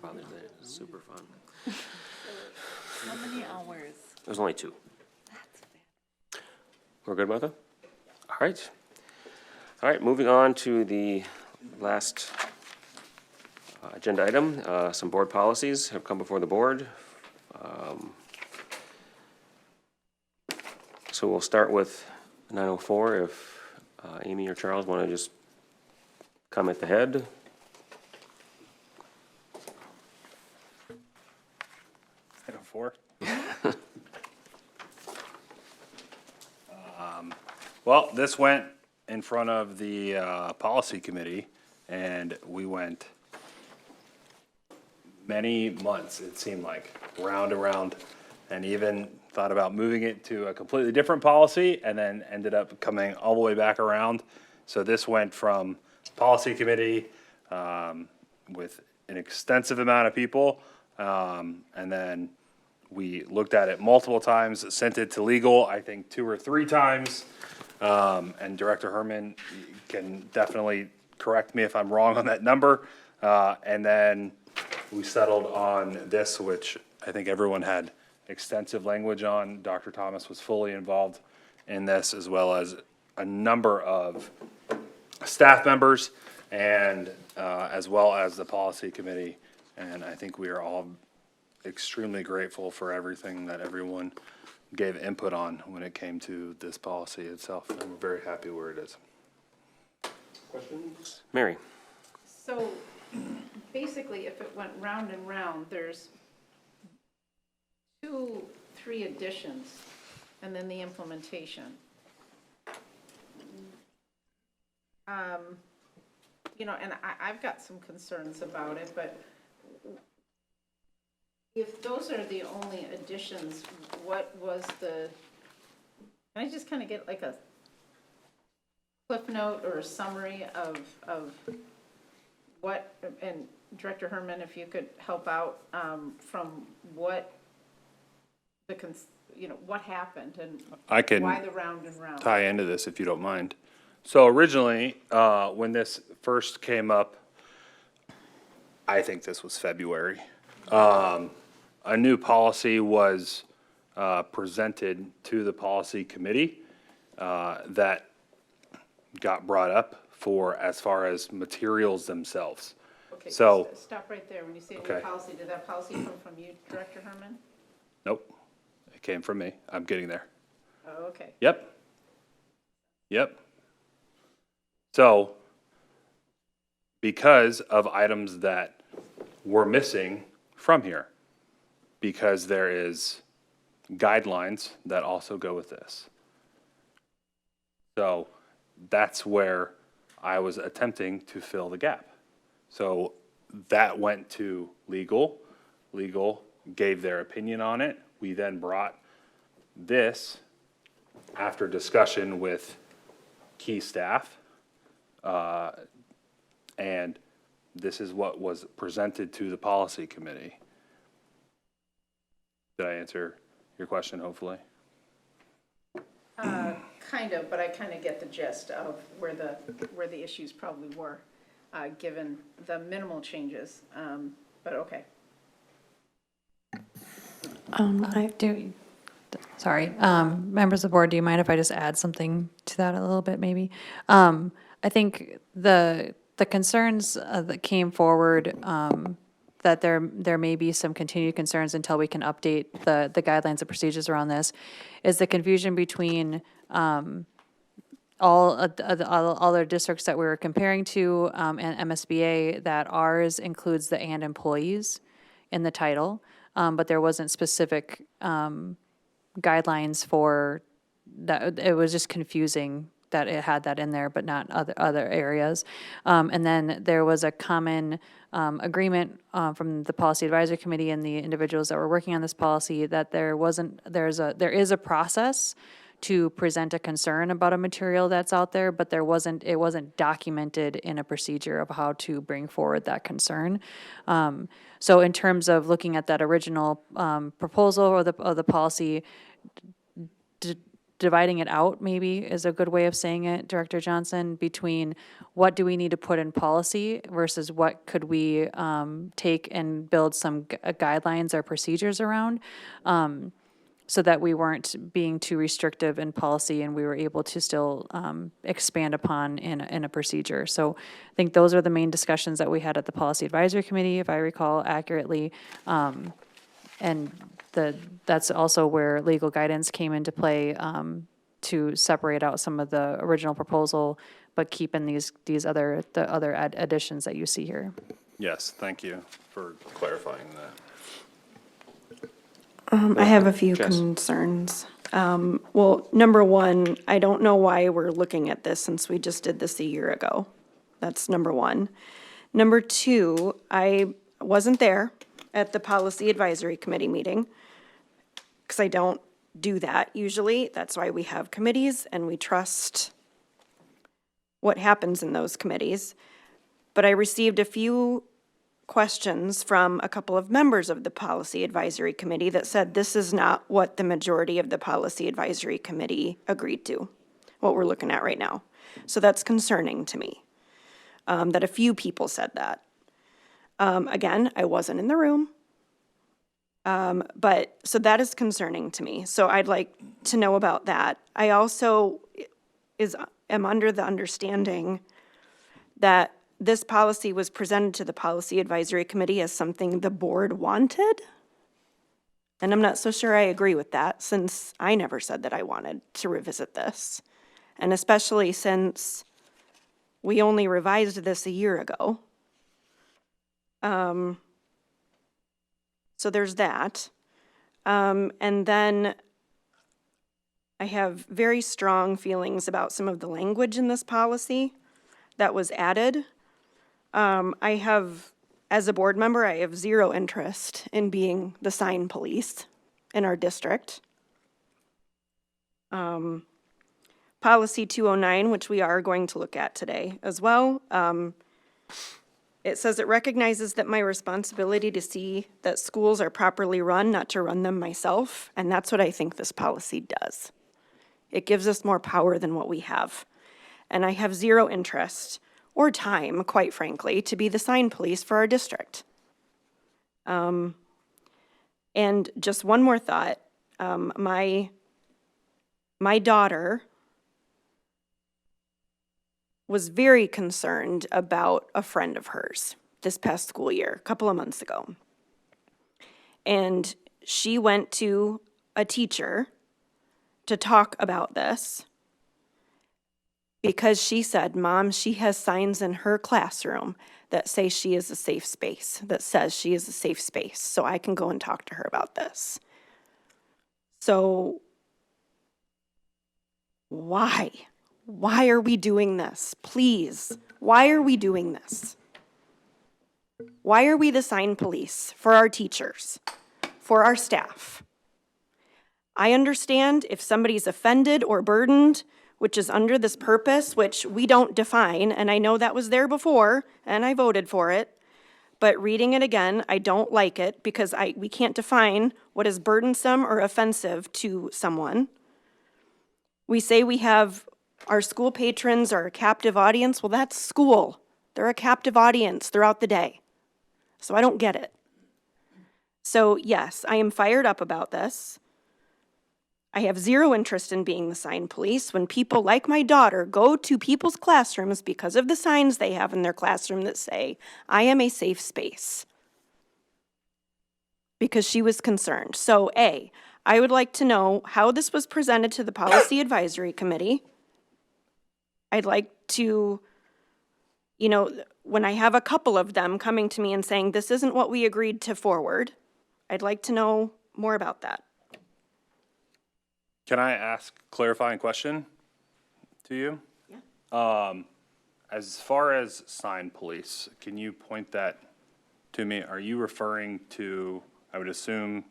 Father's Day is super fun. How many hours? There's only 2. That's bad. We're good, Martha? All right. All right, moving on to the last agenda item. Some board policies have come before the board. So we'll start with 904 if Amy or Charles want to just come at the head. Item 4. Well, this went in front of the policy committee, and we went many months, it seemed like, round and round, and even thought about moving it to a completely different policy, and then ended up coming all the way back around. So this went from policy committee with an extensive amount of people, and then we looked at it multiple times, sent it to legal, I think 2 or 3 times. And Director Herman can definitely correct me if I'm wrong on that number. And then we settled on this, which I think everyone had extensive language on. Dr. Thomas was fully involved in this, as well as a number of staff members and as well as the policy committee. And I think we are all extremely grateful for everything that everyone gave input on when it came to this policy itself. And we're very happy where it is. Questions? Mary? So basically, if it went round and round, there's 2, 3 additions, and then the implementation. You know, and I've got some concerns about it, but if those are the only additions, what was the, can I just kind of get like a cliff note or a summary of what, and Director Herman, if you could help out from what the, what happened and I can why the round and round? tie into this if you don't mind. So originally, when this first came up, I think this was February, a new policy was presented to the policy committee that got brought up for as far as materials themselves. Okay, So- stop right there. When you say new Okay. policy, did that policy come from you, Director Herman? Nope, it came from me. I'm getting there. Oh, okay. Yep. Yep. So, because of items that were missing from here, because there is guidelines that also go with this. So, that's where I was attempting to fill the gap. So, that went to legal. Legal gave their opinion on it. We then brought this after discussion with key staff. And this is what was presented to the policy committee. Did I answer your question, hopefully? Kind of, but I kind of get the gist of where the issues probably were, given the minimal changes, but okay. Members of the board, do you mind if I just add something to that a little bit, maybe? I think the concerns that came forward, that there may be some continued concerns until we can update the guidelines and procedures around this, is the confusion between all other districts that we were comparing to, and MSBA, that ours includes the "and" employees in the title, but there wasn't specific guidelines for that. It was just confusing that it had that in there, but not other areas. And then there was a common agreement from the Policy Advisory Committee and the individuals that were working on this policy that there is a process to present a concern about a material that's out there, but it wasn't documented in a procedure of how to bring forward that concern. So in terms of looking at that original proposal or the policy, dividing it out maybe is a good way of saying it, Director Johnson, between what do we need to put in policy versus what could we take and build some guidelines or procedures around, so that we weren't being too restrictive in policy and we were able to still expand upon in a procedure. So I think those are the main discussions that we had at the Policy Advisory Committee, if I recall accurately. And that's also where legal guidance came into play, to separate out some of the original proposal, but keep in the other additions that you see here. Yes, thank you for clarifying that. I have a few Jess. concerns. Well, number one, I don't know why we're looking at this since we just did this a year ago. That's number one. Number two, I wasn't there at the Policy Advisory Committee meeting because I don't do that usually. That's why we have committees and we trust what happens in those committees. But I received a few questions from a couple of members of the Policy Advisory Committee that said this is not what the majority of the Policy Advisory Committee agreed to, what we're looking at right now. So that's concerning to me, that a few people said that. Again, I wasn't in the room. But, so that is concerning to me. So I'd like to know about that. I also am under the understanding that this policy was presented to the Policy Advisory Committee as something the board wanted. And I'm not so sure I agree with that, since I never said that I wanted to revisit this. And especially since we only revised this a year ago. So there's that. And then I have very strong feelings about some of the language in this policy that was added. I have, as a board member, I have zero interest in being the sign police in our district. Policy 209, which we are going to look at today as well. It says it recognizes that my responsibility to see that schools are properly run, not to run them myself, and that's what I think this policy does. It gives us more power than what we have. And I have zero interest or time, quite frankly, to be the sign police for our district. And just one more thought. My daughter was very concerned about a friend of hers this past school year, a couple of months ago. And she went to a teacher to talk about this because she said, Mom, she has signs in her classroom that say she is a safe space, that says she is a safe space, so I can go and talk to her about this. So why? Why are we doing this? Please, why are we doing this? Why are we the sign police for our teachers, for our staff? I understand if somebody's offended or burdened, which is under this purpose, which we don't define, and I know that was there before, and I voted for it, but reading it again, I don't like it because we can't define what is burdensome or offensive to someone. We say we have our school patrons are a captive audience. Well, that's school. They're a captive audience throughout the day. So I don't get it. So yes, I am fired up about this. I have zero interest in being the sign police when people like my daughter go to people's classrooms because of the signs they have in their classroom that say, I am a safe space. Because she was concerned. So A, I would like to know how this was presented to the Policy Advisory Committee. I'd like to, when I have a couple of them coming to me and saying, this isn't what we agreed to forward, I'd like to know more about that. Can I ask a clarifying question to you? Yeah. As far as sign police, can you point that to me? Are you referring to, I would assume,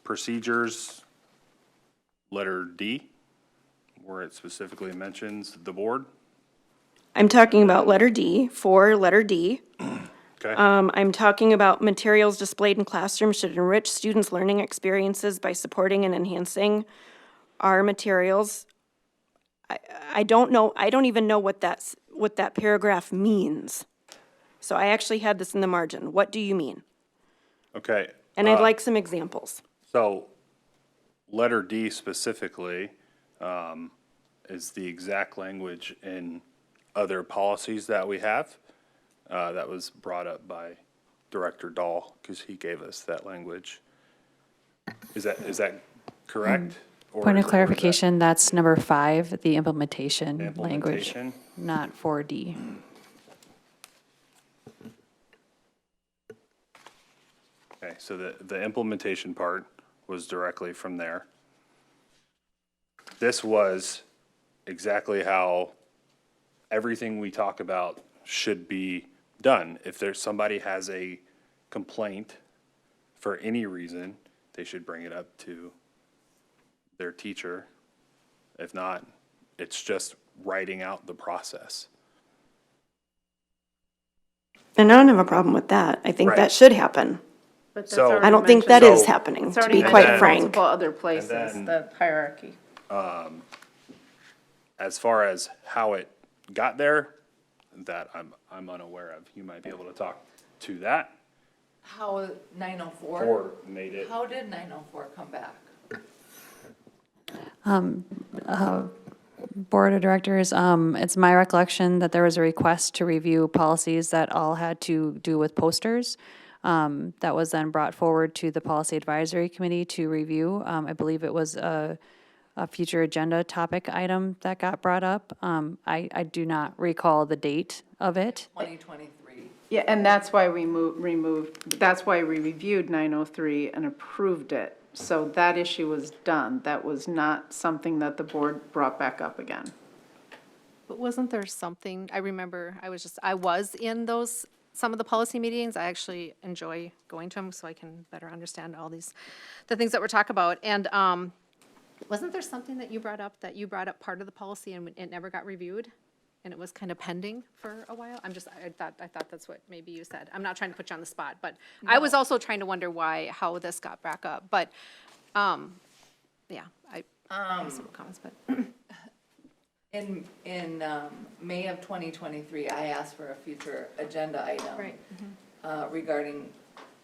procedures, letter D, where it specifically mentions the board? I'm talking about letter D, for letter D. Okay. I'm talking about materials displayed in classrooms should enrich students' learning experiences by supporting and enhancing our materials, I don't know, I don't even know what that paragraph means. So I actually had this in the margin. What do you mean? Okay, And I'd like some examples. so letter D specifically is the exact language in other policies that we have. That was brought up by Director Dahl, because he gave us that language. Is that correct? Or Point is- of or is that clarification, that's number 5, the implementation language, Implementation? not 4D. Okay, so the implementation part was directly from there. This was exactly how everything we talk about should be done. If there's, somebody has a complaint for any reason, they should bring it up to their teacher. If not, it's just writing out the process. And I don't have a problem with that. I think Right. that should happen. But that's So- already I don't think that mentioned. is So- happening, It's to already be quite mentioned in frank. multiple other places, then- the hierarchy. As far as how it got there, that I'm unaware of. You might be able to talk to that, How 904? or made it. How did 904 come back? Board of Directors, it's my recollection that there was a request to review policies that all had to do with posters. That was then brought forward to the Policy Advisory Committee to review. I believe it was a future agenda topic item that got brought up. I do not recall the date of it. 2023. Yeah, and that's why we removed, that's why we reviewed 903 and approved it. So that issue was done. That was not something that the board brought back up again. But wasn't there something, I remember, I was in those, some of the policy meetings. I actually enjoy going to them so I can better understand all the things that we're talking about. And wasn't there something that you brought up part of the policy and it never got reviewed? And it was kind of pending for a while? I thought that's what maybe you said. I'm not trying to put you on the spot, but I was also trying to wonder how this got back up. But, yeah, I have some comments, but. In May of 2023, I asked for a future agenda item. Right. Regarding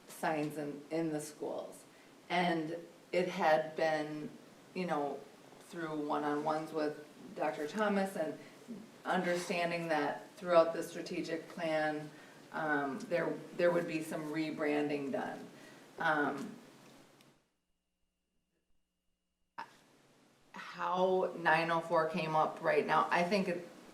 signs in the schools. And it had been, through one-on-ones with Dr. Thomas and understanding that throughout the strategic plan, there would be some rebranding done. How 904 came up right now, I think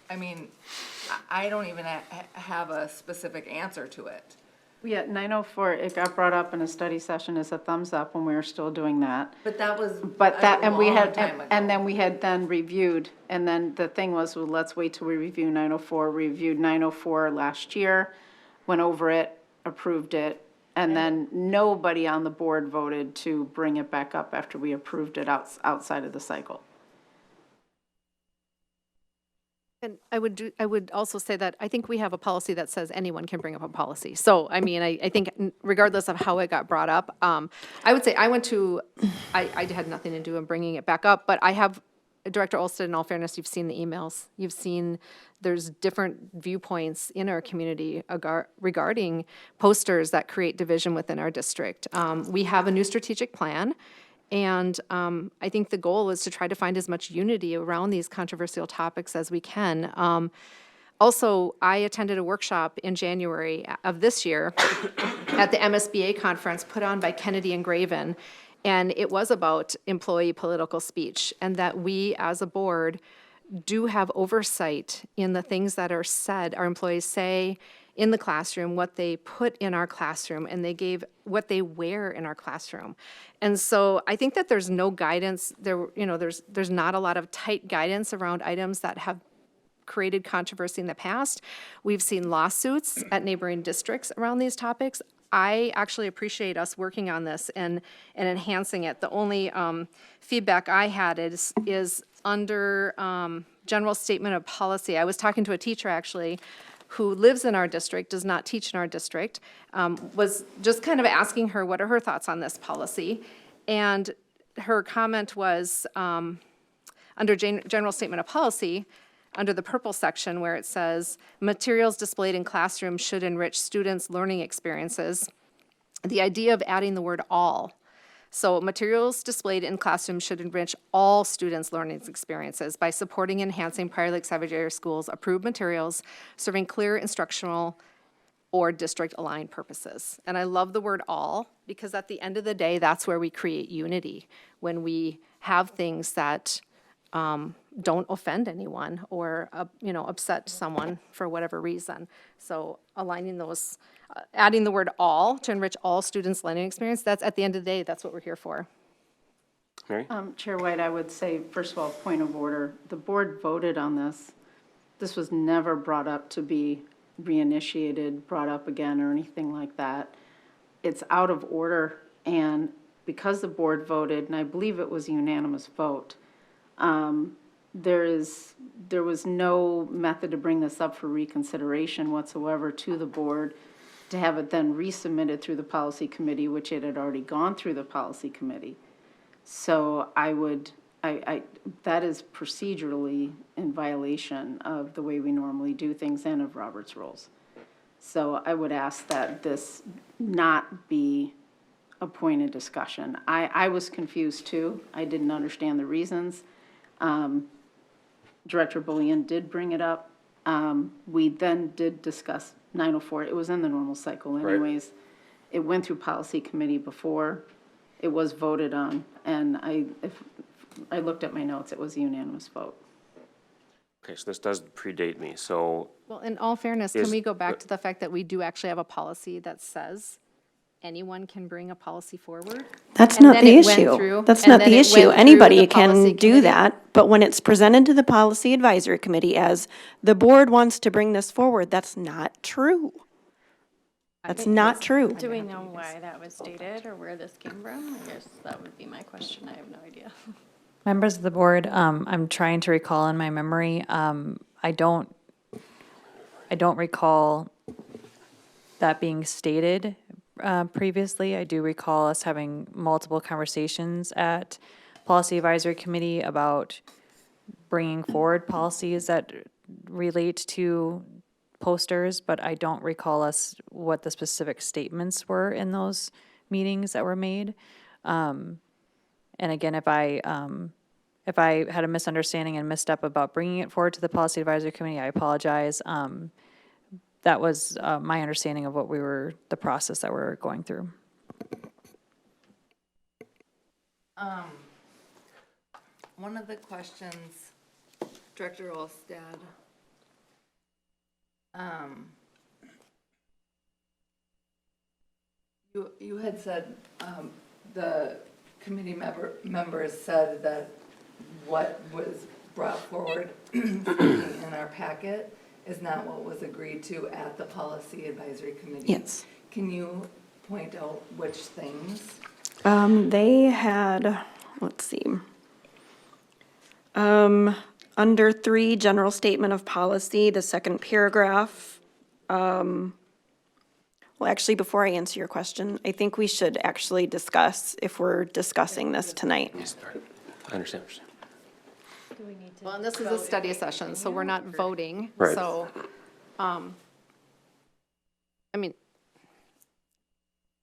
I don't even have a specific answer to it. Yeah, 904, it got brought up in a study session as a thumbs up when we were still doing that. But that was But that, a and we long had, time ago. and then we had then reviewed, and then the thing was, well, let's wait till we review 904. Reviewed 904 last year, went over it, approved it, and then nobody on the board voted to bring it back up after we approved it outside of the cycle. And I would also say that I think we have a policy that says anyone can bring up a policy. So, I mean, I think regardless of how it got brought up, I would say I had nothing to do in bringing it back up, but I have, Director Olsted, in all fairness, you've seen the emails. You've seen there's different viewpoints in our community regarding posters that create division within our district. We have a new strategic plan. And I think the goal is to try to find as much unity around these controversial topics as we can. Also, I attended a workshop in January of this year at the MSBA conference put on by Kennedy and Graven. And it was about employee political speech, and that we as a board do have oversight in the things that are said, our employees say in the classroom, what they put in our classroom, and they gave what they wear in our classroom. And so I think that there's no guidance, there's not a lot of tight guidance around items that have created controversy in the past. We've seen lawsuits at neighboring districts around these topics. I actually appreciate us working on this and enhancing it. The only feedback I had is under general statement of policy. I was talking to a teacher actually who lives in our district, does not teach in our district, was just kind of asking her what are her thoughts on this policy. And her comment was, under general statement of policy, under the purple section where it says, materials displayed in classrooms should enrich students' learning experiences, the idea of adding the word all. So materials displayed in classrooms should enrich all students' learning experiences by supporting and enhancing Prior Lake Savage Area Schools' approved materials, serving clear instructional or district-aligned purposes. And I love the word all, because at the end of the day, that's where we create unity, when we have things that don't offend anyone or, upset someone for whatever reason. So aligning those, adding the word all to enrich all students' learning experience, that's, at the end of the day, that's what we're here for. Mary? Chair White, I would say, first of all, point of order, the board voted on this. This was never brought up to be reinitiated, brought up again, or anything like that. It's out of order, and because the board voted, and I believe it was a unanimous vote, there was no method to bring this up for reconsideration whatsoever to the board, to have it then resubmitted through the policy committee, which it had already gone through the policy committee. So that is procedurally in violation of the way we normally do things and of Robert's rules. So I would ask that this not be a point of discussion. I was confused too. I didn't understand the reasons. Director Bullion did bring it up. We then did discuss 904. It was in the normal cycle anyways. It went through policy committee before. It was voted on, and if I looked at my notes, it was a unanimous vote. Okay, so this does predate me, so, Well, in all fairness, can Is- we go back to the fact that we do actually have a policy that says anyone can bring a policy forward? That's And not then the it went issue. through- That's and not then the it issue. went through Anybody the policy can do committee? that, but when it's presented to the Policy Advisory Committee as the board wants to bring this forward, that's not true. That's not true. Do we know why that was stated or where this came from? I guess that would be my question. I have no idea. Members of the board, I'm trying to recall in my memory, I don't recall that being stated previously. I do recall us having multiple conversations at Policy Advisory Committee about bringing forward policies that relate to posters, but I don't recall what the specific statements were in those meetings that were made. And again, if I had a misunderstanding and misstep about bringing it forward to the Policy Advisory Committee, I apologize. That was my understanding of the process that we're going through. One of the questions, Director Olstad, you had said, the committee members said that what was brought forward in our packet is not what was agreed to at the Policy Advisory Committee. Yes. Can you point out which things? They had, let's see. Under 3, general statement of policy, the second paragraph. Well, actually, before I answer your question, I think we should actually discuss if we're discussing this tonight. I understand. Well, and this is a study session, so we're not voting. Right. So, I mean,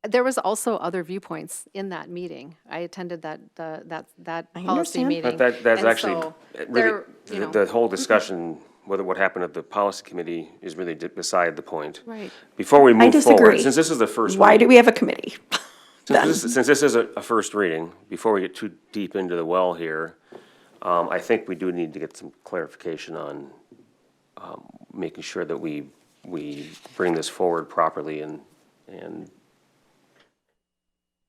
there was also other viewpoints in that meeting. I attended that policy understand. meeting. But that's and actually, so really, there, you know. the whole discussion, whether what happened at the policy committee is really beside the point. Right. Before we move forward, disagree. since this is the first. Why reading- do we have a committee? Since this is a first reading, before we get too deep into the well here, I think we do need to get some clarification on making sure that we bring this forward properly and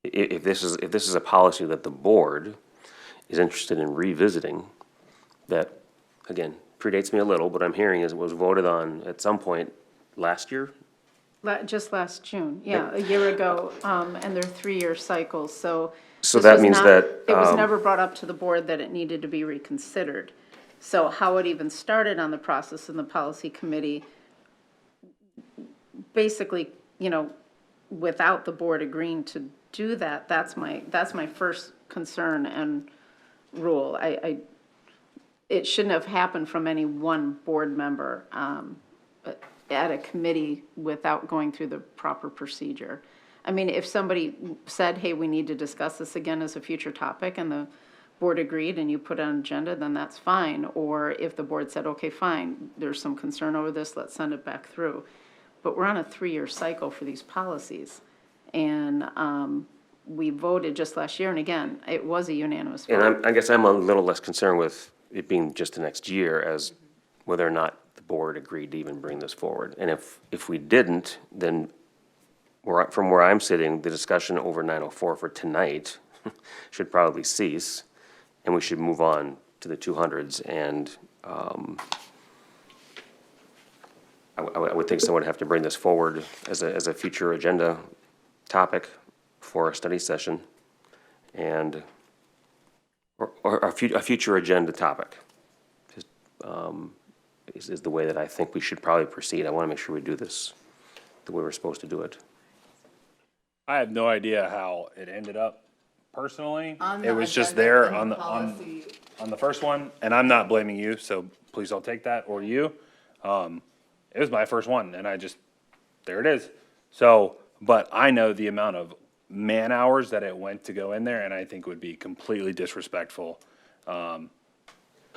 if this is a policy that the board is interested in revisiting, that, again, predates me a little, but I'm hearing is it was voted on at some point last year? Just last June, yeah, a year ago, and they're 3-year cycles, so. So this that was means not- that, It was never brought up to the board that it needed to be reconsidered. So how it even started on the process in the policy committee, basically, without the board agreeing to do that, that's my first concern and rule. it shouldn't have happened from any one board member at a committee without going through the proper procedure. I mean, if somebody said, hey, we need to discuss this again as a future topic, and the board agreed and you put it on agenda, then that's fine. Or if the board said, okay, fine, there's some concern over this, let's send it back through. But we're on a 3-year cycle for these policies. And we voted just last year, and again, it was a unanimous vote. And I guess I'm a little less concerned with it being just the next year as whether or not the board agreed to even bring this forward. And if we didn't, then from where I'm sitting, the discussion over 904 for tonight should probably cease, and we should move on to the 200s. And I would think someone would have to bring this forward as a future agenda topic for a study session, and or a future agenda topic. Just, is the way that I think we should probably proceed. I want to make sure we do this the way we're supposed to do it. I have no idea how it ended up personally. On It the was just agenda there and on the the, policy. on the first one, and I'm not blaming you, so please don't take that, or you. It was my first one, and there it is. So, but I know the amount of man hours that it went to go in there, and I think would be completely disrespectful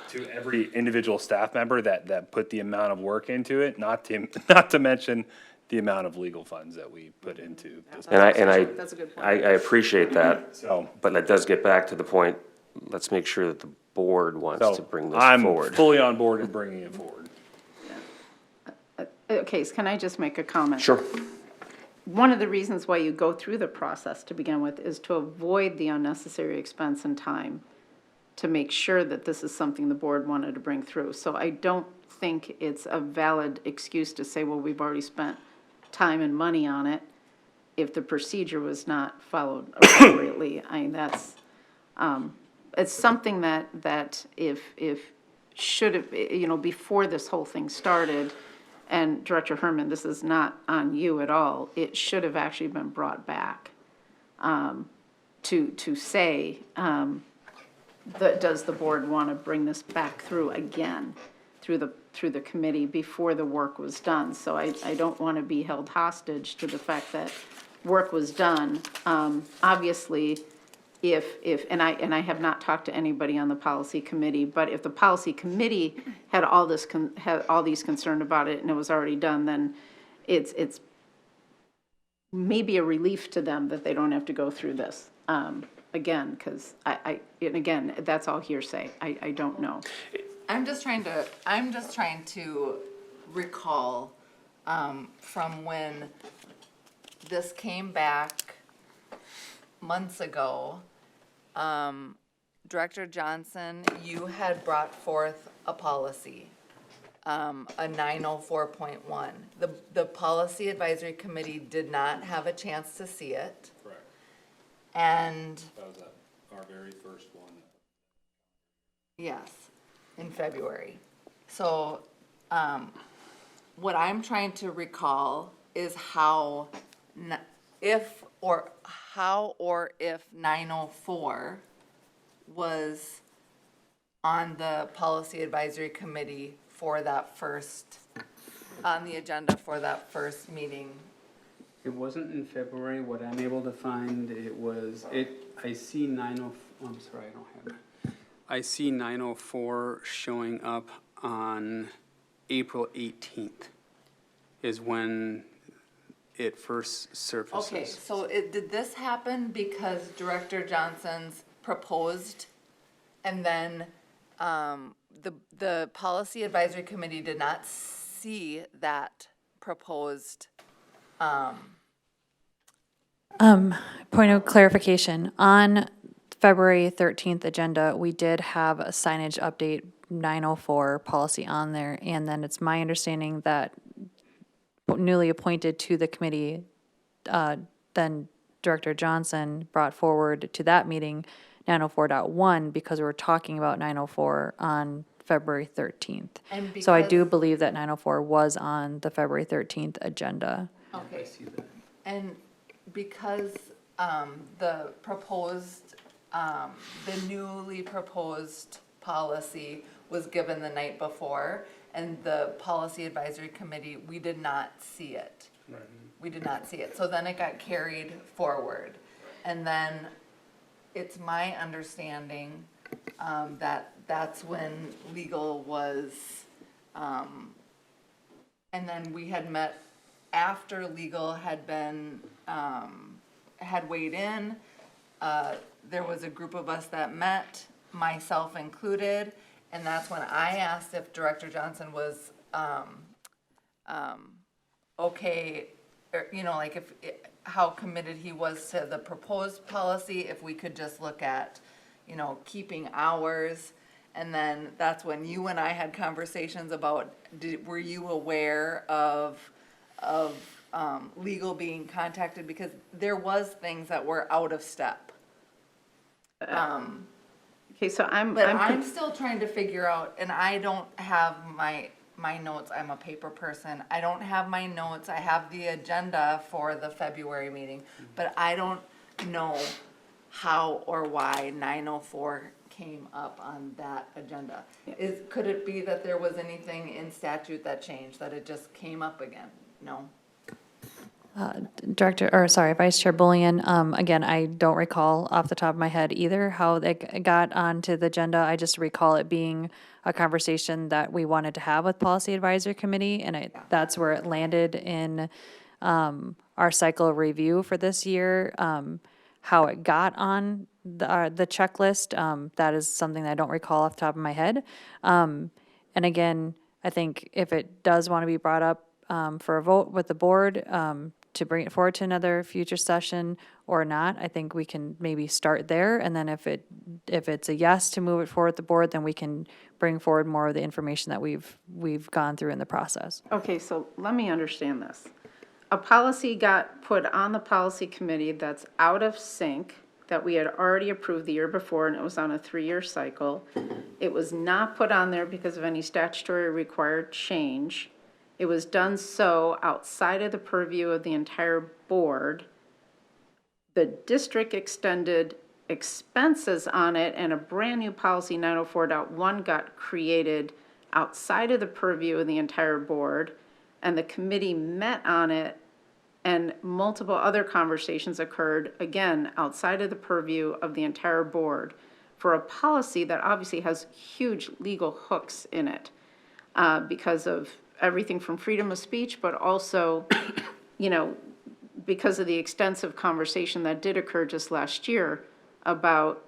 to every individual staff member that put the amount of work into it, not to mention the amount of legal funds that we put into this. That's a good point. I appreciate that, So, but that does get back to the point, let's make sure that the board wants to so bring this I'm forward. fully on board in bringing it forward. Okay, so can I just make a comment? Sure. One of the reasons why you go through the process to begin with is to avoid the unnecessary expense and time, to make sure that this is something the board wanted to bring through. So I don't think it's a valid excuse to say, well, we've already spent time and money on it if the procedure was not followed appropriately. I mean, that's, it's something that if should have, before this whole thing started, and Director Herman, this is not on you at all, it should have actually been brought back to say, does the board want to bring this back through again, through the committee before the work was done? So I don't want to be held hostage to the fact that work was done. Obviously, and I have not talked to anybody on the policy committee, but if the policy committee had all these concern about it and it was already done, then it's maybe a relief to them that they don't have to go through this again, because and again, that's all hearsay. I don't know. I'm just trying to recall from when this came back months ago. Director Johnson, you had brought forth a policy, a 904.1. The Policy Advisory Committee did not have a chance to see it. Correct. And That was our very first one. yes, in February. So, what I'm trying to recall is if 904 was on the Policy Advisory Committee for that on the agenda for that first meeting. It wasn't in February. What I'm able to find, I see 904, I'm sorry, I don't have it. I see 904 showing up on April 18th is when it first surfaces. Okay, so did this happen because Director Johnson's proposed, and then the Policy Advisory Committee did not see that proposed? Point of clarification, on February 13th agenda, we did have a signage update 904 policy on there, and then it's my understanding that newly appointed to the committee, then Director Johnson brought forward to that meeting 904.1 because we were talking about 904 on February 13th. And So I do because- believe that 904 was on the February 13th agenda. Okay, I see that. and because the newly proposed policy was given the night before, and the policy advisory committee, we did not see it. We did not see it. So then it got carried forward. And then it's my understanding that that's when legal was, and then we had met after legal had been, had weighed in. There was a group of us that met, myself included, and that's when I asked if Director Johnson was okay, or, you know, like if, how committed he was to the proposed policy, if we could just look at, you know, keeping hours. And then that's when you and I had conversations about, were you aware of legal being contacted? Because there was things that were out of step. Okay, so But I'm still trying to figure out, and I don't have my notes, I'm a paper person. I don't have my notes, I have the agenda for the February meeting, but I don't know how or why 904 came up on that agenda. Could it be that there was anything in statute that changed, that it just came up again? No? Vice Chair Bullion, again, I don't recall off the top of my head either how it got onto the agenda. I just recall it being a conversation that we wanted to have with Policy Advisory Committee, and that's where it landed in our cycle of review for this year. How it got on the checklist, that is something that I don't recall off the top of my head. And again, I think if it does want to be brought up for a vote with the board, to bring it forward to another future session or not, I think we can maybe start there. And then if it's a yes to move it forward with the board, then we can bring forward more of the information that we've gone through in the process. Okay, so let me understand this. A policy got put on the policy committee that's out of sync, that we had already approved the year before, and it was on a 3-year cycle. It was not put on there because of any statutory required change. It was done so outside of the purview of the entire board. The district extended expenses on it, and a brand-new policy 904.1 got created outside of the purview of the entire board, and the committee met on it, and multiple other conversations occurred, again, outside of the purview of the entire board, for a policy that obviously has huge legal hooks in it, because of everything from freedom of speech, but also, you know, because of the extensive conversation that did occur just last year about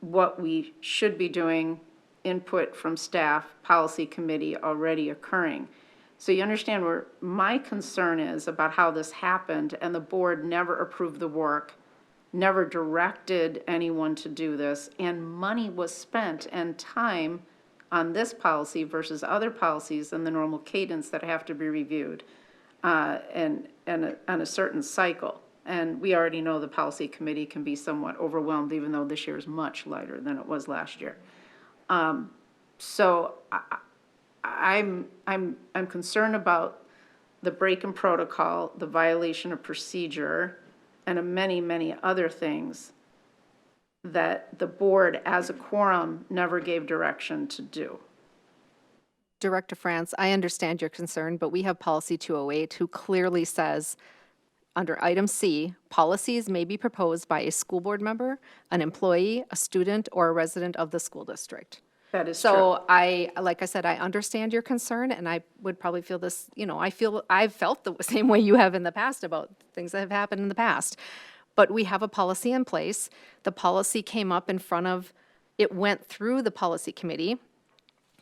what we should be doing, input from staff, policy committee already occurring. So you understand where my concern is about how this happened, and the board never approved the work, never directed anyone to do this, and money was spent and time on this policy versus other policies in the normal cadence that have to be reviewed and on a certain cycle. And we already know the policy committee can be somewhat overwhelmed, even though this year is much lighter than it was last year. So I'm concerned about the break in protocol, the violation of procedure, and many, many other things that the board, as a quorum, never gave direction to do. Director France, I understand your concern, but we have policy 208 who clearly says, under item C, policies may be proposed by a school board member, an employee, a student, or a resident of the school district. That is true. So like I said, I understand your concern, and I would probably feel this, you know, I've felt the same way you have in the past about things that have happened in the past. But we have a policy in place. The policy came up in front of, it went through the policy committee.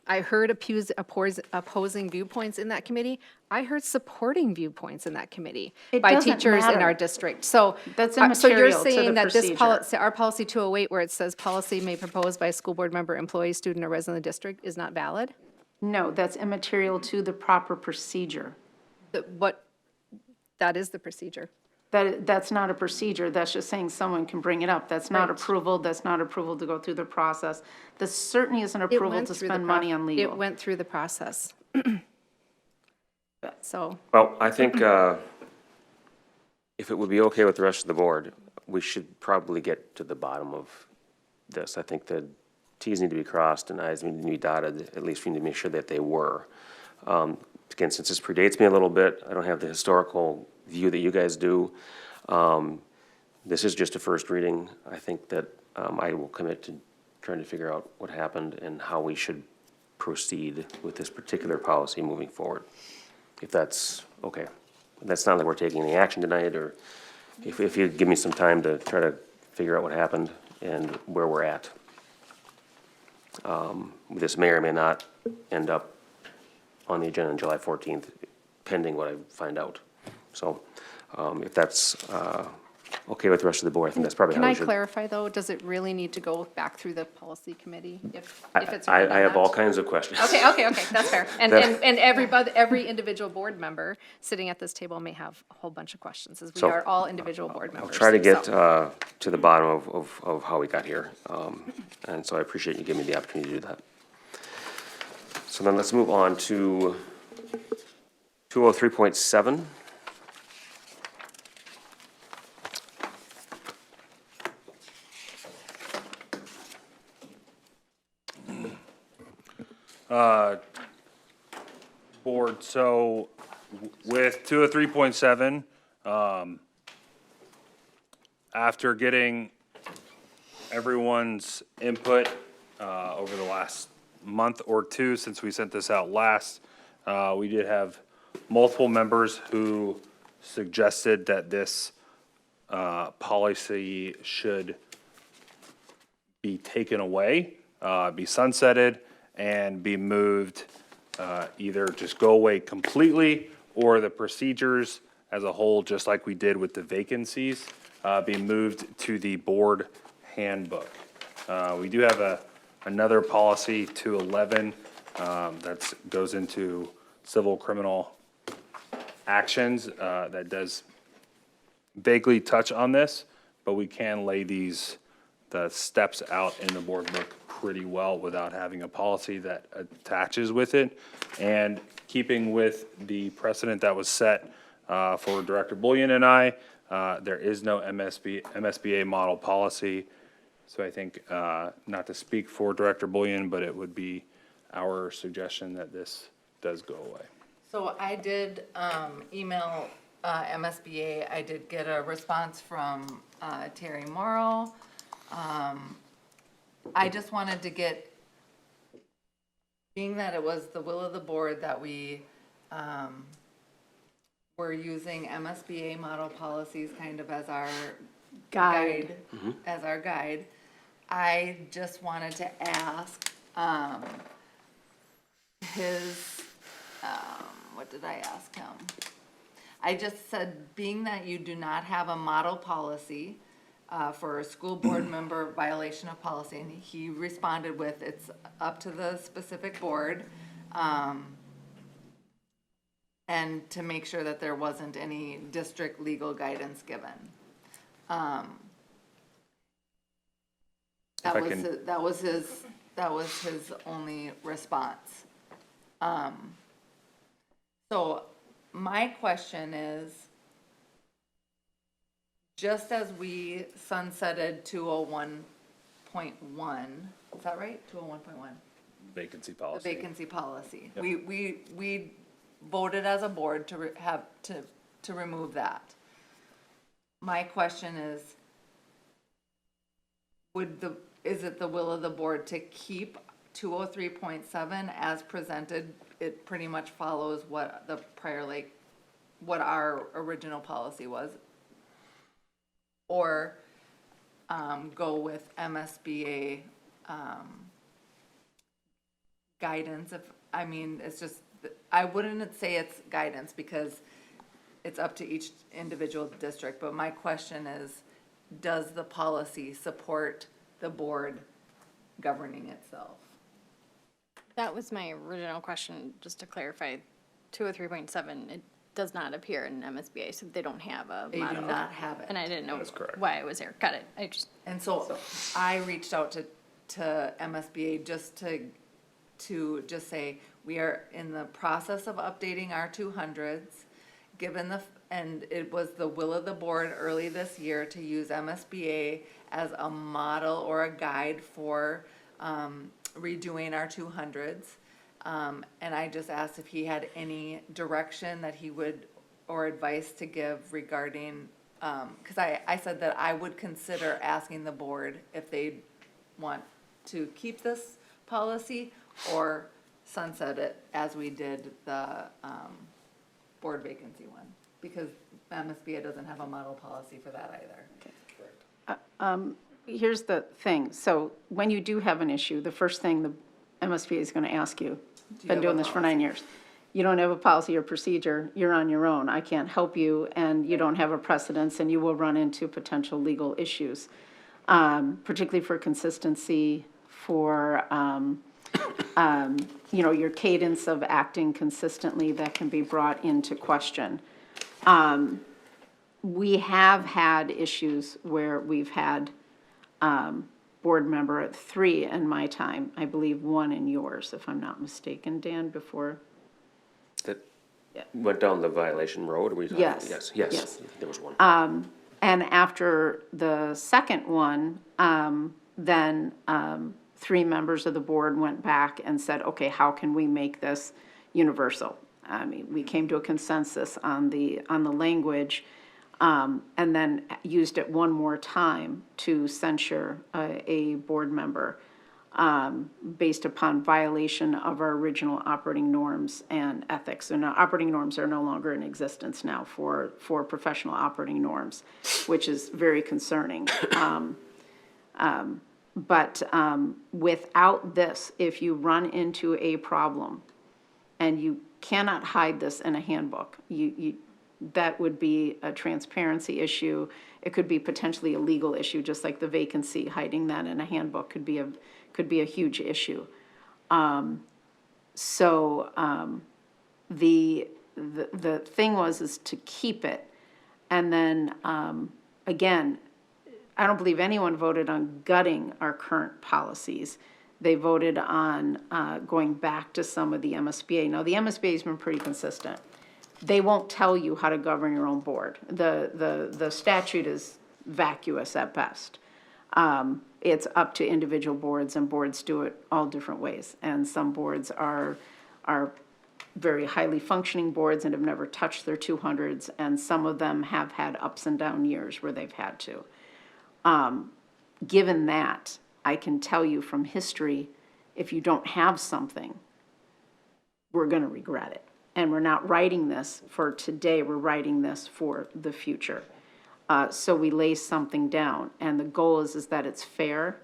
I heard opposing viewpoints in that committee. I heard supporting viewpoints in that committee It by doesn't teachers in matter. our district. So That's so you're immaterial to the saying that this procedure. policy, our policy 208, where it says policy may propose by a school board member, employee, student, or resident of the district is not valid? No, that's immaterial to the proper procedure. That is the procedure. That's not a procedure, that's just saying someone can bring it up. That's not approval, that's not approval to go through the process. This certainly isn't It approval went to through the spend money on legal. It went through the process. So, Well, I think if it would be okay with the rest of the board, we should probably get to the bottom of this. I think the Ts need to be crossed and Is need to be dotted, at least we need to make sure that they were. Again, since this predates me a little bit, I don't have the historical view that you guys do. This is just a first reading. I think that I will commit to trying to figure out what happened and how we should proceed with this particular policy moving forward, if that's okay. That's not like we're taking any action tonight, or if you give me some time to try to figure out what happened and where we're at. This may or may not end up on the agenda on July 14th, pending what I find out. So if that's okay with the rest of the board, I think that's probably Can how I we should. clarify, though? Does it really need to go back through the policy committee if it's? I have all redundant? kinds of questions. Okay, that's fair. And every individual board member sitting at this table may have a whole bunch of questions, as we So, are all individual board I'll members. try to get so. to the bottom of how we got here. And so I appreciate you giving me the opportunity to do that. So then let's move on to 203.7. Board, so with 203.7, after getting everyone's input over the last month or two since we sent this out last, we did have multiple members who suggested that this policy should be taken away, be sunsetted, and be moved, either just go away completely, or the procedures as a whole, just like we did with the vacancies, be moved to the board handbook. We do have another policy, 211, that goes into civil criminal actions, that does vaguely touch on this, but we can lay the steps out in the board book pretty well without having a policy that attaches with it. And keeping with the precedent that was set for Director Bullion and I, there is no MSBA model policy. So I think, not to speak for Director Bullion, but it would be our suggestion that this does go away. So I did email MSBA. I did get a response from Terry Morrow. I just wanted to get, being that it was the will of the board that we were using MSBA model policies kind of as our guide, as our guide. I just wanted to ask what did I ask him? I just said, being that you do not have a model policy for a school board member violation of policy, and he responded with, it's up to the specific board, and to make sure that there wasn't any district legal guidance given. That was his only response. So my question is, just as we sunsetted 201.1, is that right? 201.1? Vacancy The policy. vacancy policy. We voted as a board to remove that. My question is, is it the will of the board to keep 203.7 as presented? It pretty much follows what the prior, what our original policy was. Or go with MSBA guidance. It's just, I wouldn't say it's guidance because it's up to each individual district, but my question is, does the policy support the board governing itself? That was my original question, just to clarify. 203.7, it does not appear in MSBA, so they don't have a They do motto. not have it. And I didn't know That's correct. why it was there. Got it. And so I reached out to MSBA just to just say, we are in the process of updating our 200s, and it was the will of the board early this year to use MSBA as a model or a guide for redoing our 200s. And I just asked if he had any direction that he would, or advice to give regarding, because I said that I would consider asking the board if they want to keep this policy or sunset it as we did the board vacancy one, because MSBA doesn't have a model policy for that either. Here's the thing, so when you do have an issue, the first thing the MSBA is gonna ask you, been have doing a this for 9 years. You don't have a policy or procedure, you're on your own, I can't help you, and you don't have a precedence, and you will run into potential legal issues. Particularly for consistency, for, you know, your cadence of acting consistently that can be brought into question. We have had issues where we've had board member 3 in my time, I believe 1 in yours, if I'm not mistaken, Dan, before. That went down the violation road, or we? Yes, Yes, yes. there was one. And after the second one, then 3 members of the board went back and said, okay, how can we make this universal? I mean, we came to a consensus on the language, and then used it one more time to censure a board member based upon violation of our original operating norms and ethics. And our operating norms are no longer in existence now for professional operating norms, which is very concerning. But without this, if you run into a problem, and you cannot hide this in a handbook, that would be a transparency issue. It could be potentially a legal issue, just like the vacancy, hiding that in a handbook could be a huge issue. The thing is to keep it. And then, again, I don't believe anyone voted on gutting our current policies. They voted on going back to some of the MSBA. Now, the MSBA has been pretty consistent. They won't tell you how to govern your own board. The statute is vacuous at best. It's up to individual boards, and boards do it all different ways. And some boards are very highly functioning boards and have never touched their 200s, and some of them have had ups and down years where they've had to. Given that, I can tell you from history, if you don't have something, we're going to regret it. And we're not writing this for today, we're writing this for the future. So we lay something down, and the goal is that it's fair.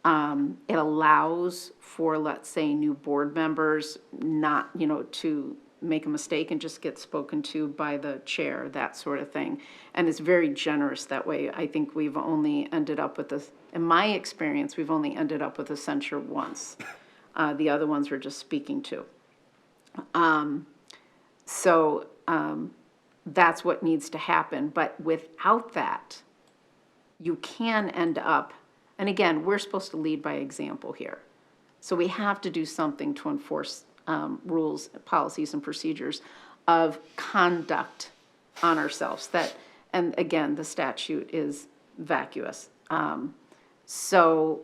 It allows for, let's say, new board members not, to make a mistake and just get spoken to by the chair, that sort of thing. And it's very generous that way. I think we've only ended up with this, in my experience, we've only ended up with a censure once. The other ones we're just speaking to. That's what needs to happen. But without that, you can end up, and again, we're supposed to lead by example here. So we have to do something to enforce rules, policies, and procedures of conduct on ourselves. And again, the statute is vacuous. So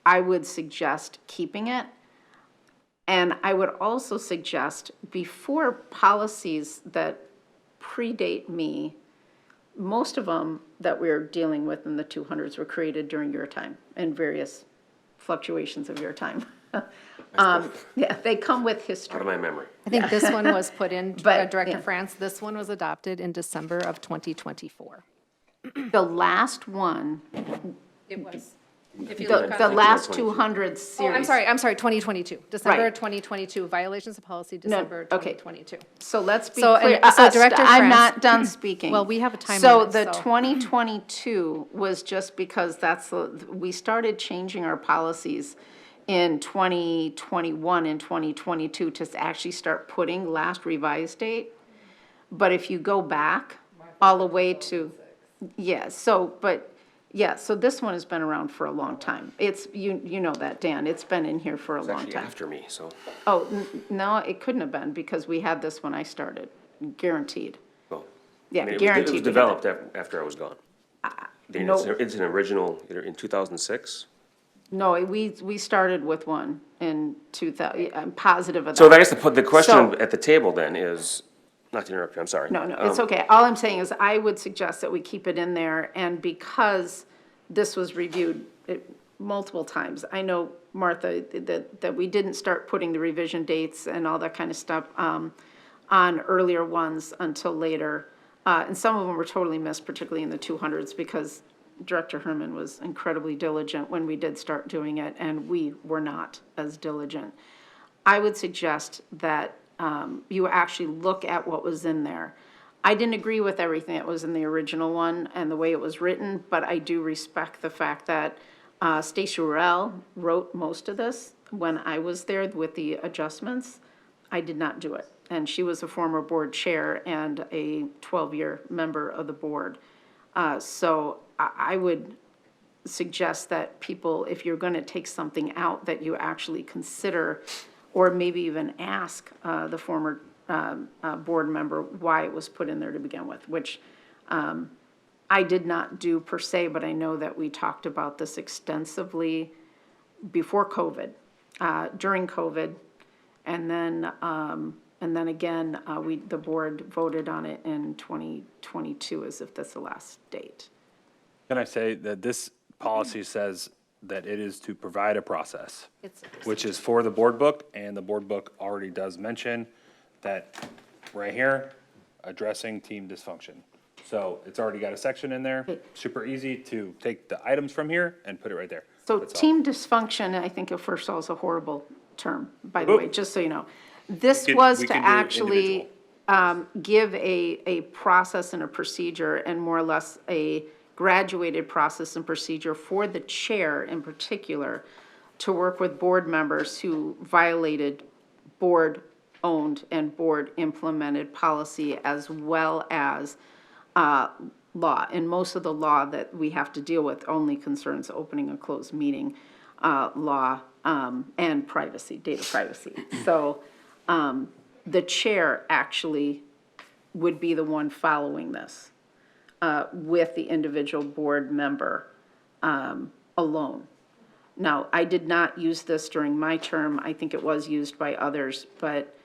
I would suggest keeping it. And I would also suggest, before policies that predate me, most of them that we're dealing with in the 200s were created during your time and various fluctuations of your time. Yeah, they come with history. Out of my memory. I think this one was put in, But, Director yeah. France, this one was adopted in December of 2024. The last one, It was. If you look the on. last 200 series. Oh, I'm sorry, 2022. December Right. of 2022, violations of policy, No, December okay. 2022. So let's be So, clear. and- so Director I'm France- not done speaking. Well, we have a time So limit, the so- 2022 was just because we started changing our policies in 2021 and 2022 to actually start putting last revised date. But if you go back all the way to, so this one has been around for a long time. It's, you know that, Dan, it's been in here for a It's long actually time. after me, so. Oh, no, it couldn't have been, because we had this when I started, guaranteed. Well, Yeah, I mean, guaranteed. It was we had developed after I was gone. no. It's an original, in 2006. No, we started with one in 2000, I'm positive of that. So I guess the question So- at the table then is, not to interrupt you, I'm sorry. No, it's okay. All I'm saying is I would suggest that we keep it in there, and because this was reviewed multiple times, I know, Martha, that we didn't start putting the revision dates and all that kind of stuff on earlier ones until later. And some of them were totally missed, particularly in the 200s, because Director Herman was incredibly diligent when we did start doing it, and we were not as diligent. I would suggest that you actually look at what was in there. I didn't agree with everything that was in the original one and the way it was written, but I do respect the fact that Stacy Rurell wrote most of this when I was there with the adjustments. I did not do it. And she was a former board chair and a 12-year member of the board. So I would suggest that people, if you're going to take something out, that you actually consider, or maybe even ask the former board member why it was put in there to begin with, which I did not do per se, but I know that we talked about this extensively before COVID, during COVID, and then again, the board voted on it in 2022 as if that's the last date. Can I say that this policy says that it is to provide a process, which is for the board book, and the board book already does mention that right here, addressing team dysfunction. So it's already got a section in there, super easy to take the items from here and put it right there. So That's all. team dysfunction, I think, first of all, is a horrible term, by the way, Oop. just so you know. This We was can to do actually individual. give a process and a procedure, and more or less a graduated process and procedure for the chair in particular to work with board members who violated board-owned and board-implemented policy, as well as law. And most of the law that we have to deal with only concerns opening and closed meeting law and privacy, data privacy. So the chair actually would be the one following this with the individual board member alone. Now, I did not use this during my term. I think it was used by others, but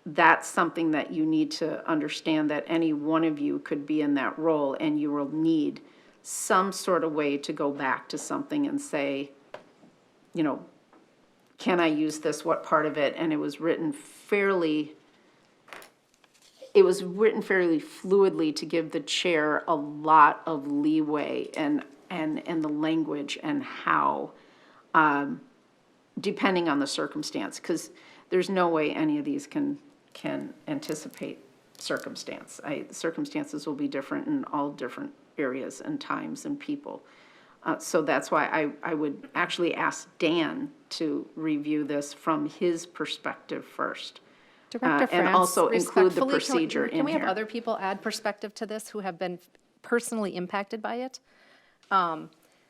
that's something that you need to understand, that any one of you could be in that role, and you will need some sort of way to go back to something and say, you know, can I use this, what part of it? And it was written fairly fluidly to give the chair a lot of leeway and the language and how, depending on the circumstance, because there's no way any of these can anticipate circumstance. Circumstances will be different in all different areas and times and people. So that's why I would actually ask Dan to review this from his perspective first. Director And France, also include the respectfully, procedure in Can we have here. other people add perspective to this who have been personally impacted by it? I've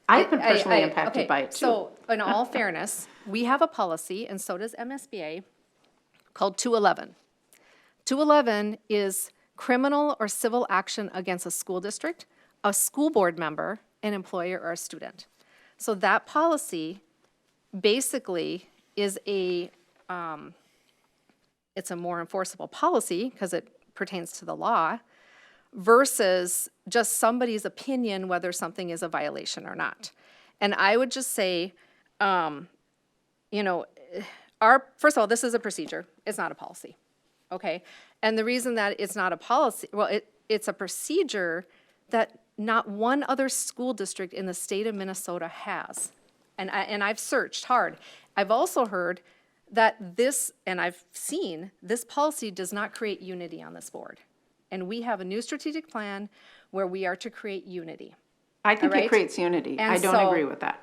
been personally okay, impacted by it too. So, in all fairness, we have a policy, and so does MSBA, called 211. 211 is criminal or civil action against a school district, a school board member, an employer, or a student. So that policy basically is it's a more enforceable policy because it pertains to the law versus just somebody's opinion whether something is a violation or not. And I would just say, you know, first of all, this is a procedure. It's not a policy, okay? And the reason that it's not a policy, well, it's a procedure that not one other school district in the state of Minnesota has. And I've searched hard. I've also heard that this, and I've seen, this policy does not create unity on this board. And we have a new strategic plan where we are to create unity. I think all it right? creates unity. And I don't so- agree with that.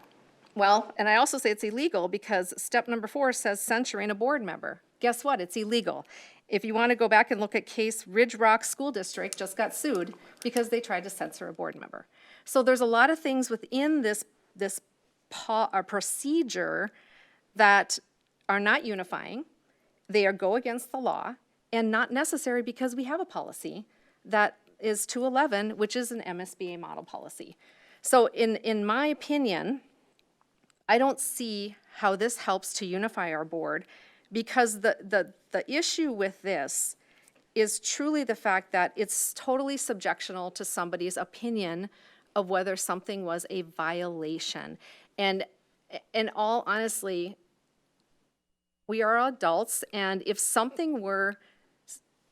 Well, and I also say it's illegal because step number 4 says censuring a board member. Guess what? It's illegal. If you want to go back and look at case Ridge Rock School District just got sued because they tried to censor a board member. So there's a lot of things within this procedure that are not unifying. They go against the law and not necessary because we have a policy that is 211, which is an MSBA model policy. So in my opinion, I don't see how this helps to unify our board, because the issue with this is truly the fact that it's totally subjectional to somebody's opinion of whether something was a violation. And in all honestly, we are adults, and if something were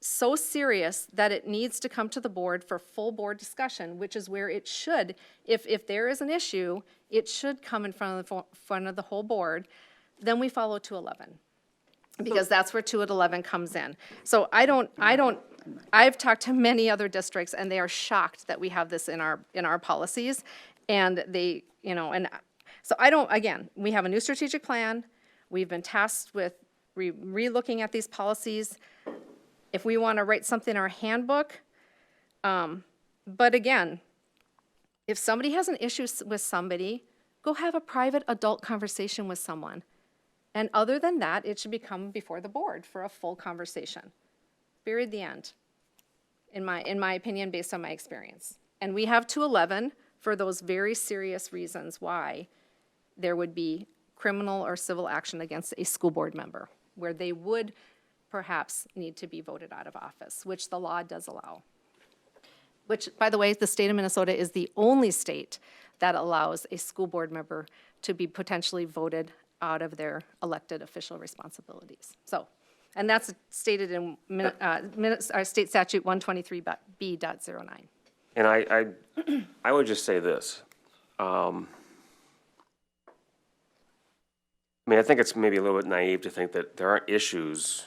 so serious that it needs to come to the board for full board discussion, which is where it should, if there is an issue, it should come in front of the whole board, then we follow 211. Because that's where 211 comes in. So I've talked to many other districts, and they are shocked that we have this in our policies. And they, and so again, we have a new strategic plan. We've been tasked with re-looking at these policies. If we want to write something in our handbook, but again, if somebody has an issue with somebody, go have a private adult conversation with someone. And other than that, it should become before the board for a full conversation. Period, the end, in my opinion, based on my experience. And we have 211 for those very serious reasons why there would be criminal or civil action against a school board member, where they would perhaps need to be voted out of office, which the law does allow. Which, by the way, the state of Minnesota is the only state that allows a school board member to be potentially voted out of their elected official responsibilities. So, and that's stated in our state statute 123B.09. And I would just say this. I mean, I think it's maybe a little bit naive to think that there aren't issues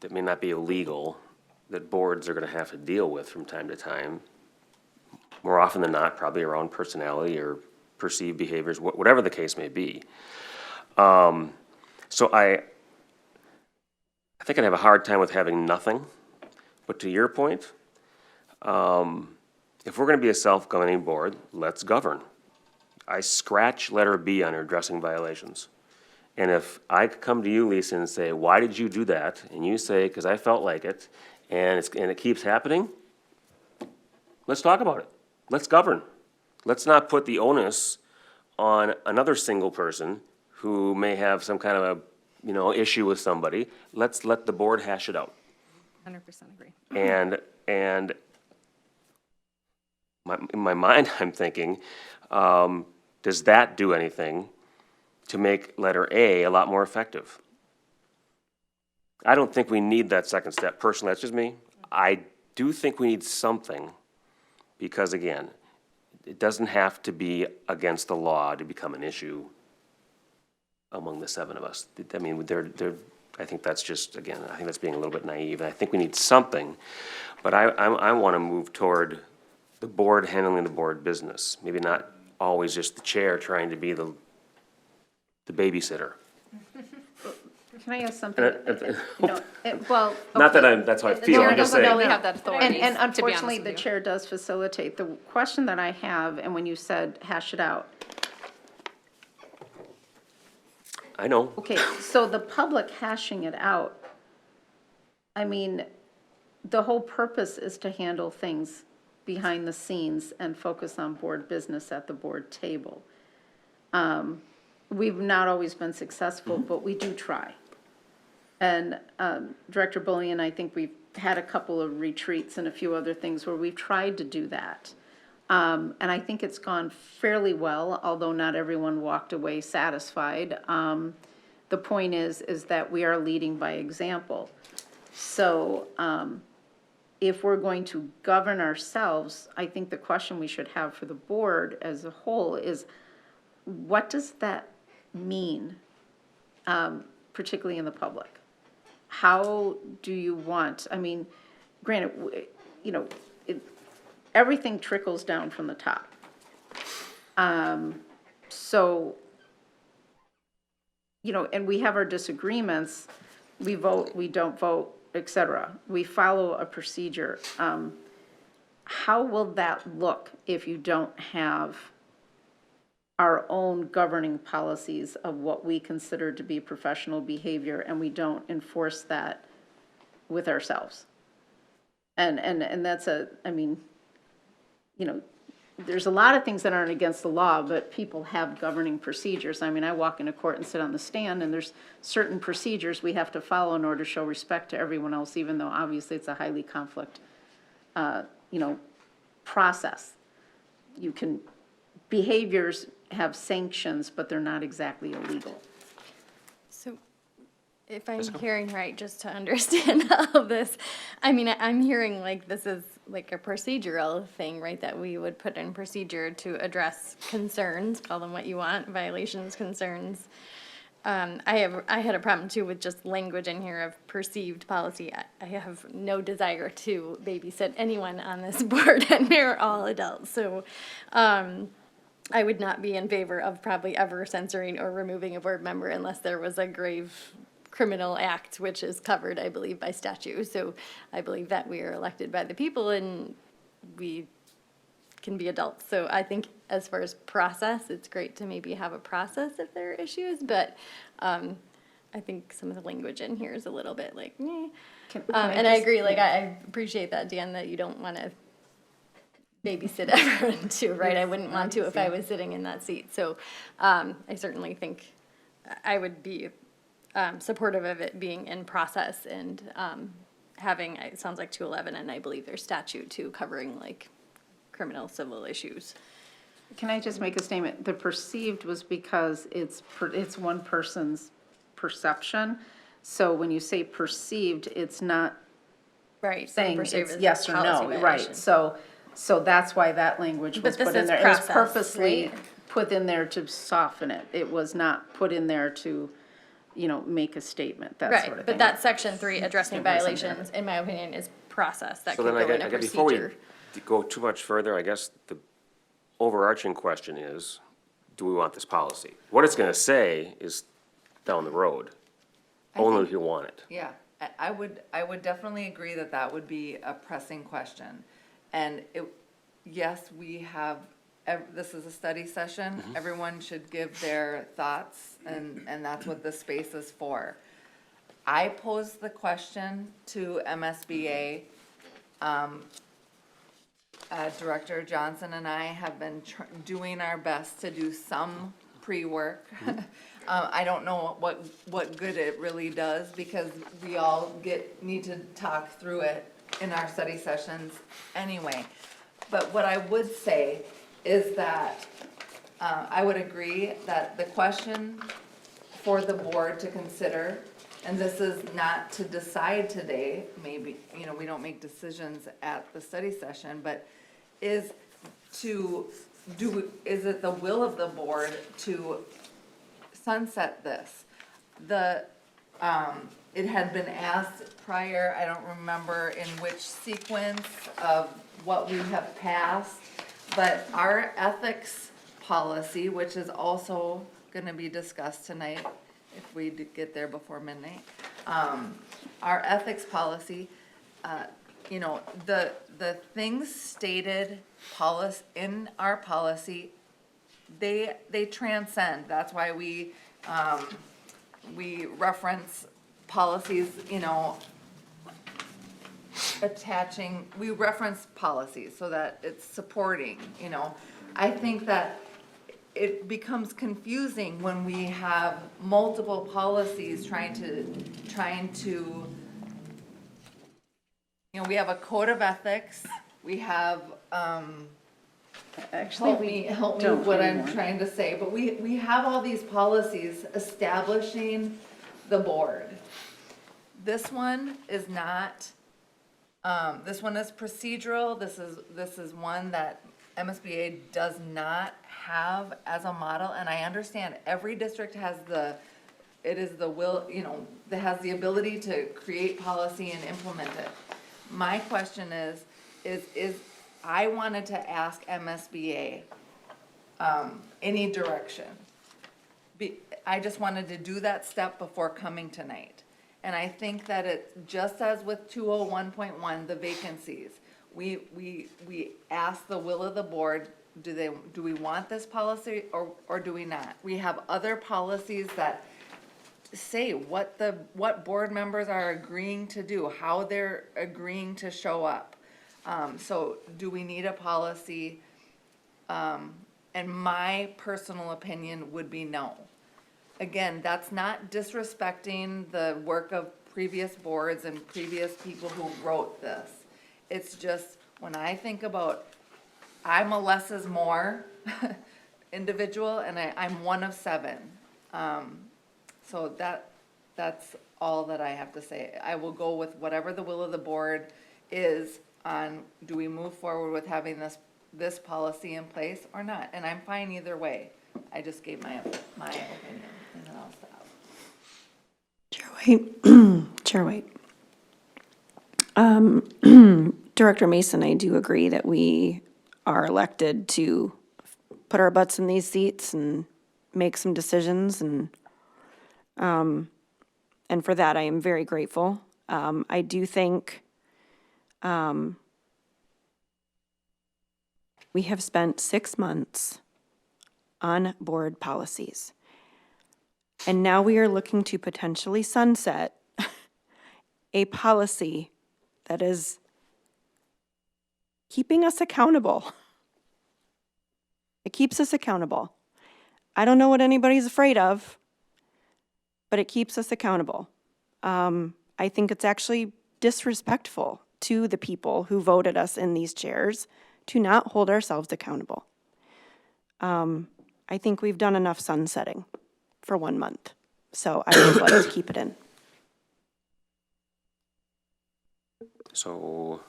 that may not be illegal that boards are going to have to deal with from time to time. More often than not, probably around personality or perceived behaviors, whatever the case may be. So I think I'd have a hard time with having nothing. But to your point, if we're going to be a self-governing board, let's govern. I scratch letter B on addressing violations. And if I could come to you, Lisa, and say, why did you do that? And you say, because I felt like it, and it keeps happening, let's talk about it. Let's govern. Let's not put the onus on another single person who may have some kind of a, issue with somebody. Let's let the board hash it out. 100% agree. And in my mind, I'm thinking, does that do anything to make letter A a lot more effective? I don't think we need that second step. Personally, that's just me. I do think we need something, because again, it doesn't have to be against the law to become an issue among the seven of us. I mean, I think that's just, again, I think that's being a little bit naive. And I think we need something, but I want to move toward the board handling the board business. Maybe not always just the chair trying to be the babysitter. Can I ask something? Well, not that that's how I feel, I'm just No, saying. we have that authority, And to be unfortunately, honest the with you. chair does facilitate. The question that I have, and when you said hash it out, I know. okay, so the public hashing it out, I mean, the whole purpose is to handle things behind the scenes and focus on board business at the board table. We've not always been successful, but we do try. And Director Bullion, I think we've had a couple of retreats and a few other things where we've tried to do that. And I think it's gone fairly well, although not everyone walked away satisfied. The point is that we are leading by example. So if we're going to govern ourselves, I think the question we should have for the board as a whole is, what does that mean, particularly in the public? How do you want, I mean, granted, everything trickles down from the top. So, and we have our disagreements, we vote, we don't vote, et cetera. We follow a procedure. How will that look if you don't have our own governing policies of what we consider to be professional behavior, and we don't enforce that with ourselves? And that's there's a lot of things that aren't against the law, but people have governing procedures. I mean, I walk into court and sit on the stand, and there's certain procedures we have to follow in order to show respect to everyone else, even though obviously it's a highly conflict, process. You can, behaviors have sanctions, but they're not exactly illegal. So if I'm hearing right, just to understand all of this, I mean, I'm hearing like this is like a procedural thing, right? That we would put in procedure to address concerns, call them what you want, violations, concerns. I had a problem too with just language in here of perceived policy. I have no desire to babysit anyone on this board, and they're all adults. So I would not be in favor of probably ever censoring or removing a board member unless there was a grave criminal act, which is covered, I believe, by statute. So I believe that we are elected by the people and we can be adults. So I think as far as process, it's great to maybe have a process if there are issues, but I think some of the language in here is a little bit like, meh. And I agree, like, I appreciate that, Dan, that you don't want to babysit everyone too, right? I wouldn't want to if I was sitting in that seat. So I certainly think I would be supportive of it being in process and having, it sounds like 211, and I believe there's statute too covering like criminal, civil issues. Can I just make a statement? The perceived was because it's one person's perception. So when you say perceived, it's not Right. saying perceived it's as yes or policy no, right? violation. So that's why that language was But this put in is there. It was process, purposely right? put in there to soften it. It was not put in there to, make a statement, that sort of Right, thing. but that section 3, addressing There wasn't violations, in my opinion, is process that So could then go in a I guess before we procedure. go too much further, I guess the overarching question is, do we want this policy? What it's gonna say is down the road, only if you want it. Yeah, I would definitely agree that that would be a pressing question. And yes, we have, this is a study session, everyone should give their thoughts, and that's what this space is for. I posed the question to MSBA. Director Johnson and I have been doing our best to do some pre-work. I don't know what good it really does, because we all need to talk through it in our study sessions anyway. But what I would say is that I would agree that the question for the board to consider, and this is not to decide today, maybe, we don't make decisions at the study session, but is it the will of the board to sunset this? It had been asked prior, I don't remember in which sequence of what we have passed, but our ethics policy, which is also gonna be discussed tonight, if we get there before midnight, our ethics policy, the things stated in our policy, they transcend. That's why we reference policies, we reference policies so that it's supporting, I think that it becomes confusing when we have multiple policies trying to we have a code of ethics, we have, Actually, help me don't with what I'm anymore. trying to say, but we have all these policies establishing the board. This one is not, this one is procedural, this is one that MSBA does not have as a model, and I understand every district has it is the will, that has the ability to create policy and implement it. My question is I wanted to ask MSBA, any direction. I just wanted to do that step before coming tonight. And I think that it, just as with 201.1, the vacancies, we ask the will of the board, do we want this policy or do we not? We have other policies that say what board members are agreeing to do, how they're agreeing to show up. So do we need a policy And my personal opinion would be no. Again, that's not disrespecting the work of previous boards and previous people who wrote this. It's just, when I think about, I'm a less is more individual, and I'm one of 7. So that's all that I have to say. I will go with whatever the will of the board is on, do we move forward with having this policy in place or not? And I'm fine either way. I just gave my opinion, and then I'll stop. Chair White. Director Mason, I do agree that we are elected to put our butts in these seats and make some decisions, and for that, I am very grateful. I do think we have spent 6 months on board policies. And now we are looking to potentially sunset a policy that is keeping us accountable. It keeps us accountable. I don't know what anybody's afraid of, but it keeps us accountable. I think it's actually disrespectful to the people who voted us in these chairs to not hold ourselves accountable. I think we've done enough sunsetting for 1 month, so I would like to keep it in. So,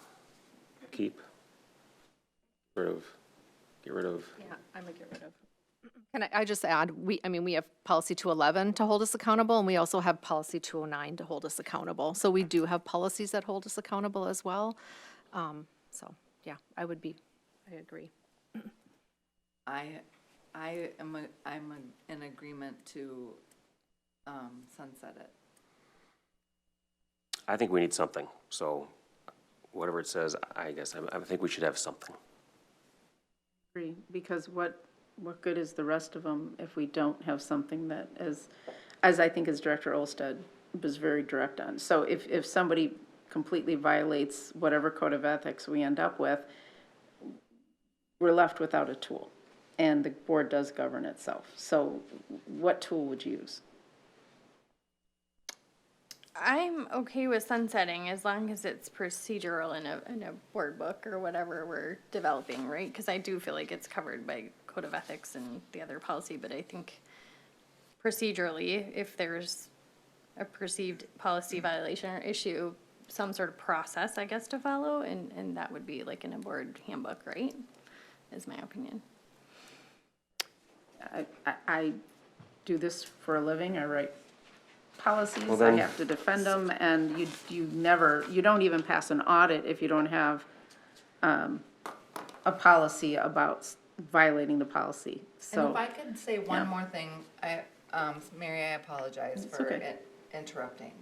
keep, get rid of, Yeah, I'm gonna get rid of. Can I just add, we have policy 211 to hold us accountable, and we also have policy 209 to hold us accountable. So we do have policies that hold us accountable as well. So, yeah, I agree. I'm in agreement to sunset it. I think we need something, so whatever it says, I guess, I think we should have something. Agree, because what good is the rest of them if we don't have something that is, as I think as Director Olsted was very direct on. So if somebody completely violates whatever code of ethics we end up with, we're left without a tool, and the board does govern itself. So what tool would you use? I'm okay with sunsetting as long as it's procedural in a board book or whatever we're developing, right? Because I do feel like it's covered by code of ethics and the other policy, but I think procedurally, if there's a perceived policy violation or issue, some sort of process, I guess, to follow, and that would be like in a board handbook, right? Is my opinion. I do this for a living, I write policies, Well, I then- have to defend them, and you don't even pass an audit if you don't have a policy about violating the policy, And so. if I could say Yeah. one more thing, Mary, I apologize It's for okay. interrupting.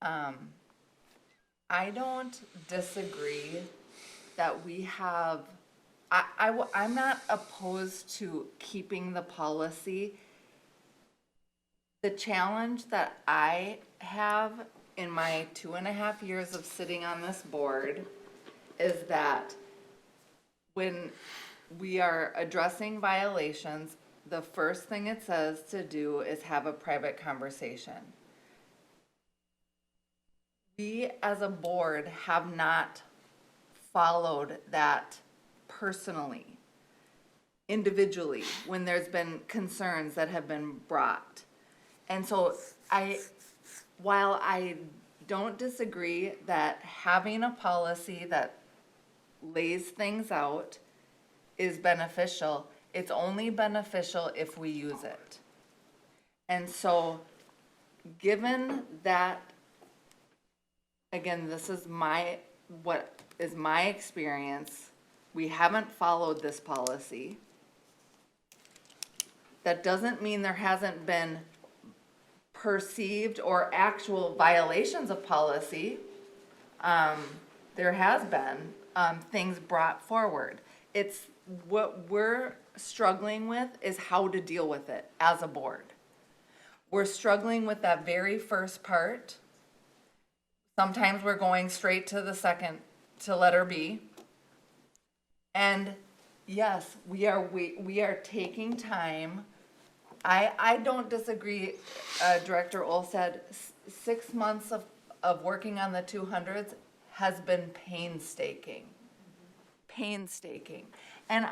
I don't disagree that we have, I'm not opposed to keeping the policy. The challenge that I have in my 2.5 years of sitting on this board is that when we are addressing violations, the first thing it says to do is have a private conversation. We as a board have not followed that personally, individually, when there's been concerns that have been brought. And so while I don't disagree that having a policy that lays things out is beneficial, it's only beneficial if we use it. And so, given that, again, this is what is my experience, we haven't followed this policy. That doesn't mean there hasn't been perceived or actual violations of policy. There has been things brought forward. It's what we're struggling with is how to deal with it as a board. We're struggling with that very first part. Sometimes we're going straight to the second, to letter B. And yes, we are taking time. I don't disagree, Director Olsted, 6 months of working on the 200s has been painstaking. Painstaking. And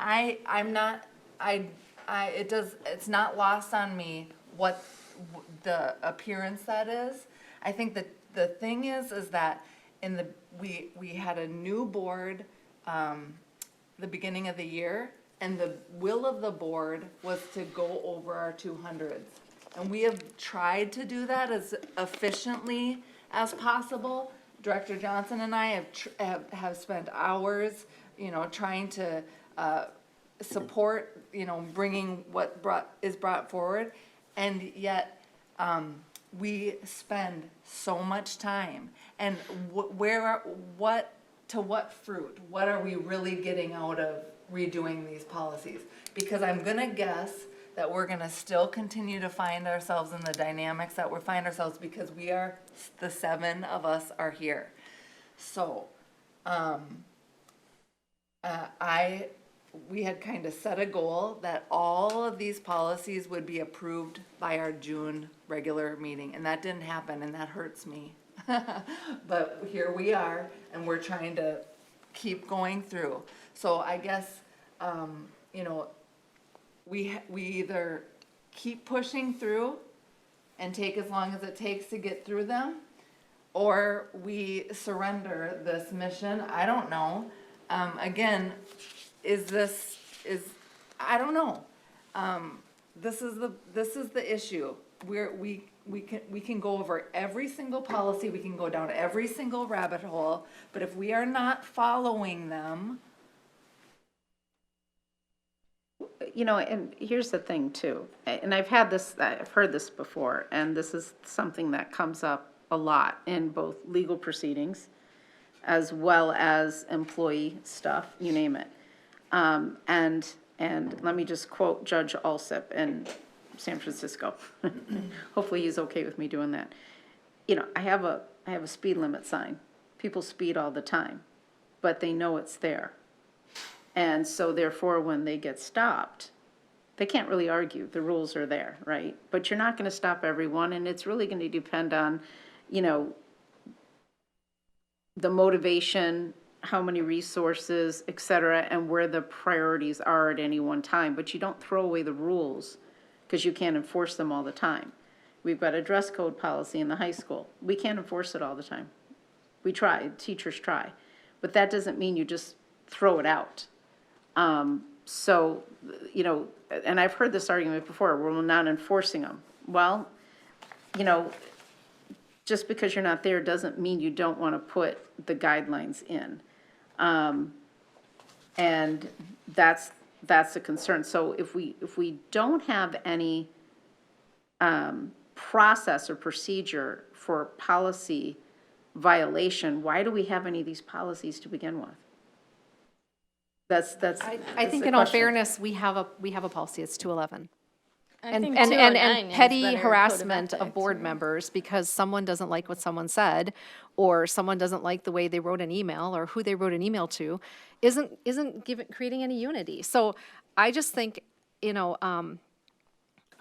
it's not lost on me what the appearance that is. I think that the thing is that we had a new board, the beginning of the year, and the will of the board was to go over our 200s. And we have tried to do that as efficiently as possible. Director Johnson and I have spent hours, trying to support, bringing what is brought forward. And yet, we spend so much time. And to what fruit? What are we really getting out of redoing these policies? Because I'm gonna guess that we're gonna still continue to find ourselves in the dynamics that we find ourselves because the 7 of us are here. So, we had kind of set a goal that all of these policies would be approved by our June regular meeting, and that didn't happen, and that hurts me. But here we are, and we're trying to keep going through. So I guess, we either keep pushing through and take as long as it takes to get through them, or we surrender this mission. I don't know. Again, I don't know. This is the issue. We can go over every single policy, we can go down every single rabbit hole, but if we are not following them. And here's the thing too, and I've heard this before, and this is something that comes up a lot in both legal proceedings as well as employee stuff, you name it. And let me just quote Judge Alsip in San Francisco. Hopefully he's okay with me doing that. I have a speed limit sign. People speed all the time, but they know it's there. And so therefore, when they get stopped, they can't really argue. The rules are there, right? But you're not going to stop everyone, and it's really going to depend on, the motivation, how many resources, et cetera, and where the priorities are at any one time. But you don't throw away the rules because you can't enforce them all the time. We've got a dress code policy in the high school. We can't enforce it all the time. We try, teachers try, but that doesn't mean you just throw it out. So, and I've heard this argument before, we're not enforcing them. Well, just because you're not there doesn't mean you don't want to put the guidelines in. And that's a concern. So if we don't have any process or procedure for policy violation, why do we have any of these policies to begin with? I think in all fairness, we have a policy, it's 211. I And think 209 is petty better harassment code of board ethics. members because someone doesn't like what someone said, or someone doesn't like the way they wrote an email, or who they wrote an email to, isn't creating any unity. So I just think, I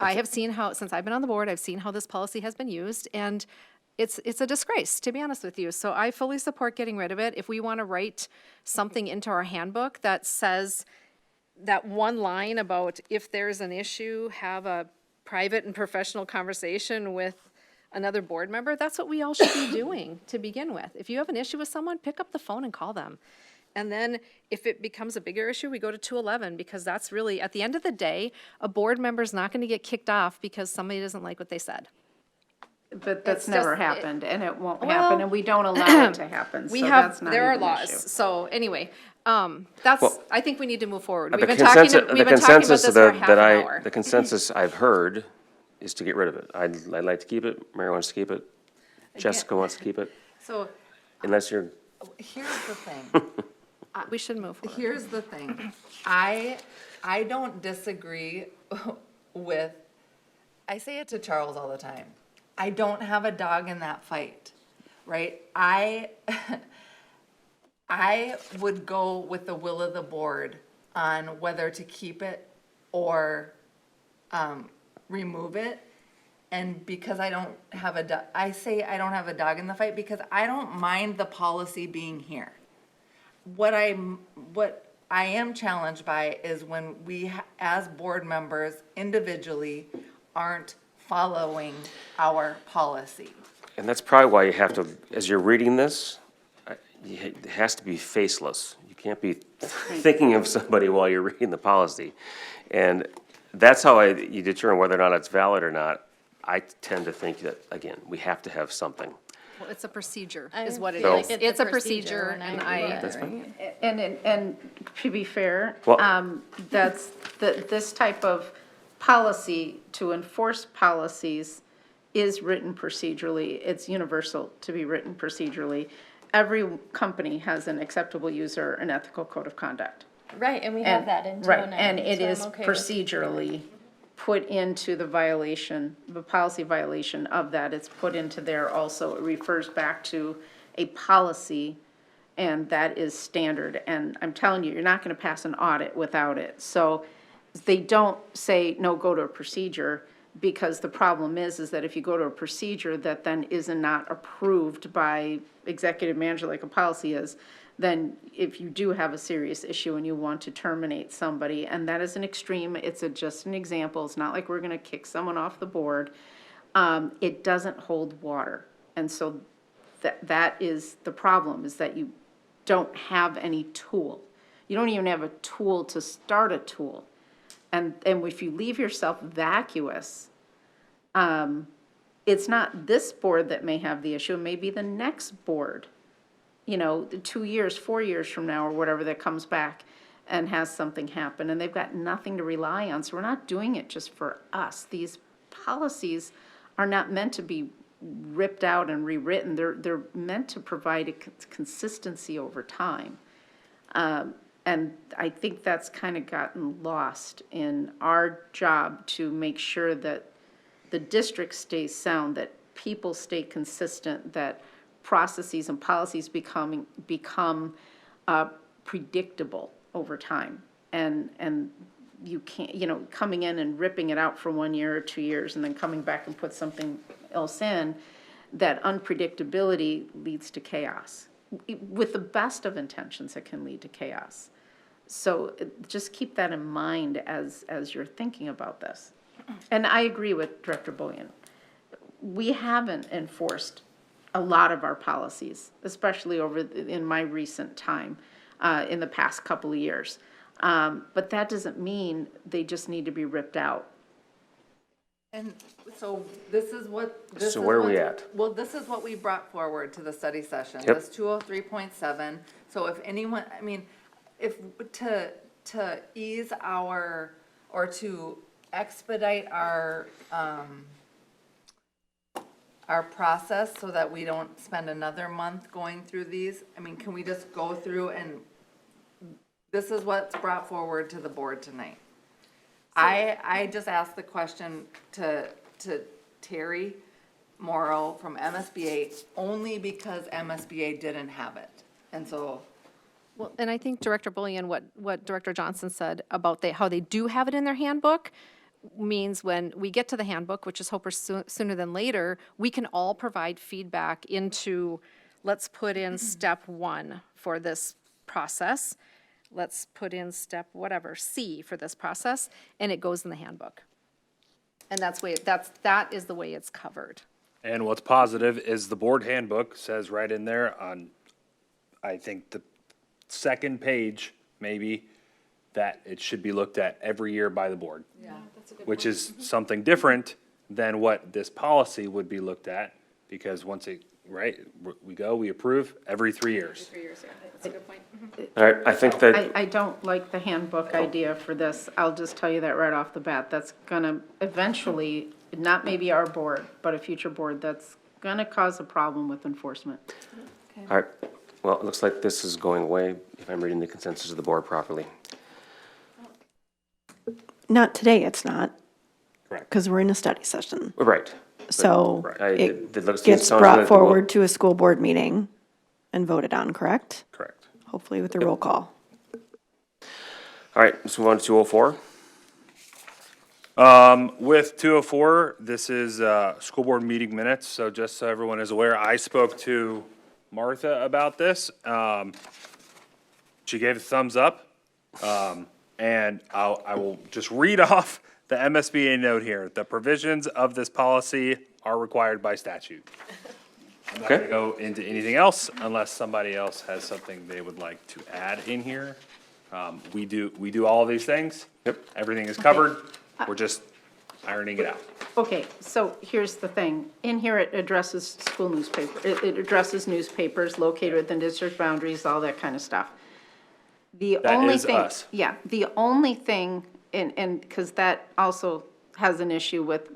have seen how, since I've been on the board, I've seen how this policy has been used, and it's a disgrace, to be honest with you. So I fully support getting rid of it. If we want to write something into our handbook that says that one line about if there's an issue, have a private and professional conversation with another board member, that's what we all should be doing to begin with. If you have an issue with someone, pick up the phone and call them. And then if it becomes a bigger issue, we go to 211, because that's really, at the end of the day, a board member's not going to get kicked off because somebody doesn't like what they said. But that's It's never just- happened, and it won't Well, happen, and we don't allow it to happen, We so have, that's not there are even an laws. issue. So anyway, Well, I think we need to move forward. The We've been talking, consensus, we've been talking about this for half an hour. the consensus I've heard is to get rid of it. I'd like to keep it, Mary wants to keep it, Jessica wants to keep it, So unless you're, Here's the thing. we should move forward. Here's the thing. I don't disagree with, I say it to Charles all the time. I don't have a dog in that fight, right? I would go with the will of the board on whether to keep it or remove it. And because I don't have I say I don't have a dog in the fight because I don't mind the policy being here. What I am challenged by is when we, as board members, individually, aren't following our policy. And that's probably why you have to, as you're reading this, it has to be faceless. You can't be thinking of somebody while you're reading the policy. And that's how you determine whether or not it's valid or not. I tend to think that, again, we have to have something. Well, it's a procedure, I is what it feel is. like It's a procedure, when I and read I, it, right? And to be fair, Well- that's, this type of policy to enforce policies is written procedurally. It's universal to be written procedurally. Every company has an acceptable user and ethical code of conduct. Right, and we have that in Right, 209. and it so I'm is okay with- procedurally put into the violation, the policy violation of that. It's put into there also. It refers back to a policy, and that is standard. And I'm telling you, you're not gonna pass an audit without it. So they don't say, no, go to a procedure, because the problem is that if you go to a procedure that then is not approved by executive manager like a policy is, then if you do have a serious issue and you want to terminate somebody, and that is an extreme, it's just an example, it's not like we're gonna kick someone off the board, it doesn't hold water. And so that is the problem, is that you don't have any tool. You don't even have a tool to start a tool. And if you leave yourself vacuous, it's not this board that may have the issue, it may be the next board. 2 years, 4 years from now, or whatever, that comes back and has something happen, and they've got nothing to rely on. So we're not doing it just for us. These policies are not meant to be ripped out and rewritten. They're meant to provide a consistency over time. And I think that's kind of gotten lost in our job to make sure that the district stays sound, that people stay consistent, that processes and policies become predictable over time. And you can't, coming in and ripping it out for 1 year or 2 years and then coming back and put something else in, that unpredictability leads to chaos. With the best of intentions, it can lead to chaos. So just keep that in mind as you're thinking about this. And I agree with Director Bullion. We haven't enforced a lot of our policies, especially in my recent time, in the past couple of years. But that doesn't mean they just need to be ripped out. And so this is what. So where are we at? Well, this is what we brought forward to the study session, Yep. this 203.7. So if anyone, if, to ease or to expedite our process so that we don't spend another month going through these, can we just go through and, this is what's brought forward to the board tonight. I just asked the question to Terry Morrow from MSBA only because MSBA didn't have it. And so, well, and I think Director Bullion, what Director Johnson said about how they do have it in their handbook means when we get to the handbook, which is hopefully sooner than later, we can all provide feedback into, let's put in step 1 for this process. Let's put in step whatever, C for this process, and it goes in the handbook. And that is the way it's covered. And what's positive is the board handbook says right in there on, I think, the second page, maybe, that it should be looked at every year by the board. yeah. Which is something different than what this policy would be looked at, because once we approve every 3 years. That's a good point. All right, I think that, I don't like the handbook idea for this. I'll just tell you that right off the bat. That's gonna eventually, not maybe our board, but a future board, that's gonna cause a problem with enforcement. all right, well, it looks like this is going away, if I'm reading the consensus of the board properly. Not today, it's not, Correct. because we're in a study session. Right. So Right. it It looks- gets sounds brought good. forward to a school board meeting and voted on, correct? Correct. Hopefully with a roll call. All All right, let's move on to 204. With 204, this is school board meeting minutes, so just so everyone is aware, I spoke to Martha about this. She gave a thumbs up, and I will just read off the MSBA note here. The provisions of this policy are required by statute. I'm not gonna Okay. go into anything else unless somebody else has something they would like to add in here. We do all of these things. Yep. Everything is covered. We're just ironing it out. Okay, so here's the thing. In here, it addresses school newspaper, it addresses newspapers located within district boundaries, all that kind of stuff. The That only is thing, us. yeah, the only thing, and, because that also has an issue with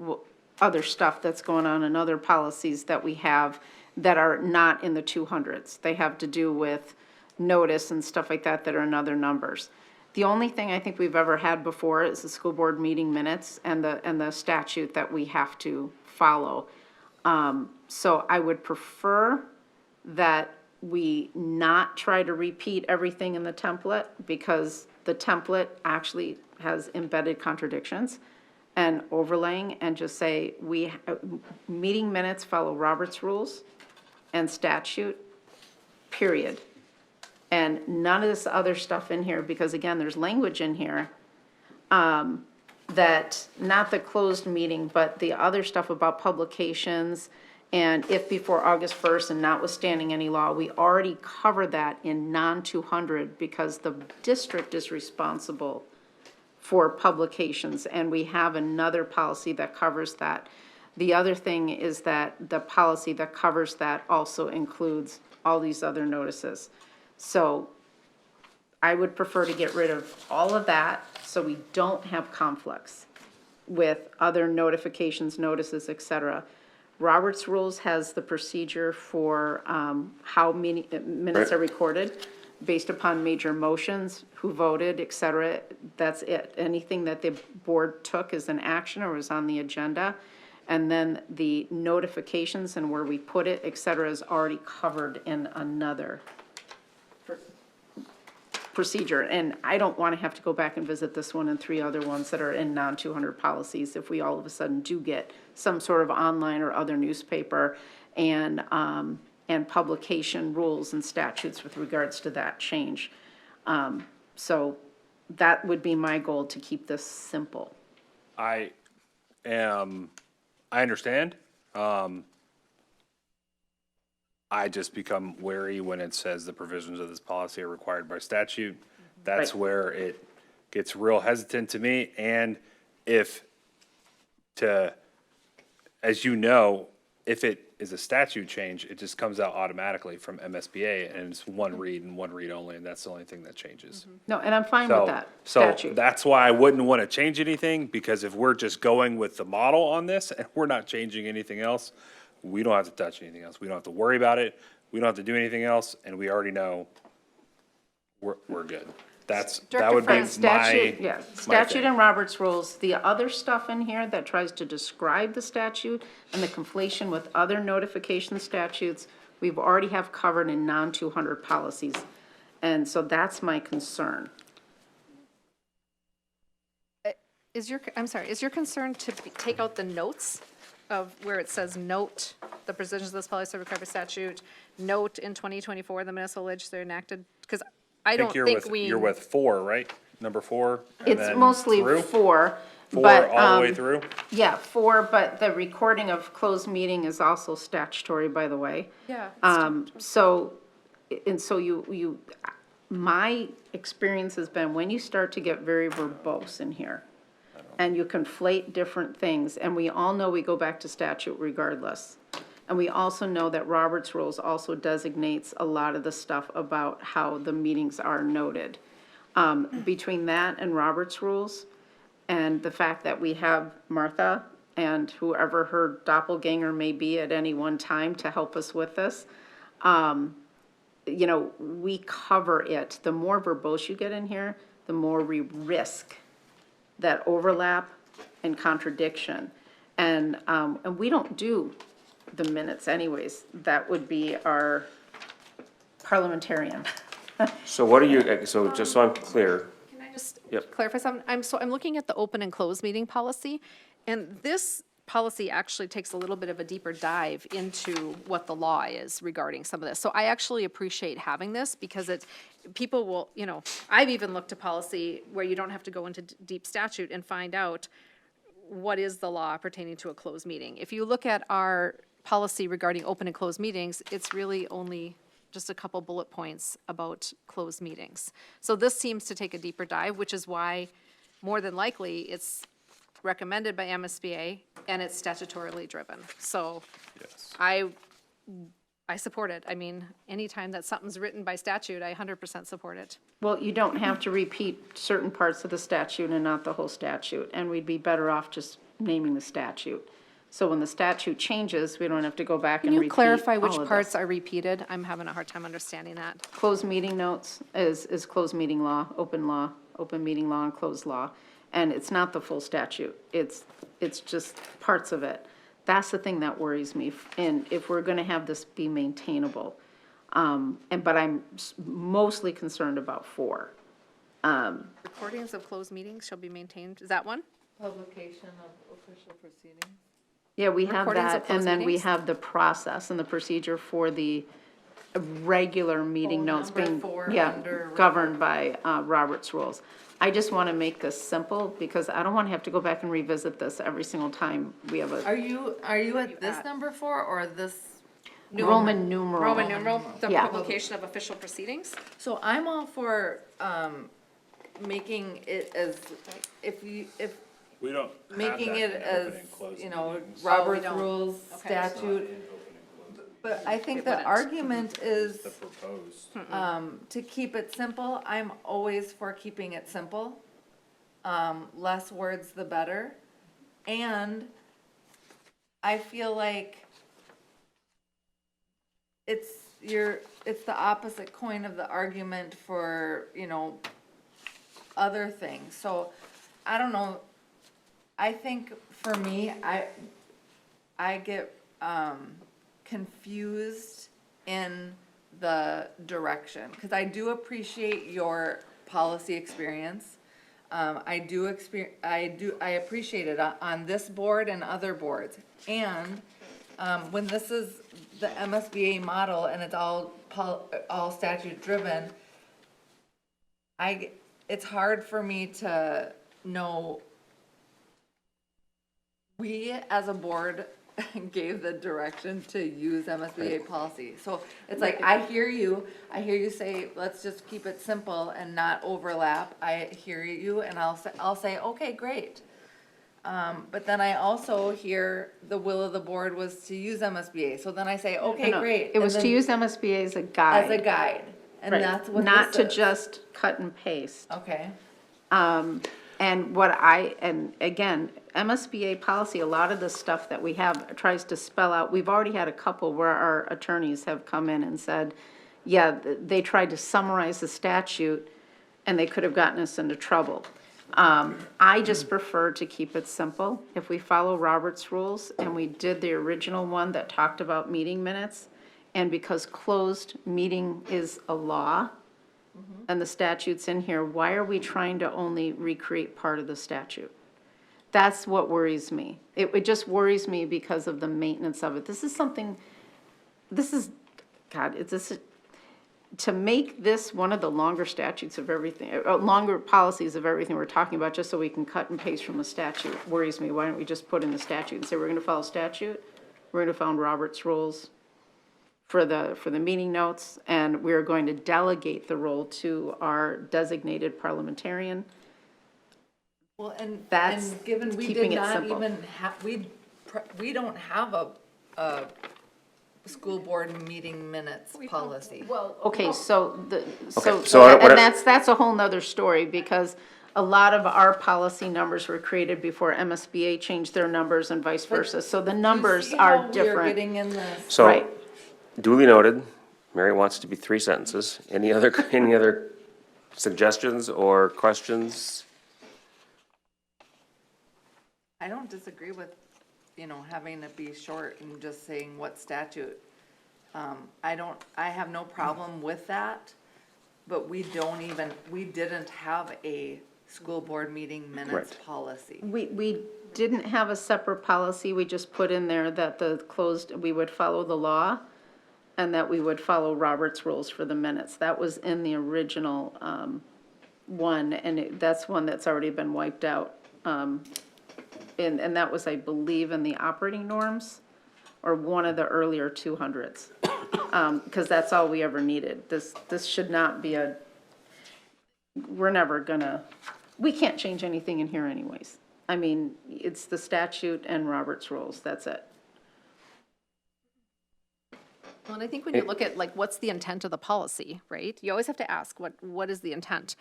other stuff that's going on and other policies that we have that are not in the 200s. They have to do with notice and stuff like that that are in other numbers. The only thing I think we've ever had before is the school board meeting minutes and the statute that we have to follow. So I would prefer that we not try to repeat everything in the template, because the template actually has embedded contradictions, and overlaying, and just say, meeting minutes follow Robert's rules and statute, period. And none of this other stuff in here, because again, there's language in here, that, not the closed meeting, but the other stuff about publications, and if before August 1st and notwithstanding any law, we already covered that in non-200, because the district is responsible for publications, and we have another policy that covers that. The other thing is that the policy that covers that also includes all these other notices. So I would prefer to get rid of all of that, so we don't have conflicts with other notifications, notices, et cetera. Robert's Rules has the procedure for how many minutes are recorded based upon major motions, who voted, et cetera. That's it. Anything that the board took as an action or was on the agenda. And then the notifications and where we put it, et cetera, is already covered in another procedure. And I don't want to have to go back and visit this one and 3 other ones that are in non-200 policies if we all of a sudden do get some sort of online or other newspaper and publication rules and statutes with regards to that change. So that would be my goal, to keep this simple. I understand. I just become wary when it says the provisions of this policy are required by statute. That's Right. where it gets real hesitant to me. And as you know, if it is a statute change, it just comes out automatically from MSBA, and it's one read and one read only, and that's the only thing that changes. No, and I'm fine with So, that so statute. that's why I wouldn't want to change anything, because if we're just going with the model on this and we're not changing anything else, we don't have to touch anything else. We don't have to worry about it. We don't have to do anything else, and we already know we're good. That Director would be Franz, Statute, my yeah, my statute thing. and Robert's Rules. The other stuff in here that tries to describe the statute and the conflation with other notification statutes, we've already have covered in non-200 policies. And so that's my concern. Is your concern to take out the notes of where it says note, the provisions of this policy are required by statute, note in 2024, the Minnesota legislature enacted? Because I don't think we. You're with 4, right? Number 4? and It's then mostly through? 4, 4 but, all the way through? yeah, 4, but the recording of closed meeting is also statutory, by the way. Yeah. So, and so my experience has been, when you start to get very verbose in here, and you conflate different things, and we all know we go back to statute regardless. And we also know that Robert's Rules also designates a lot of the stuff about how the meetings are noted. Between that and Robert's Rules, and the fact that we have Martha and whoever her doppelganger may be at any one time to help us with this, we cover it. The more verbose you get in here, the more we risk that overlap and contradiction. And we don't do the minutes anyways. That would be our parliamentarian. So what are you, so just so I'm clear, Can I Just Yep. clarify something. I'm looking at the open and closed meeting policy, and this policy actually takes a little bit of a deeper dive into what the law is regarding some of this. So I actually appreciate having this because people will, I've even looked at policy where you don't have to go into deep statute and find out what is the law pertaining to a closed meeting. If you look at our policy regarding open and closed meetings, it's really only just a couple bullet points about closed meetings. So this seems to take a deeper dive, which is why, more than likely, it's recommended by MSBA and it's statutorily driven. So I support it. I mean, anytime that something's written by statute, I 100% support it. Well, you don't have to repeat certain parts of the statute and not the whole statute, and we'd be better off just naming the statute. So when the statute changes, we don't have to go back and Can repeat you clarify which all of parts this. are repeated? I'm having a hard time understanding that. Closed meeting notes is closed meeting law, open meeting law, and closed law. And it's not the full statute. It's just parts of it. That's the thing that worries me. And if we're gonna have this be maintainable, but I'm mostly concerned about 4. Recordings of closed meetings shall be maintained. Is that one? Publication of official proceedings. Yeah, we have Recordings of that, closed and then we meetings? have the process and the procedure for the regular meeting Phone notes number being, four yeah, under governed by Robert's rules. I just want to make this simple, because I don't want to have to go back and revisit this every single time we have Are a you at this number 4 or this? Roman numeral. Roman numeral, the Yeah. publication of official proceedings? So I'm all for, making it as, We don't making it as, Robert's rules, statute. But I think the argument is, to keep it simple. I'm always for keeping it simple. Less words, the better. And I feel like it's the opposite coin of the argument for, other things. So, I don't know. I think for me, I get, confused in the direction, because I do appreciate your policy experience. I appreciate it on this board and other boards. And, when this is the MSBA model and it's all statute driven, it's hard for me to know. We, as a board, gave the direction to use MSBA policy. So it's like, I hear you say, let's just keep it simple and not overlap. I hear you, and I'll say, okay, great. But then I also hear the will of the board was to use MSBA. So then I say, okay, No, great. It was And to then- use MSBA as a guide. As a guide, and Right. that's what Not this to is. just cut and paste. Okay. And and again, MSBA policy, a lot of the stuff that we have tries to spell out, we've already had a couple where our attorneys have come in and said, yeah, they tried to summarize the statute and they could have gotten us into trouble. I just prefer to keep it simple. If we follow Robert's rules, and we did the original one that talked about meeting minutes, and because closed meeting is a law, and the statute's in here, why are we trying to only recreate part of the statute? That's what worries me. It just worries me because of the maintenance of it. To make this one of the longer statutes of everything, longer policies of everything we're talking about, just so we can cut and paste from a statute, worries me. Why don't we just put in the statute and say, we're gonna follow statute, we're gonna follow Robert's rules for the meeting notes, and we're going to delegate the role to our designated parliamentarian. Well, and That's given we keeping did it not simple. even have, we don't have a school board meeting minutes policy. Okay, so what I- that's a whole nother story, because a lot of our policy numbers were created before MSBA changed their numbers and vice versa, so the numbers See how are we are different. getting in this. So, Right. duly noted, Mary wants to be 3 sentences. Any other suggestions or questions? I don't disagree with, having it be short and just saying what statute. I have no problem with that. but we didn't have a school board meeting minutes Right. policy. We didn't have a separate policy, we just put in there that we would follow the law and that we would follow Robert's rules for the minutes. That was in the original, one, and that's one that's already been wiped out. And that was, I believe, in the operating norms, or one of the earlier 200s. Because that's all we ever needed. This should not be we're never gonna, we can't change anything in here anyways. I mean, it's the statute and Robert's rules, that's it. Well, and I think when you look at like, what's the intent of the policy, right? You always have to ask, what is the intent?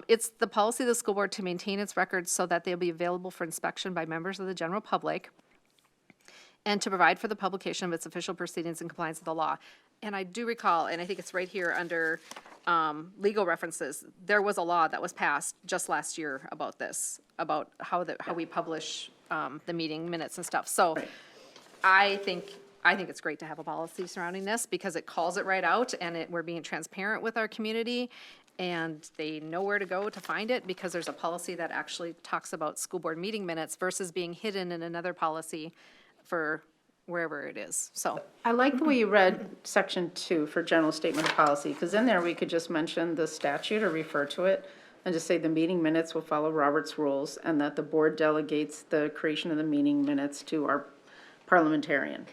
It's the policy of the school board to maintain its records so that they'll be available for inspection by members of the general public and to provide for the publication of its official proceedings in compliance with the law. And I do recall, and I think it's right here under legal references, there was a law that was passed just last year about this, about how we publish the meeting minutes and stuff. So I think it's great to have a policy surrounding this because it calls it right out and we're being transparent with our community and they know where to go to find it because there's a policy that actually talks about school board meeting minutes versus being hidden in another policy for wherever it is, so. I like the way you read section 2 for general statement of policy, because in there we could just mention the statute or refer to it and just say the meeting minutes will follow Robert's rules and that the board delegates the creation of the meeting minutes to our parliamentarian,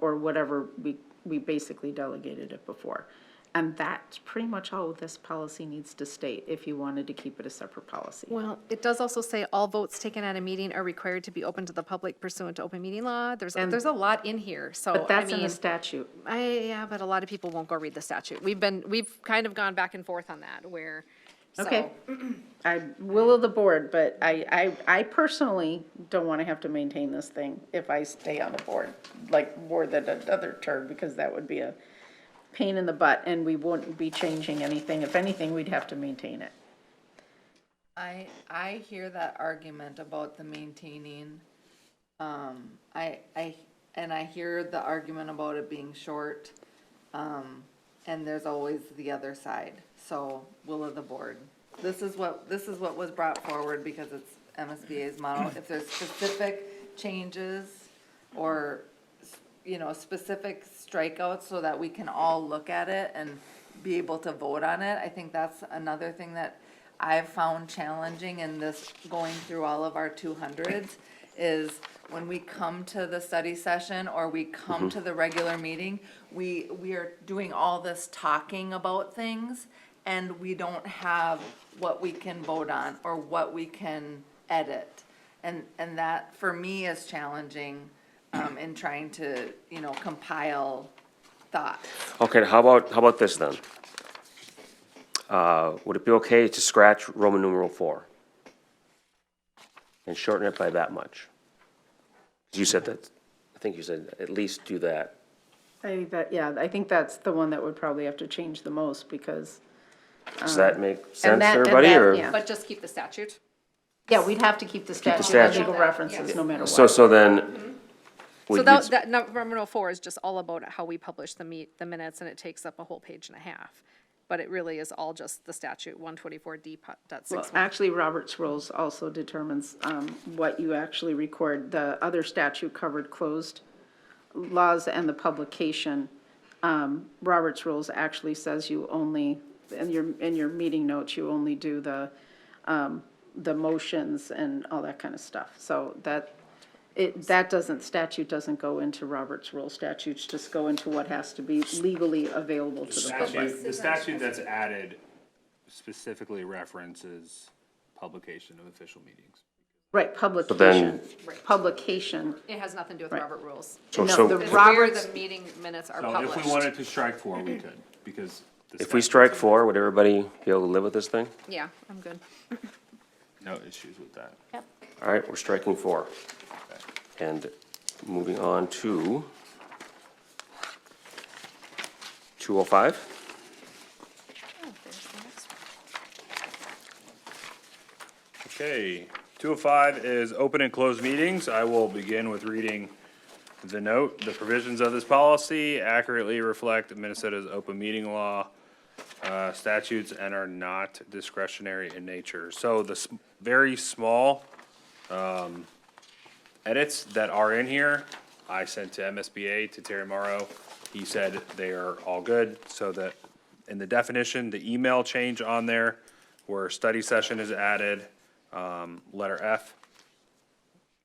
or whatever we basically delegated it before. And that's pretty much all this policy needs to state if you wanted to keep it a separate policy. Well, it does also say all votes taken at a meeting are required to be open to the public pursuant to open meeting law. There's a lot in here, so, But I that's in the mean, statute. yeah, but a lot of people won't go read the statute. We've kind of gone back and forth on that, where, so. Okay. I will of the board, but I personally don't want to have to maintain this thing if I stay on the board, like more than another term, because that would be a pain in the butt and we wouldn't be changing anything. If anything, we'd have to maintain it. I hear that argument about the maintaining. I hear the argument about it being short. And there's always the other side. So, will of the board. This is what was brought forward because it's MSBA's model. If there's specific changes or, specific strikeouts so that we can all look at it and be able to vote on it, I think that's another thing that I've found challenging in this, going through all of our 200s, is when we come to the study session or we come to the regular meeting, we are doing all this talking about things and we don't have what we can vote on or what we can edit. And that, for me, is challenging in trying to, compile thoughts. Okay, how about this then? Would it be okay to scratch Roman numeral 4? And shorten it by that much? You said that, I think you said at least do that. I think that's the one that would probably have to change the most because, Does that make sense that- to and everybody, that, or? yeah. But just keep the statute. yeah, we'd have to keep the statute and statute. legal references no matter what. So then, So would that number 4 is just all about how we publish the minutes, and it takes up a whole page and a half. But it really is all just the statute, 124D.61. Well, actually, Robert's rules also determines what you actually record. The other statute covered closed laws and the publication. Robert's rules actually says you only, in your meeting notes, you only do the motions and all that kind of stuff. So statute doesn't go into Robert's rule. Statutes just go into what has to be legally available to the public. The statute that's added specifically references publication of official meetings. Right, publication, then- publication. It has nothing to do with Robert rules. So- No, so- the It's where Robert's, the meeting minutes are So published. if we wanted to strike 4, we could, because. the if we statute strike says 4, would everybody be able to live with this thing? Yeah, I'm good. No issues with that. All right, we're striking 4. And moving on to 205. Okay, 205 is open and closed meetings. I will begin with reading the note. The provisions of this policy accurately reflect Minnesota's open meeting law. statutes and are not discretionary in nature. So the very small, edits that are in here, I sent to MSBA, to Terry Morrow. He said they are all good, so that in the definition, the email change on there, where study session is added, letter F,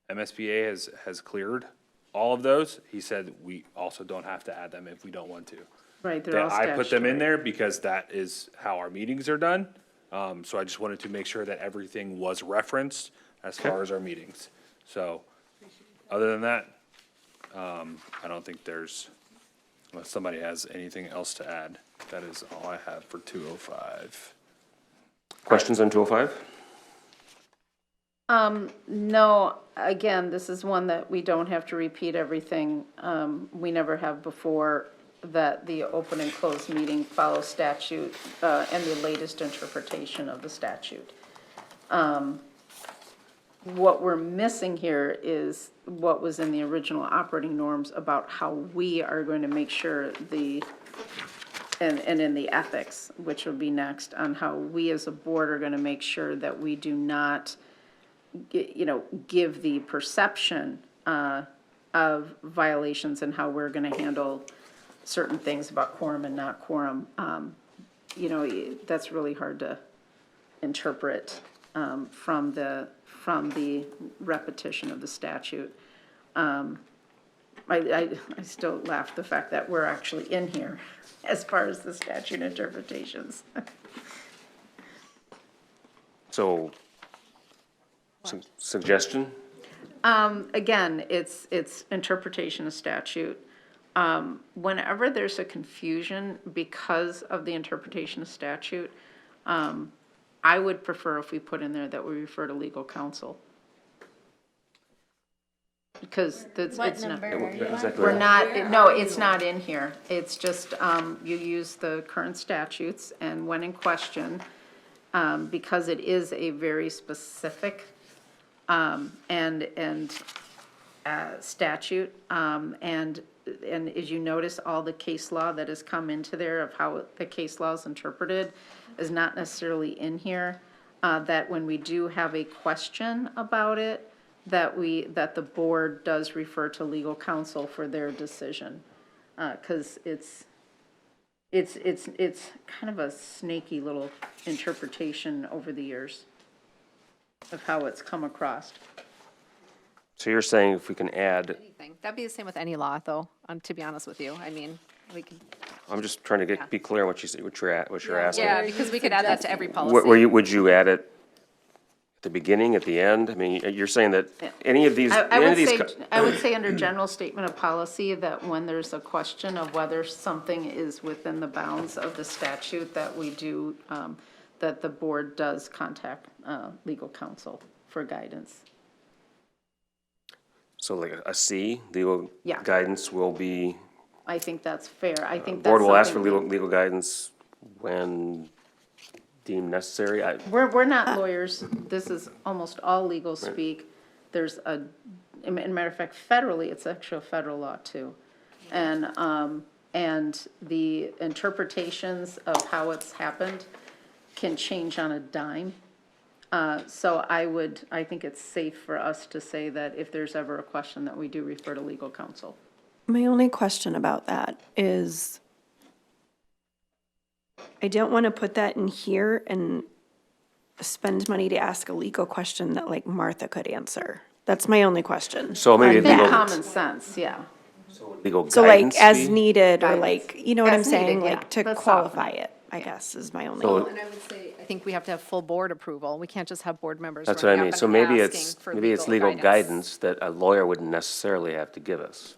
MSBA has cleared all of those. He said we also don't have to add them if we don't want to. Right, they're all That I put them in statutory. there because that is how our meetings are done. So I just wanted to make sure that everything was referenced as far as our meetings. So, other than that, I don't think there's, unless somebody has anything else to add, that is all I have for 205. Questions on 205? No, again, this is one that we don't have to repeat everything. We never have before, that the open and closed meeting follow statute, and the latest interpretation of the statute. What we're missing here is what was in the original operating norms about how we are going to make sure and in the ethics, which will be next, on how we as a board are gonna make sure that we do not, give the perception, of violations and how we're gonna handle certain things about quorum and not quorum. That's really hard to interpret, from the repetition of the statute. I still laugh the fact that we're actually in here as far as the statute interpretations. So, suggestion? Again, it's interpretation of statute. Whenever there's a confusion because of the interpretation of statute, I would prefer if we put in there that we refer to legal counsel. Because it's What not. number are you on? Exactly. We're not, no, it's not in here. It's just, you use the current statutes, and when in question, because it is a very specific, statute, and as you notice, all the case law that has come into there of how the case law is interpreted is not necessarily in here, that when we do have a question about it, that the board does refer to legal counsel for their decision. 'Cause it's kind of a snaky little interpretation over the years of how it's come across. So you're saying if we can add, Anything. That'd be the same with any law, though, to be honest with you. I mean, we could. I'm just trying to be clear what you're asking. Yeah, because we could add that to every policy. Would you add it at the beginning, at the end? I mean, you're saying that any of these, I any would of these, say, I would say under general statement of policy, that when there's a question of whether something is within the bounds of the statute, that we do, that the board does contact, legal counsel for guidance. so like a C, legal Yeah. guidance will be, I think that's fair. I think that's board will ask for something- legal guidance when deemed necessary. We're not lawyers. This is almost all legal speak. There's a matter of fact, federally, it's actually a federal law too. And the interpretations of how it's happened can change on a dime. So I think it's safe for us to say that if there's ever a question, that we do refer to legal counsel. My only question about that is, I don't want to put that in here and spend money to ask a legal question that like Martha could answer. That's my only question. So maybe I think legal, common sense, yeah. legal So like guidance as fee? needed, or Guidance. like, you know what I'm As needed, saying, yeah. like to Let's qualify soften it, I guess, is my only. So- And I would say, I think we have to have full board approval. We can't just have board members That's what I running mean. up So and maybe asking it's, for maybe it's legal guidance. guidance that a lawyer wouldn't necessarily have to give us.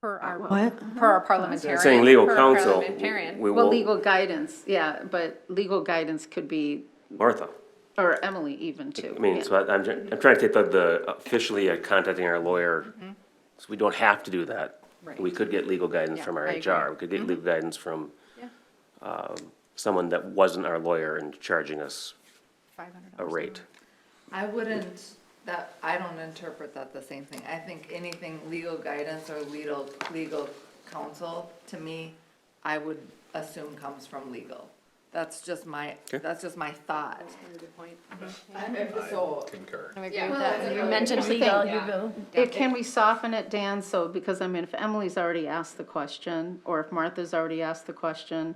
Per our, What? per our parliamentarian. Saying legal per our counsel, parliamentarian. we Well, will, legal guidance, yeah, but legal guidance could be, Martha. or Emily even too. I mean, yeah. so I'm trying to take the officially contacting our lawyer, so we don't have to do that. Right. We could get legal guidance Yeah, from our I HR. agree. We could get legal guidance from Yeah. someone that wasn't our lawyer and charging us $500 a rate. I wouldn't, I don't interpret that the same thing. I think anything legal guidance or legal counsel, to me, I would assume comes from legal. That's just my Okay. thought. Concur. I agree with that. When you mentioned legal, you go. Can we soften it, Dan? So, because I mean, if Emily's already asked the question, or if Martha's already asked the question,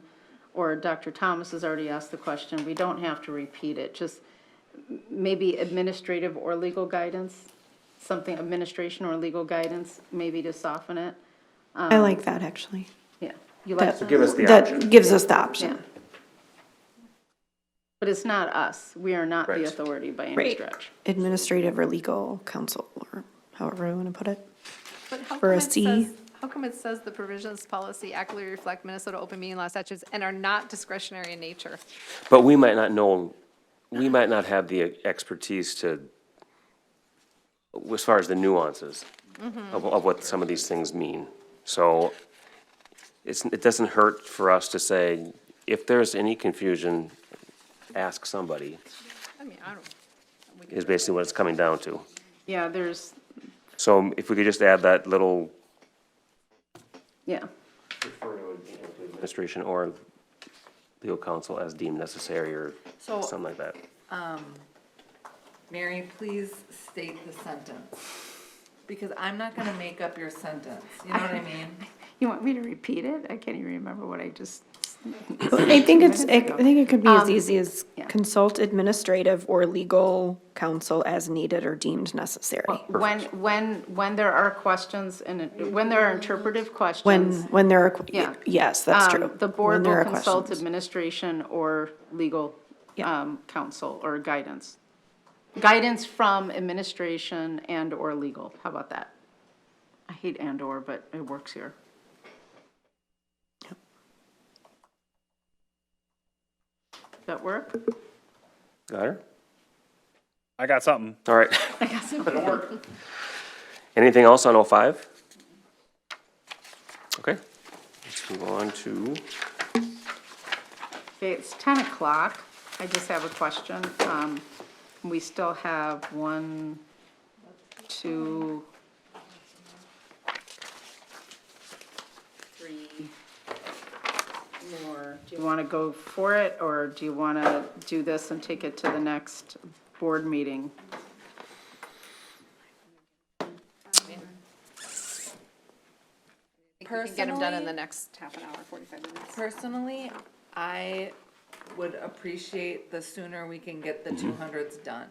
or Dr. Thomas has already asked the question, we don't have to repeat it. Just maybe administrative or legal guidance, something, administration or legal guidance, maybe to soften it. I like that, actually. Yeah. You like That, that? Give us the option. that gives us the Yeah. option. But it's not us. We are not the Right. authority by any Right. stretch. Administrative or legal counsel, or however I want to put it. But how For come a it C. says, how come it says the provisions policy accurately reflect Minnesota open meeting law statutes and are not discretionary in nature? But we might not know, we might not have the expertise to, as far as the nuances of what some of these things mean. So it doesn't hurt for us to say, if there's any confusion, ask somebody, I mean, I don't. is basically what it's coming down to. Yeah, there's, So if we could just add that little yeah. administration or legal counsel as deemed necessary or So- something like that. Mary, please state the sentence, because I'm not gonna make up your sentence, you know what I mean? You want me to repeat it? I can't even remember what I just. I think it could be as easy as yeah. consult administrative or legal counsel as needed or deemed necessary. When there are questions and, when there are interpretive questions. When there are, Yeah. yes, that's true. The When board there will are consult questions. administration or legal, Yeah. counsel or guidance. Guidance from administration and/or legal. How about that? I hate and/or, but it works here. Does that work? Got her? I got something. All right. I got some. Anything else on 05? Okay, let's move on to, Okay, it's 10 o'clock. I just have a question. We still have 1, 2, 3 more. Do you want to go for it, or do you want to do this and take it to the next board meeting? We can get them done in the next half an hour, 45 minutes. Personally, I would appreciate the sooner we can get the 200s done.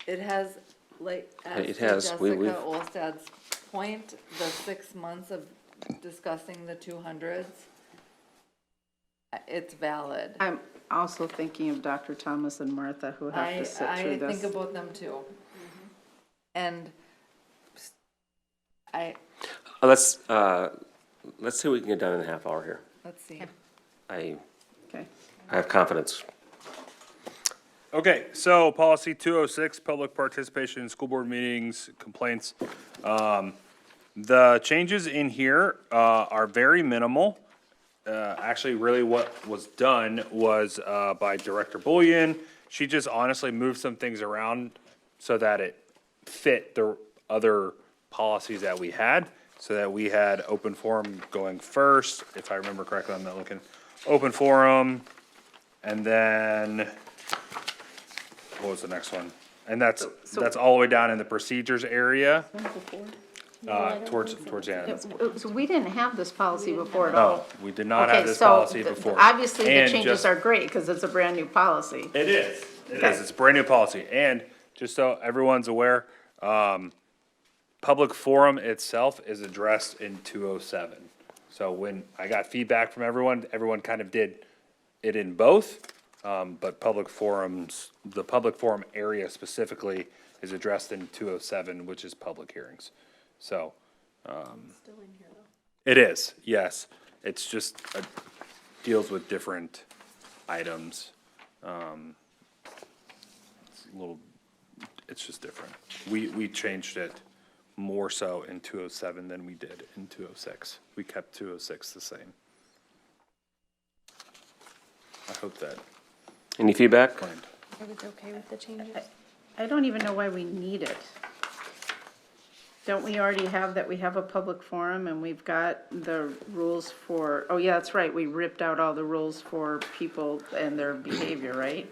It has, like, as It to has. Jessica We've- Olstad's point, the 6 months of discussing the 200s, it's valid. I'm also thinking of Dr. Thomas and Martha, who have to sit I through think this. about them too. And let's see what we can get done in a half hour here. let's see. I Okay. have confidence. Okay, so policy 206, public participation in school board meetings, complaints. The changes in here, are very minimal. Actually, really what was done was, by Director Bullion. She just honestly moved some things around so that it fit the other policies that we had. So that we had open forum going first, if I remember correctly, I'm not looking. Open forum, and then, what was the next one? And that's all the way down in the procedures area, towards the end. So we didn't have this policy before at all. No, we did not have Okay, this so policy th- before. obviously the And changes just- are great, because it's a brand-new policy. It is, it's a brand new policy, and just so everyone's aware, public forum itself is addressed in 207. So when I got feedback from everyone kind of did it in both, but public forums, the public forum area specifically is addressed in 207, which is public hearings. So, it is, yes, it's just, deals with different items. It's a little, it's just different. We changed it more so in 207 than we did in 206. We kept 206 the same. I hope that Any feedback? explained. I was okay with the changes. I don't even know why we need it. Don't we already have that, we have a public forum and we've got the rules for, oh yeah, that's right, we ripped out all the rules for people and their behavior, right?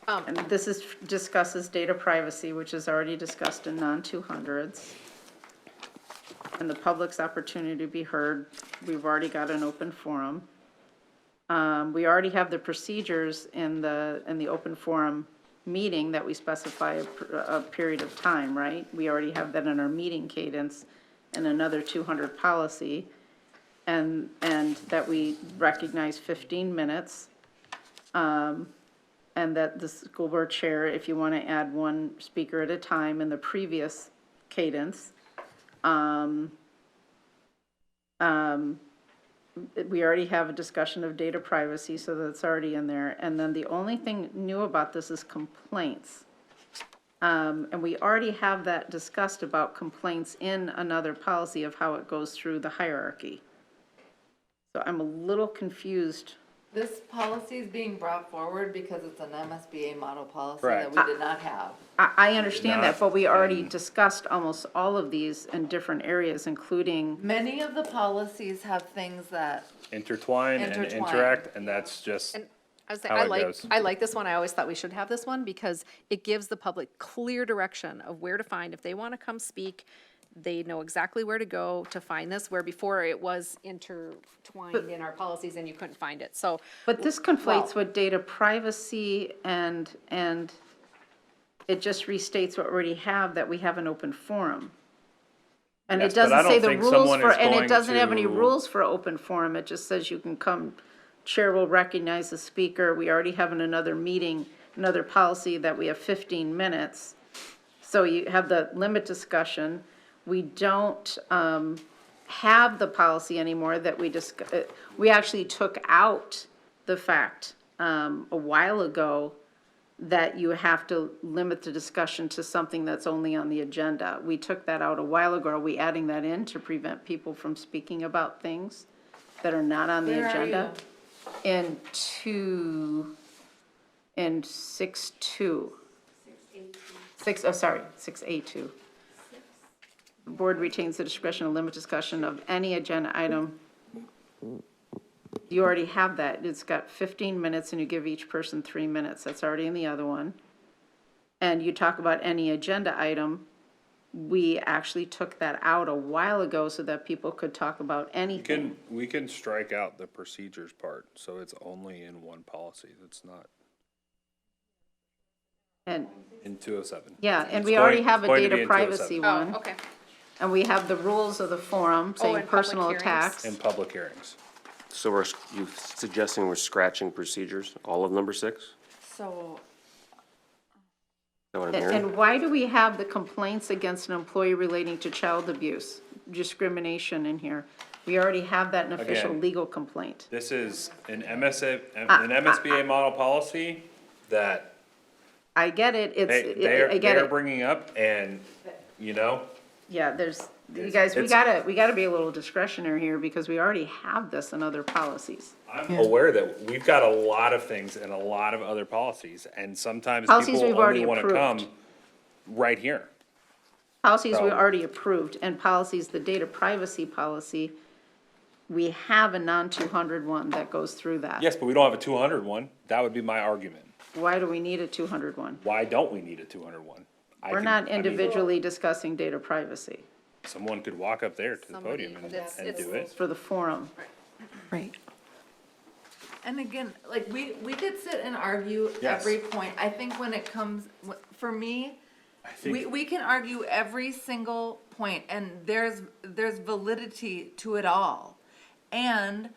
And this is, discusses data privacy, which is already discussed in non-200s. And the public's opportunity to be heard, we've already got an open forum. We already have the procedures in the open forum meeting that we specify a period of time, right? We already have that in our meeting cadence and another 200 policy. And that we recognize 15 minutes. And that the school board chair, if you want to add one speaker at a time in the previous cadence. We already have a discussion of data privacy, so that's already in there. And then the only thing new about this is complaints. And we already have that discussed about complaints in another policy of how it goes through the hierarchy. So I'm a little confused. This policy is being brought forward because it's an MSBA model policy Correct. that we did not have. I understand that, but we already Not- discussed almost all of these in different areas, including, Many of the policies have things that, Intertwine and Intertwine. interact, and that's just, And I was How saying, it goes. I like this one. I always thought we should have this one because it gives the public clear direction of where to find. If they want to come speak, they know exactly where to go to find this, where before it was intertwined in our policies and you couldn't find it. So, but this conflates with data privacy and it just restates what we already have, that we have an open forum. And Yes, it but I doesn't say don't the think rules someone for, is and it going doesn't have any to- rules for open forum, it just says you can come, chair will recognize the speaker, we already have in another meeting, another policy that we have 15 minutes. So you have the limit discussion, we don't, have the policy anymore that we actually took out the fact, a while ago, that you have to limit the discussion to something that's only on the agenda. We took that out a while ago. Are we adding that in to prevent people from speaking about things that are not on the Where are agenda? In 6.2. 6A2. The board retains the discretion to limit discussion of any agenda item. You already have that. It's got 15 minutes and you give each person 3 minutes. That's already in the other one. And you talk about any agenda item. We actually took that out a while ago so that people could talk about anything. we can strike out the procedures part, so it's only in one policy, it's not And, in 207. yeah, and It's we already going- have it's a going to be data in privacy 207. one. okay. And we have the rules of the forum saying and public personal hearings. attacks. In public hearings. So you suggesting we're scratching procedures, all of number 6? Is so, that what I'm And hearing? and why do we have the complaints against an employee relating to child abuse, discrimination in here? We already have that in official Again. legal complaint. This is an MSBA model policy that I get it, they, I get they're it. bringing up, and, you know, Yeah, there's, you It's- guys, we it's- gotta be a little discretionary here because we already have this in other policies. I'm aware that we've got a lot of things and a lot of other policies, and sometimes Policies people we've already only wanna approved. come right here. Policies we So- already approved, and policies, the data privacy policy, we have a non-200 one that goes through that. Yes, but we don't have a 200 one, that would be my argument. Why do we need a 200 one? Why don't we need a 200 one? We're not individually discussing data privacy Someone could walk up there to the Somebody- podium it's- and it's- do it. for the forum. Right. and again, like, we could sit and argue Yes. every point. I think when it comes, for me, we can argue every single point, and there's validity to it all. And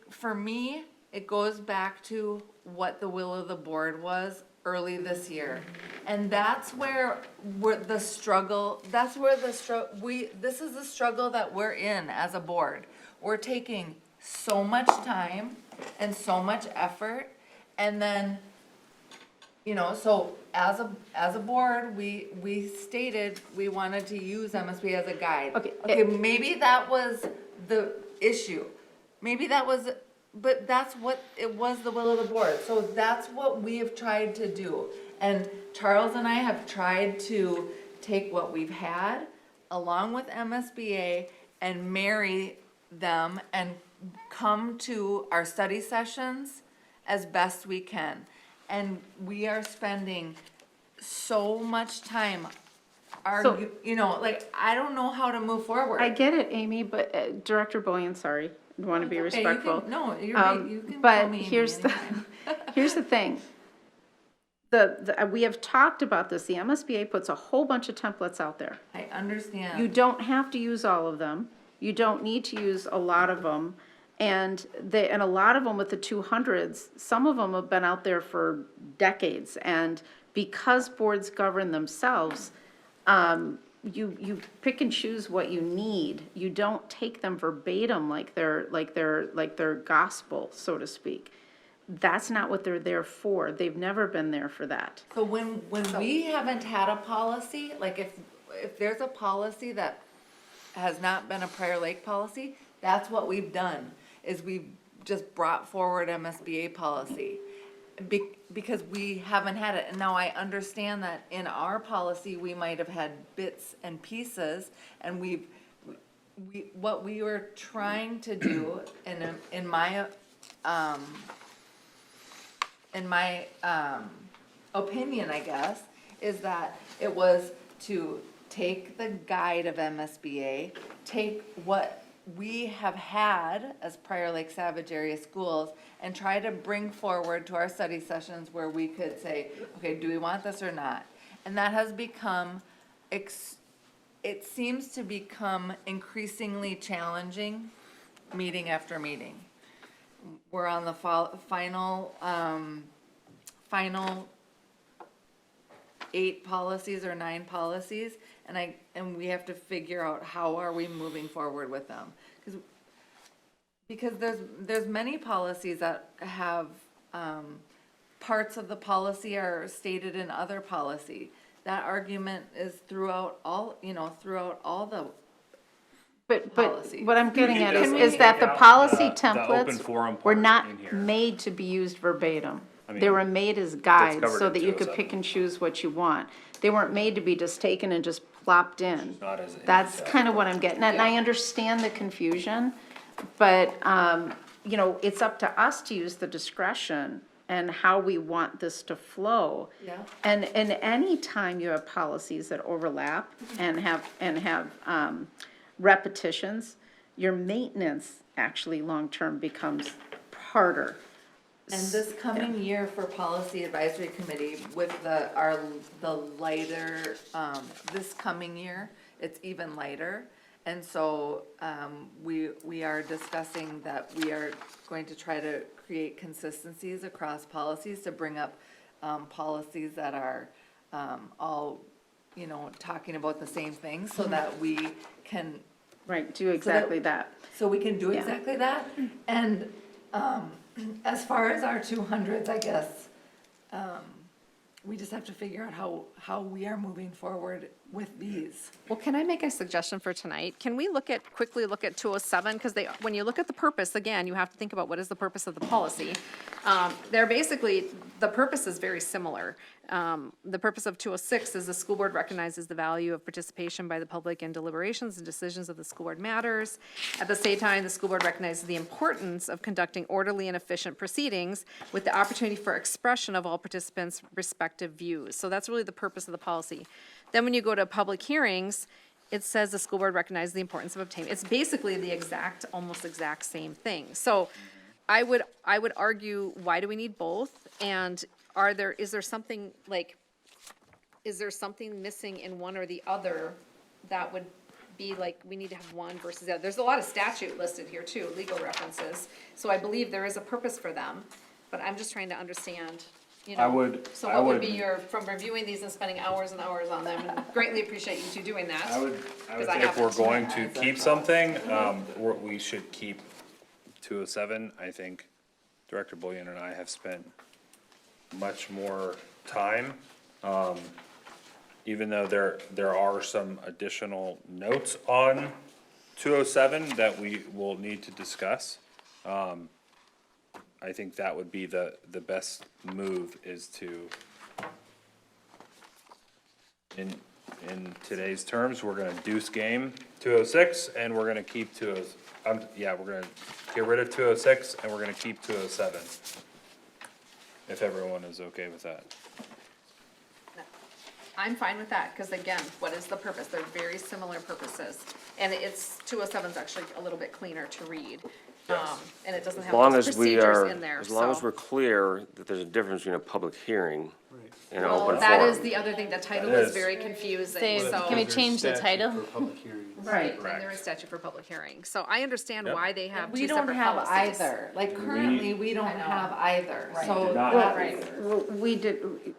for me, it goes back to what the will of the board was early this year. And that's where the struggle, this is the struggle that we're in as a board. We're taking so much time and so much effort, and then, so as a board, we stated we wanted to use MSB as a guide. Okay. Maybe that was the issue. Maybe that was, but that's what, it was the will of the board. So that's what we have tried to do. And Charles and I have tried to take what we've had along with MSBA and marry them and come to our study sessions as best we can. And we are spending so much time you know, like, I don't know how to move forward. I get it, Amy, but Director Bullion, sorry, I want to be Okay, you respectful. can- No, you can call But me Amy here's the, anytime. here's the thing. We have talked about this, the MSBA puts a whole bunch of templates out there. I understand. You don't have to use all of them. You don't need to use a lot of them. And a lot of them with the 200s, some of them have been out there for decades. And because boards govern themselves, you pick and choose what you need. You don't take them verbatim like they're gospel, so to speak. That's not what they're there for. They've never been there for that. So when we haven't had a policy, like if there's a policy that has not been a Prior Lake policy, that's what we've done, is we've just brought forward MSBA policy. Because we haven't had it. And now I understand that in our policy, we might have had bits and pieces, and what we were trying to do, in my opinion, I guess, is that it was to take the guide of MSBA, take what we have had as Prior Lake Savage Area Schools, and try to bring forward to our study sessions where we could say, okay, do we want this or not? And that has become, it seems to become increasingly challenging, meeting after meeting. We're on the final 8 policies or 9 policies, and we have to figure out how are we moving forward with them. Because there's many policies that have, parts of the policy are stated in other policy. That argument is throughout all the But policy. what I'm getting at Can is we that the take out policy the open templates forum were part not in here? made to be used verbatim. mean, They were made as guides covered so in that you could 207. pick and choose what you want. They weren't made to be just taken and just plopped in. not as That's in-depth. kind of what I'm getting at, and I understand the confusion, but, it's up to us to use the discretion and how we want this to flow. Yeah. And any time you have policies that overlap and have repetitions, your maintenance actually long-term becomes harder. And this coming year for Policy Advisory Committee with the lighter, this coming year, it's even lighter. And so, we are discussing that we are going to try to create consistencies across policies to bring up, policies that are, all, talking about the same thing so that we can Right, do exactly that. So we can do Yeah. exactly that. And as far as our 200s, I guess, we just have to figure out how we are moving forward with these. Well, can I make a suggestion for tonight? Can we quickly look at 207? Because when you look at the purpose, again, you have to think about what is the purpose of the policy. They're basically, the purpose is very similar. The purpose of 206 is the school board recognizes the value of participation by the public in deliberations and decisions of the school board matters. At the same time, the school board recognizes the importance of conducting orderly and efficient proceedings with the opportunity for expression of all participants' respective views. So that's really the purpose of the policy. Then when you go to public hearings, it says the school board recognizes the importance of obtaining. It's basically the almost exact same thing. So I would argue, why do we need both? And is there something missing in one or the other that would be like, we need to have one versus the other? There's a lot of statute listed here too, legal references. So I believe there is a purpose for them, but I'm just trying to understand, So what would be from reviewing these and spending hours and hours on them, and greatly appreciate you two doing that. I would 'cause say if we're haven't. going to keep something, we should keep 207. I think Director Bullion and I have spent much more time. Even though there are some additional notes on 207 that we will need to discuss. I think that would be the best move is to, in today's terms, we're gonna deuce game 206, and we're gonna keep we're gonna get rid of 206, and we're gonna keep 207. If everyone is okay with that. I'm fine with that, because again, what is the purpose? They're very similar purposes. And it's, 207 is actually a little bit cleaner to read. And it doesn't As have long those as we procedures are, in there, as long as so. we're clear that there's a difference between a public hearing and an Well, open that is forum. the other thing, the title It is is. very confusing, Say, so. can we change the title? For public hearings. Right, and there is statute for public hearing, so I understand Yep. why they have two We don't separate have policies. either, like currently, we don't have either, so. not that's- We did,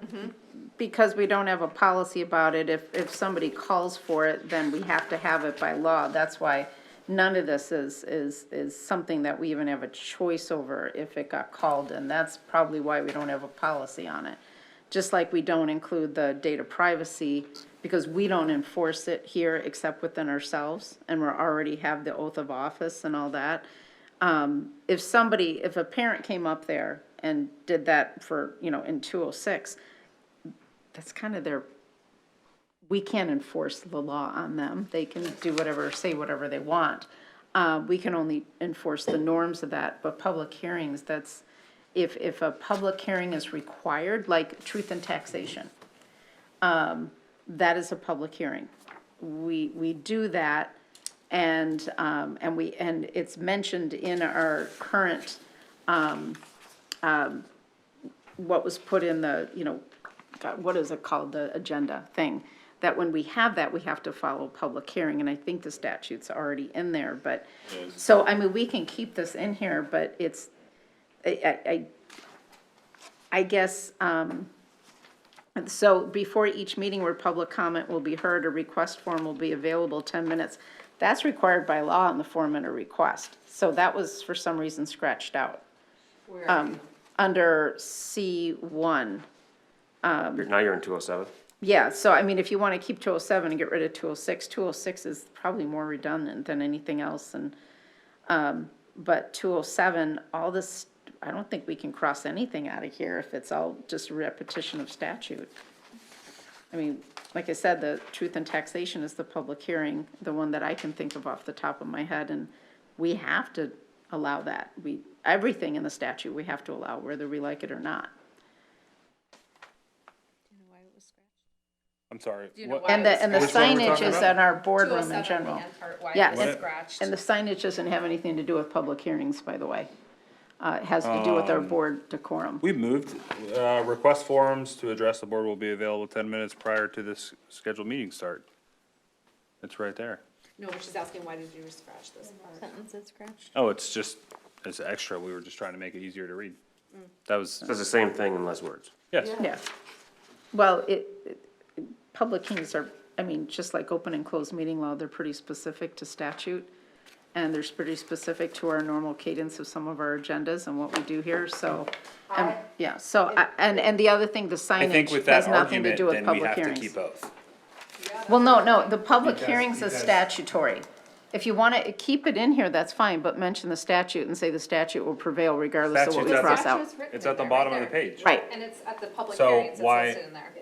because we don't have a policy about it, if somebody calls for it, then we have to have it by law. That's why none of this is something that we even have a choice over if it got called, and that's probably why we don't have a policy on it. Just like we don't include the data privacy, because we don't enforce it here except within ourselves, and we already have the oath of office and all that. If a parent came up there and did that for, in 206, that's kind of we can't enforce the law on them. They can do whatever, say whatever they want. We can only enforce the norms of that, but public hearings, if a public hearing is required, like truth and taxation, that is a public hearing. We do that, and it's mentioned in our current, what was put in the, God, what is it called, the agenda thing, that when we have that, we have to follow public hearing, and I think the statute's already in there, but, so, I mean, we can keep this in here, but it's, I guess, so before each meeting where public comment will be heard, a request form will be available 10 minutes. That's required by law in the 4-minute request, so that was for some reason scratched out. Under C1. Now you're in 207? Yeah, so I mean, if you want to keep 207 and get rid of 206, 206 is probably more redundant than anything else, and, but 207, all this, I don't think we can cross anything out of here if it's all just repetition of statute. I mean, like I said, the truth and taxation is the public hearing, the one that I can think of off the top of my head, and we have to allow that. Everything in the statute we have to allow, whether we like it or not. I'm sorry. Do you know what- why? And the Which one we're signage talking is about? in our boardroom 207, in the general. end part, why Yes. it's scratched. And the signage doesn't have anything to do with public hearings, by the way. It has to do with our board decorum. We moved, request forums to address the board will be available 10 minutes prior to this scheduled meeting start. It's right there. No, but she's asking, why did you scratch this part? Sentence is scratched. Oh, it's extra, we were just trying to make it easier to read. That was, Says the same thing in less words. yes. Yeah. Well, public hearings are, I mean, just like open and closed meeting law, they're pretty specific to statute. And they're pretty specific to our normal cadence of some of our agendas and what we do here, so, yeah, so, and the other thing, the I think signage with that has nothing to argument, do with then we public have to hearings. keep both. Well, no, the public hearings is statutory. If you want to keep it in here, that's fine, but mention the statute and say the statute will prevail regardless of what we Statute's at the- cross out. Statute's written It's in at the there, bottom right of the there. page. Right, And it's at the public So hearings, it's why- listed in there.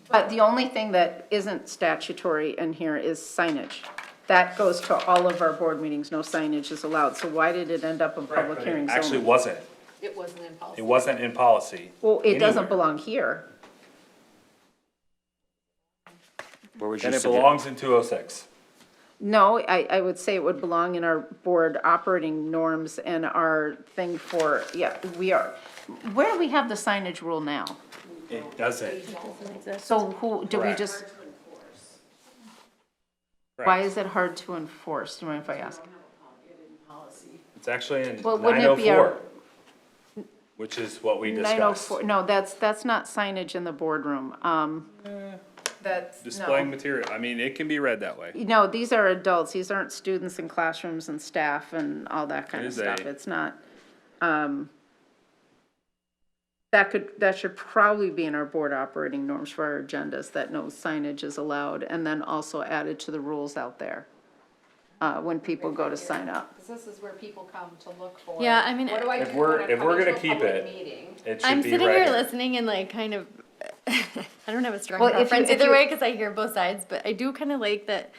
but the only thing that isn't statutory in here is signage. That goes to all of our board meetings, no signage is allowed, so why did it end up in public hearings Actually only? wasn't. It wasn't in policy. It wasn't in policy. Well, it doesn't anywhere. belong here. Where would you And it suggest? belongs in 206. No, I would say it would belong in our board operating norms and our thing for, yeah, where do we have the signage rule now? It doesn't. So do we Correct. just, why Correct. is it hard to enforce? Do you mind if I ask? It's actually in Well, wouldn't it be 904, which is what we discussed. 904, no, that's not signage in the boardroom. That's, Displaying no. material, I mean, it can be read that way. No, these are adults, these aren't students in classrooms and staff and all that kind It of is stuff. a- It's not, that should probably be in our board operating norms for our agendas, that no signage is allowed, and then also added to the rules out there, when people go to sign up. Because this is where people come to look for. Yeah, I mean, What do I If do we're- when I'm if we're coming to gonna a keep public it- meeting? It I'm should be sitting read here here. listening and like kind of, I don't have a strong Well, if you- preference if either you- way, because I hear both sides, but I do kind of like that,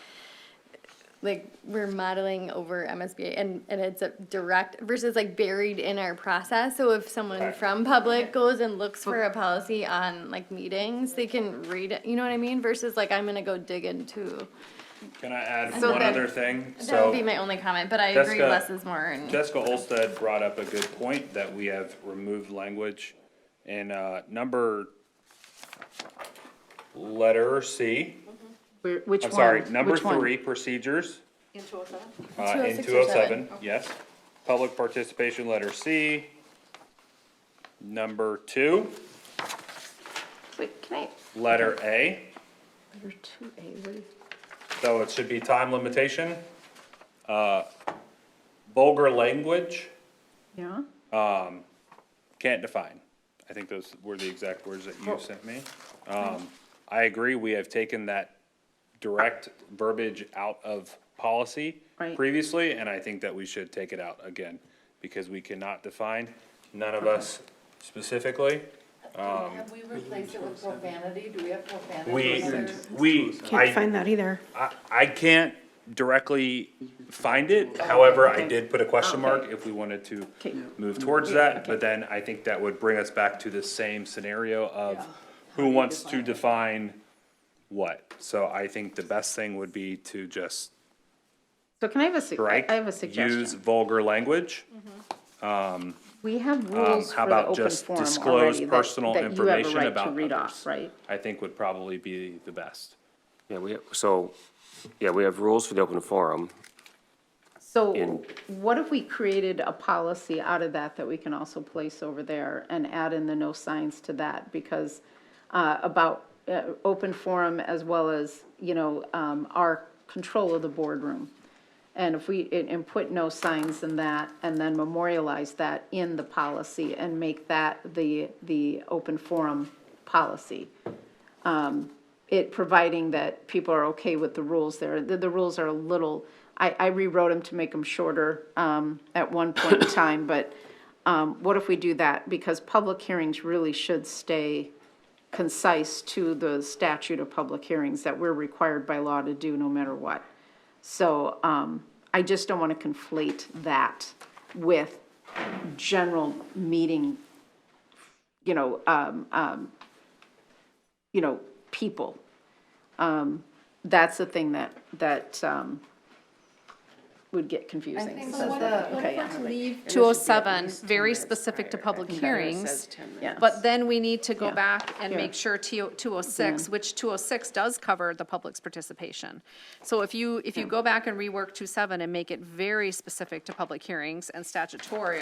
like, we're modeling over MSBA and it's a direct versus like buried in our process. So if someone from public goes and looks for a policy on like meetings, they can read it, you know what I mean? Versus like, I'm gonna go dig into, Can I add So one then- other thing? that would be my only comment, but I agree Jessica- less is more and. Jessica Olsted brought up a good point that we have removed language in, letter C. Which one? I'm sorry, number Which one? 3, procedures. In 207? In 206 or 207, yes. Public participation, letter C. Number 2, Wait, can I, letter A. number 2A, what is? So it should be time limitation. Vulgar language, Yeah? can't define. I think those were the exact words that you sent me. I agree, we have taken that direct verbiage out of policy Right. previously, and I think that we should take it out again, because we cannot define, none of us specifically. Have we replaced it with profanity? Do we have profanity? We, Can't find that either. I can't directly find it, however, I did put a question mark if we wanted to Okay. move towards that, but then I think that would bring us back to the same scenario of who wants to define what. So I think the best thing would be to just So can I have a, strike, I have a use suggestion. vulgar language. We have rules How for the about open just forum disclose already personal that you have a information right to about read others? off, right? I think would probably be the best. Yeah, we have rules for the open forum. So In- what if we created a policy out of that we can also place over there and add in the no signs to that? Because, about, open forum as well as, our control of the boardroom. And if we, and put no signs in that, and then memorialize that in the policy and make that the open forum policy. It, providing that people are okay with the rules there. The rules are a little, I rewrote them to make them shorter, at one point in time, but, what if we do that? Because public hearings really should stay concise to the statute of public hearings that we're required by law to do no matter what. So, I just don't want to conflate that with general meeting, people. That's the thing that would get confusing. think So- what if- okay, yeah. 207, very specific to public hearings. Yes. But then we need to go Yeah. back and Yeah. make sure 206, which 206 does cover the public's participation. So if you go back and rework 27 and make it very specific to public hearings and statutory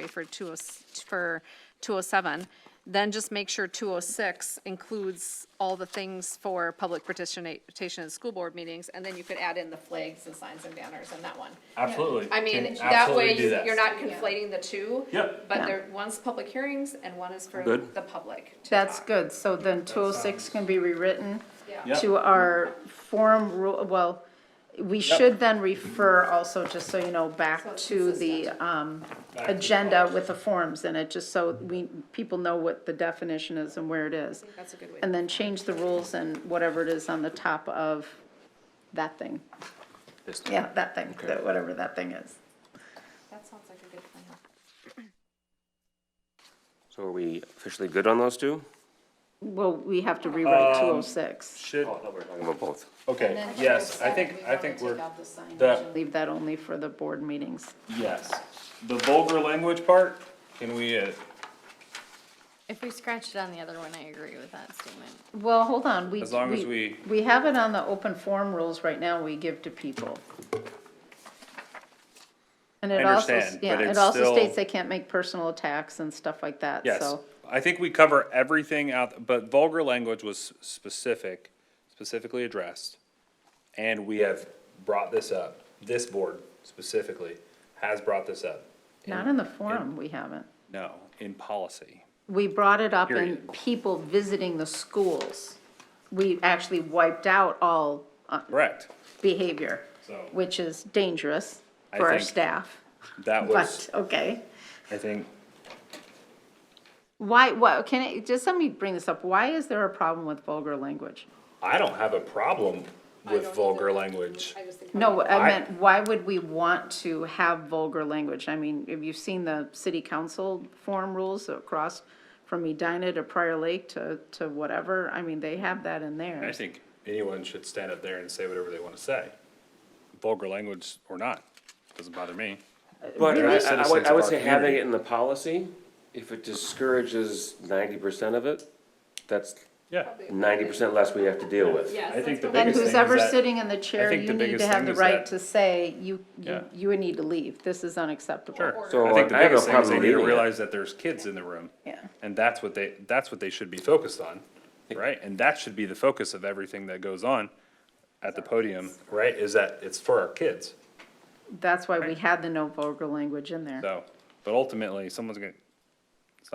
for 207, then just make sure 206 includes all the things for public participation in school board meetings, and then you could add in the flags and signs and banners in that one. Absolutely. I mean, Can that absolutely way do that. you're not conflating the two. Yep. But there, one's public hearings and one is for Good. the public to That's talk. good, so then 206 can be rewritten Yep. to our forum rule, well, we should then refer also, just so you know, back to the, agenda with the forms in it, just so people know what the definition is and where it is. That's a good way. And then change the rules and whatever it is on the top of that thing. This- Yeah, that thing, whatever that thing is. That sounds like a good plan. So are we officially good on those two? Well, we have to rewrite 206. Should, Oh, no, we're talking about both. okay, yes, I think we're, the, Leave that only for the board meetings. yes. The vulgar language part, can we, If we scratched it on the other one, I agree with that statement. Well, hold on, As long as we- We have it on the open forum rules right now we give to people. And it I also, understand, yeah, but it it's also still- states they can't make personal attacks and stuff like that, yes. so. I think we cover everything out, but vulgar language was specifically addressed. And we have brought this up, this board specifically has brought this up. Not in the forum, we haven't. No, in policy. We brought it up in Period. people visiting the schools. We actually wiped out all Correct. behavior, So- which is dangerous I for our think staff, That was, but, okay. I think, Why, can it, just let me bring this up. Why is there a problem with vulgar language? I don't have a problem with vulgar language. No, I meant, why would we want to have vulgar language? I mean, have you seen the city council forum rules across from Edina to Prior Lake to whatever? I mean, they have that in there. I think anyone should stand up there and say whatever they want to say, vulgar language or not, doesn't bother me. But They're I citizens would of our say having community. it in the policy, if it discourages 90% of it, that's Yeah. 90% less we have to deal with. I think the And biggest thing who's is ever that, sitting in the chair, think you the need biggest to have thing the is right that- to say, Yeah. you would need to leave. This is unacceptable. sure, So I think the I have no biggest thing is they problem need to leaving it. realize that there's kids in the room. Yeah. And that's what they should be focused on, right? And that should be the focus of everything that goes on at the podium, right? Is that it's for our kids, That's why we had the no vulgar language in there. so, but ultimately, it's not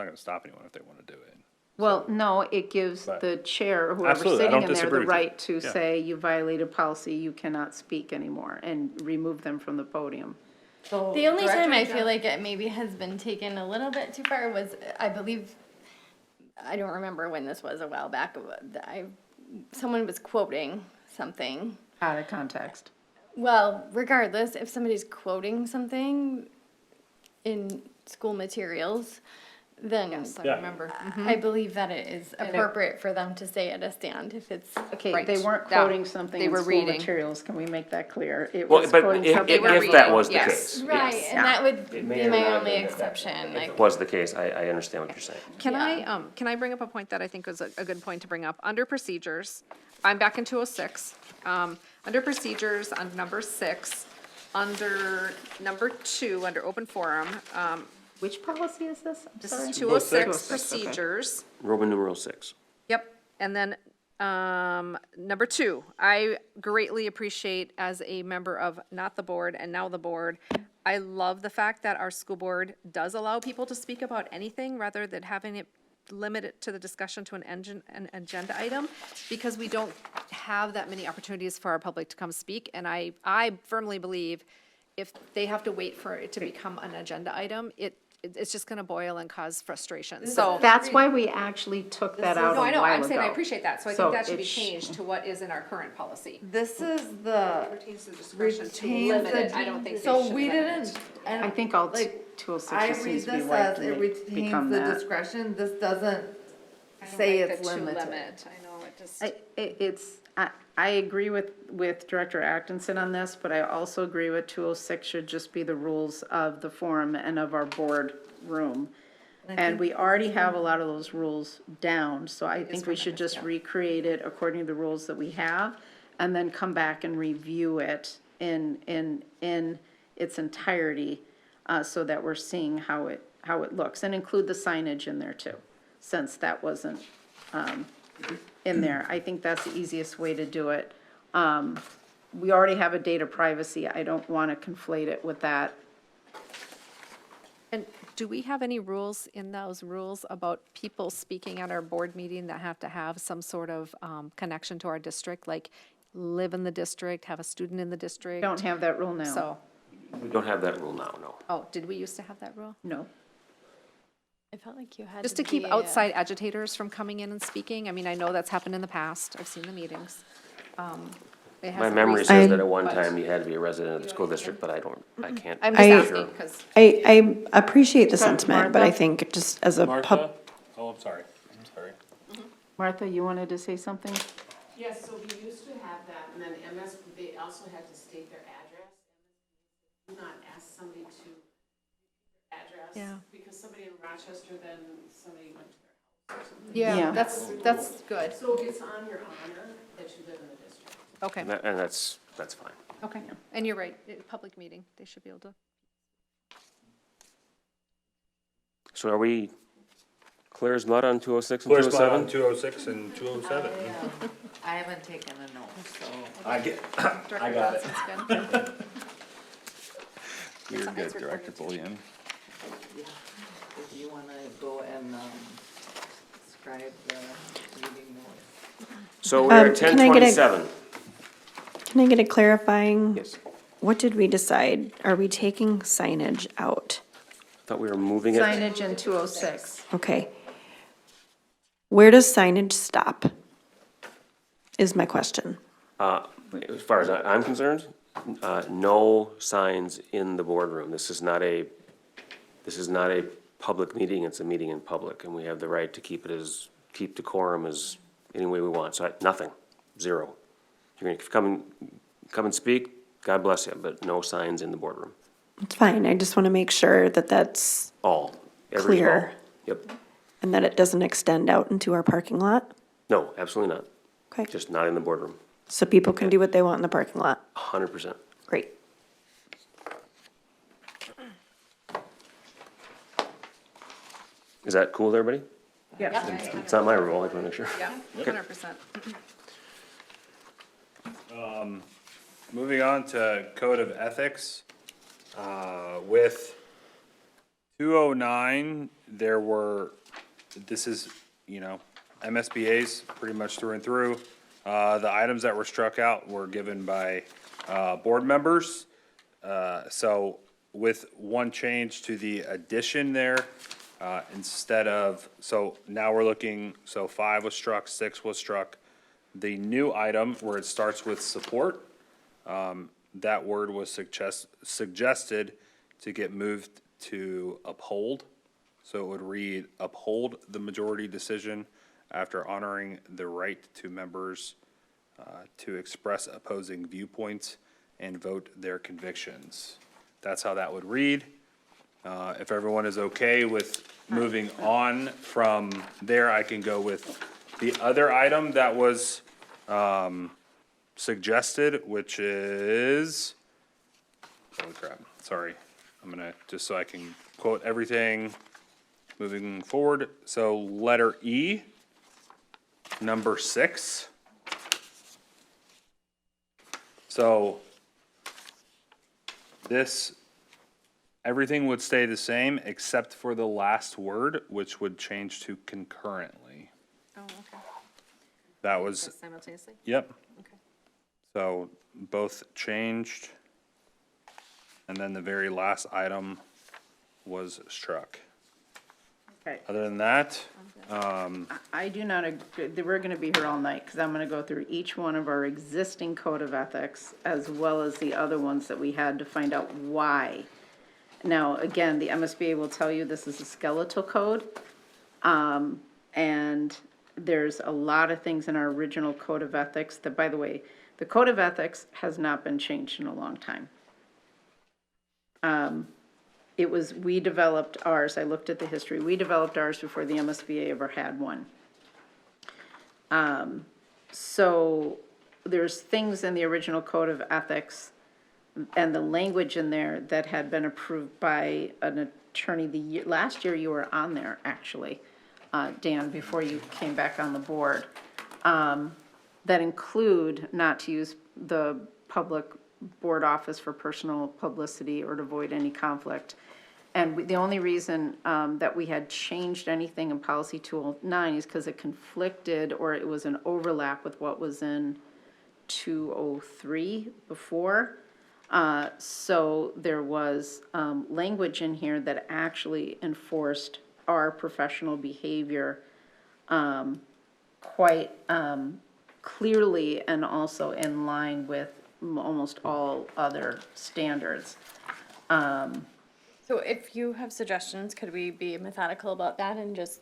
gonna stop anyone if they wanna do it. Well, no, it gives But- the chair, or whoever's Absolutely, I sitting don't in there, disagree the with you. right to Yeah. say, you violated policy, you cannot speak anymore, and remove them from the podium. The only time I feel like it maybe has been taken a little bit too far was, I believe, I don't remember when this was, a while back, someone was quoting something. Out of context. Well, regardless, if somebody's quoting something in school materials, then Yes, I Yeah. remember. I believe that it is appropriate for them to say at a stand if it's. Okay, Right. they weren't Yeah. quoting something They in were school reading. materials, can we make that clear? It Well, was but quoting if something. that was the yes. case, Right, yes. and that would It may be or my not have only been that. exception, If like. it was the case, I understand what you're saying. Can I bring up a point that I think was a good point to bring up? Under procedures, I'm back in 206. Under procedures, on number 6, under number 2, under open forum, Which policy is this? I'm this sorry. is 206 206, okay. procedures. Roman numeral 6. Yep, and then, number 2, I greatly appreciate as a member of not the board and now the board, I love the fact that our school board does allow people to speak about anything rather than having it limited to the discussion to an agenda item, because we don't have that many opportunities for our public to come speak, and I firmly believe if they have to wait for it to become an agenda item, it's just gonna boil and cause frustration, so. That's why we actually took that out a No, I know, while I'm saying I ago. appreciate that, so I So think that should it be sh- changed to what is in our current policy. This is the, Retains the discretion to retains limit it, the, I don't think they so should we limit didn't, it. and I think all like, 206 I just read needs to be this wiped as and it make- become retains the that. discretion, this doesn't I don't say like it's the to limited. limit. I know, it just. I agree with Director Atkinson on this, but I also agree with 206 should just be the rules of the forum and of our board room. And we already have a lot of those rules down, so I think we should just recreate it according to the rules that we have, and then come back and review it in its entirety, so that we're seeing how it looks, and include the signage in there too, since that wasn't, in there. I think that's the easiest way to do it. We already have a data privacy. I don't want to conflate it with that. And do we have any rules in those rules about people speaking at our board meeting that have to have some sort of connection to our district, like live in the district, have a student in the district? Don't have that rule now. So, We don't have that rule now, no. oh, did we used to have that rule? No. I felt like you had. Just to keep be, outside agitators from coming in and speaking? I mean, I know that's happened in the past, I've seen the meetings. It My hasn't memory recently, says that at one but- time you had to be a resident of the school district, but I can't. I'm just I- asking, because. I appreciate the Sorry, sentiment, but I Martha? think just as a Martha? Oh, I'm sorry. Martha, you wanted to say something? Yes, so we used to have that, and then MS, they also had to state their address. Do not ask somebody to address. Yeah. Because somebody in Rochester, then somebody went to their house or something. Yeah. Yeah, that's good, So it's on your honor that you live in the district. okay, And that's fine. okay. And you're right, public meeting, they should be able to. So are we clear as mud on 206 and Clear spot on 207? 206 and 207. I haven't taken a note, so. I get, I got it. Good. You're good, Director Bullion. If you wanna go and, describe the meeting notes. So we're at Can I get a- 1027. Can I get a clarifying? Yes. What did we decide? Are we taking signage out? Thought we were moving it. Signage in 206. Okay. Where does signage stop? Is my question. As far as I'm concerned, no signs in the boardroom. This is not a public meeting, it's a meeting in public, and we have the right to keep decorum as any way we want. So nothing, zero. You're gonna come and speak, God bless you, but no signs in the boardroom. It's fine. I just want to make sure that that's, Every Clear. all. Yep. and that it doesn't extend out into our parking lot. No, absolutely not. Okay. Just not in the boardroom. So people can do what they want in the parking lot. 100%. Great. Is that cool with everybody? Yeah. It's not my rule, I just want to make sure. Yeah, 100%. Moving on to Code of Ethics, with 209, this is, MSBA's pretty much through and through. The items that were struck out were given by, board members. So with one change to the addition there, instead of, so now we're looking, so 5 was struck, 6 was struck. The new item where it starts with support, that word was suggested to get moved to uphold. So it would read, uphold the majority decision after honoring the right to members to express opposing viewpoints and vote their convictions. That's how that would read. If everyone is okay with moving on from there, I can go with the other item that was suggested, which is, holy crap, sorry. I'm gonna, just so I can quote everything moving forward. So letter E, number 6. So this, everything would stay the same except for the last word, which would change to concurrently. Oh, okay. That was, Simultaneously? yep. Okay. So both changed. And then the very last item was struck. Okay. Other than that, I do not agree, we're gonna be here all night, because I'm gonna go through each one of our existing code of ethics, as well as the other ones that we had to find out why. Now, again, the MSBA will tell you this is a skeletal code, and there's a lot of things in our original code of ethics that, by the way, the code of ethics has not been changed in a long time. We developed ours, I looked at the history, we developed ours before the MSBA ever had one. So there's things in the original code of ethics and the language in there that had been approved by an attorney last year you were on there, actually, Dan, before you came back on the board, that include not to use the public board office for personal publicity or to avoid any conflict. And the only reason that we had changed anything in policy 209 is because it conflicted or it was an overlap with what was in 203 before. So there was language in here that actually enforced our professional behavior quite clearly and also in line with almost all other standards. So if you have suggestions, could we be methodical about that and just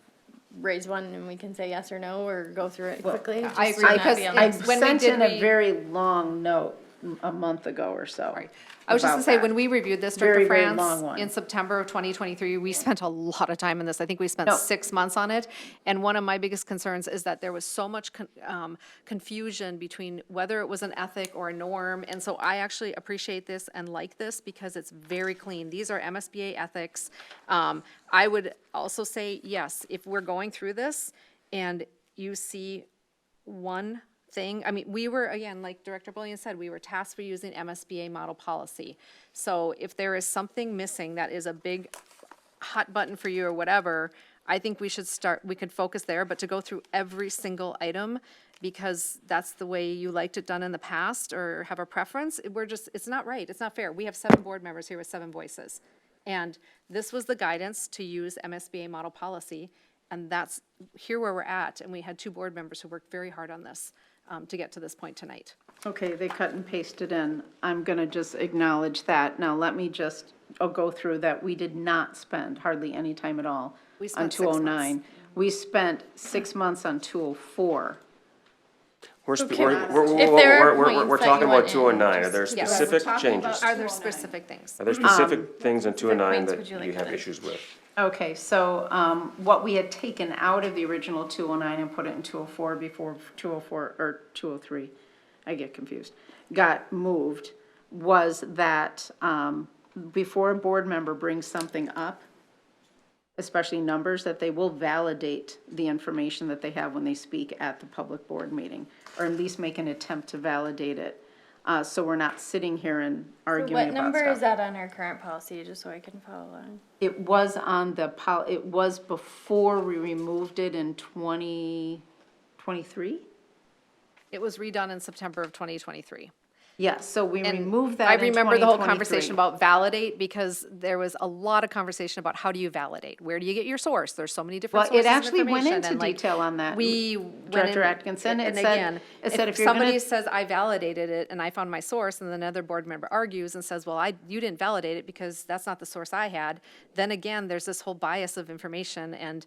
raise one and we can say yes or no, or go through it quickly? I Just agree, to not because be on I the- when we sent did in a the- very long note a month ago or so. Right. I was just gonna about say, that. when we reviewed this, Very, Director very France, long one. in September of 2023, we spent a lot of time on this. I think we spent No. 6 months on it. And one of my biggest concerns is that there was so much confusion between whether it was an ethic or a norm. And so I actually appreciate this and like this because it's very clean. These are MSBA ethics. I would also say, yes, if we're going through this and you see one thing, I mean, we were, again, like Director Bullion said, we were tasked for using MSBA model policy. So if there is something missing that is a big hot button for you or whatever, I think we should we could focus there, but to go through every single item, because that's the way you liked it done in the past or have a preference, it's not right, it's not fair. We have 7 board members here with 7 voices. And this was the guidance to use MSBA model policy. And that's here where we're at, and we had 2 board members who worked very hard on this to get to this point tonight. Okay, they cut and pasted in. I'm gonna just acknowledge that. Now, let me just, I'll go through that. We did not spend hardly any time at all We on spent 6 months. 209. We spent 6 months on 204. We're there are points that talking you about want 209. in, Are there just- Yes. specific We're talking changes? about- Are there specific things? Are there specific things in 209 points that would you like you have added? issues with? Okay, so what we had taken out of the original 209 and put it in 204 before 204, or 203, I get confused, got moved, was that before a board member brings something up, especially numbers, that they will validate the information that they have when they speak at the public board meeting, or at least make an attempt to validate it. So we're not sitting here and arguing What about number is stuff. that on our current policy, just so I can follow along? It was on the, it was before we removed it in 2023? It was redone in September of 2023. Yes, so we And removed that I in remember the whole 2023. conversation about validate, because there was a lot of conversation about how do you validate? Where do you get your source? There's so many different Well, it sources of actually went information, into and, like, detail on that. We went Director in- Atkinson, it and said- again, it said if if you're gonna- somebody says, I validated it and I found my source, and then another board member argues and says, well, you didn't validate it because that's not the source I had, then again, there's this whole bias of information, and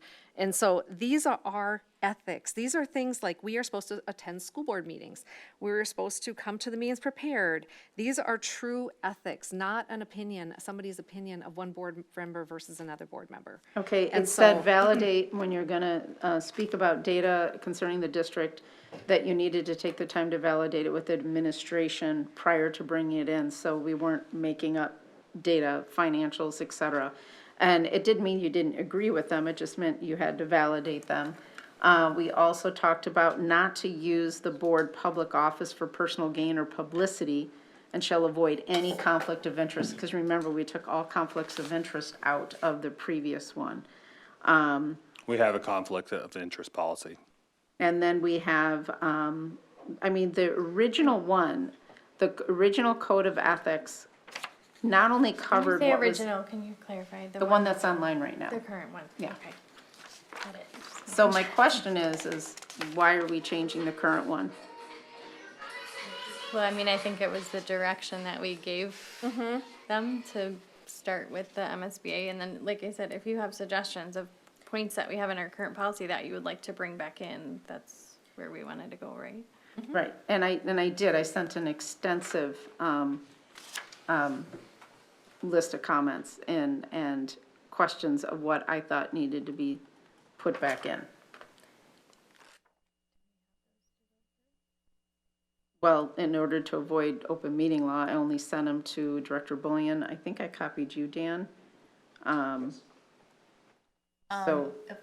so these are our ethics. These are things like we are supposed to attend school board meetings. We're supposed to come to the meetings prepared. These are true ethics, not an opinion, somebody's opinion of one board member versus another board member. Okay, And it said so- validate when you're gonna speak about data concerning the district, that you needed to take the time to validate it with administration prior to bringing it in, so we weren't making up data, financials, et cetera. And it didn't mean you didn't agree with them, it just meant you had to validate them. We also talked about not to use the board public office for personal gain or publicity, and shall avoid any conflict of interest, because remember, we took all conflicts of interest out of the previous one. We have a conflict of interest policy. And then we have, I mean, the original one, the original code of ethics not only When you covered say what was, original, can you clarify? the one that's online right now. The current one? Yeah. Okay. Got it. So my question is why are we changing the current one? Well, I mean, I think it was the direction that we gave them to start with the MSBA. And then, like I said, if you have suggestions of points that we have in our current policy that you would like to bring back in, that's where we wanted to go, right? Right, and I did, I sent an extensive, list of comments and questions of what I thought needed to be put back in. Well, in order to avoid open meeting law, I only sent them to Director Bullion. I think I copied you, Dan. So, If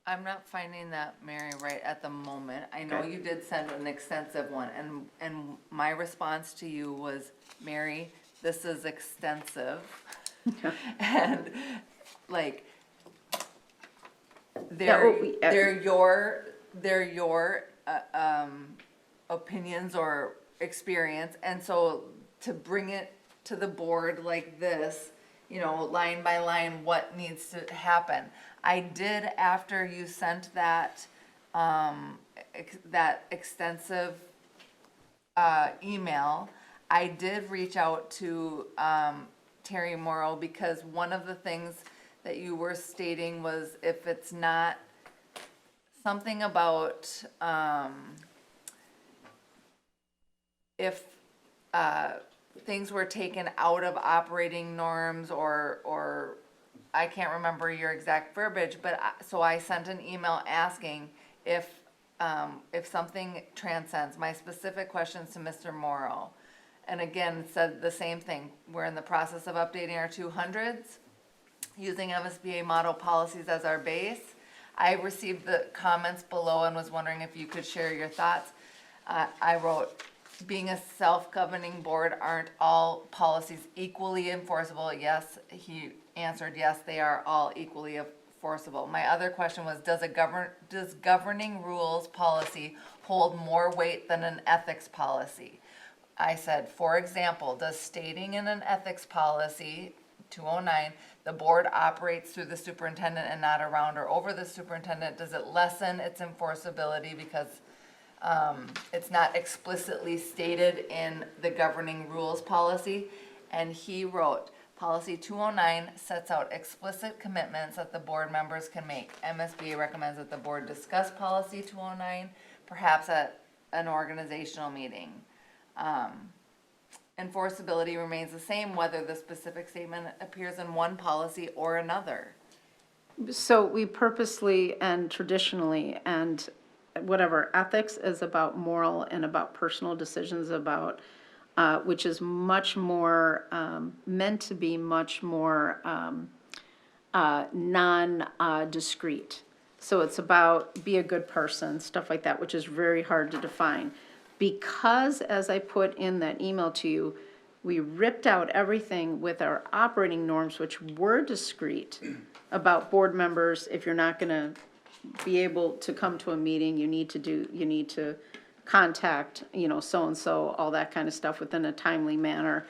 I'm not finding that, Mary, right at the moment. I know Okay. you did send an extensive one, and my response to you was, Mary, this is extensive. And, like, they're your opinions or experience, and so to bring it to the board like this, you know, line by line, what needs to happen. I did, after you sent that, that extensive, email, I did reach out to, Terry Morrow, because one of the things that you were stating was if it's not something about, if, things were taken out of operating norms or I can't remember your exact verbiage, but so I sent an email asking if something transcends, my specific questions to Mr. Morrow. And again, said the same thing. We're in the process of updating our 200s, using MSBA model policies as our base. I received the comments below and was wondering if you could share your thoughts. I wrote, being a self-governing board, aren't all policies equally enforceable? Yes, he answered, yes, they are all equally enforceable. My other question was, does governing rules policy hold more weight than an ethics policy? I said, for example, does stating in an ethics policy, 209, the board operates through the superintendent and not around or over the superintendent? Does it lessen its enforceability because it's not explicitly stated in the governing rules policy? And he wrote, policy 209 sets out explicit commitments that the board members can make. MSBA recommends that the board discuss policy 209, perhaps at an organizational meeting. Enforceability remains the same whether the specific statement appears in one policy or another. So we purposely and traditionally, and whatever, ethics is about moral and about personal decisions about, which is much more, meant to be much more non-discrete. So it's about be a good person, stuff like that, which is very hard to define. Because, as I put in that email to you, we ripped out everything with our operating norms, which were discrete, about board members, if you're not gonna be able to come to a meeting, you need to contact, so-and-so, all that kind of stuff within a timely manner.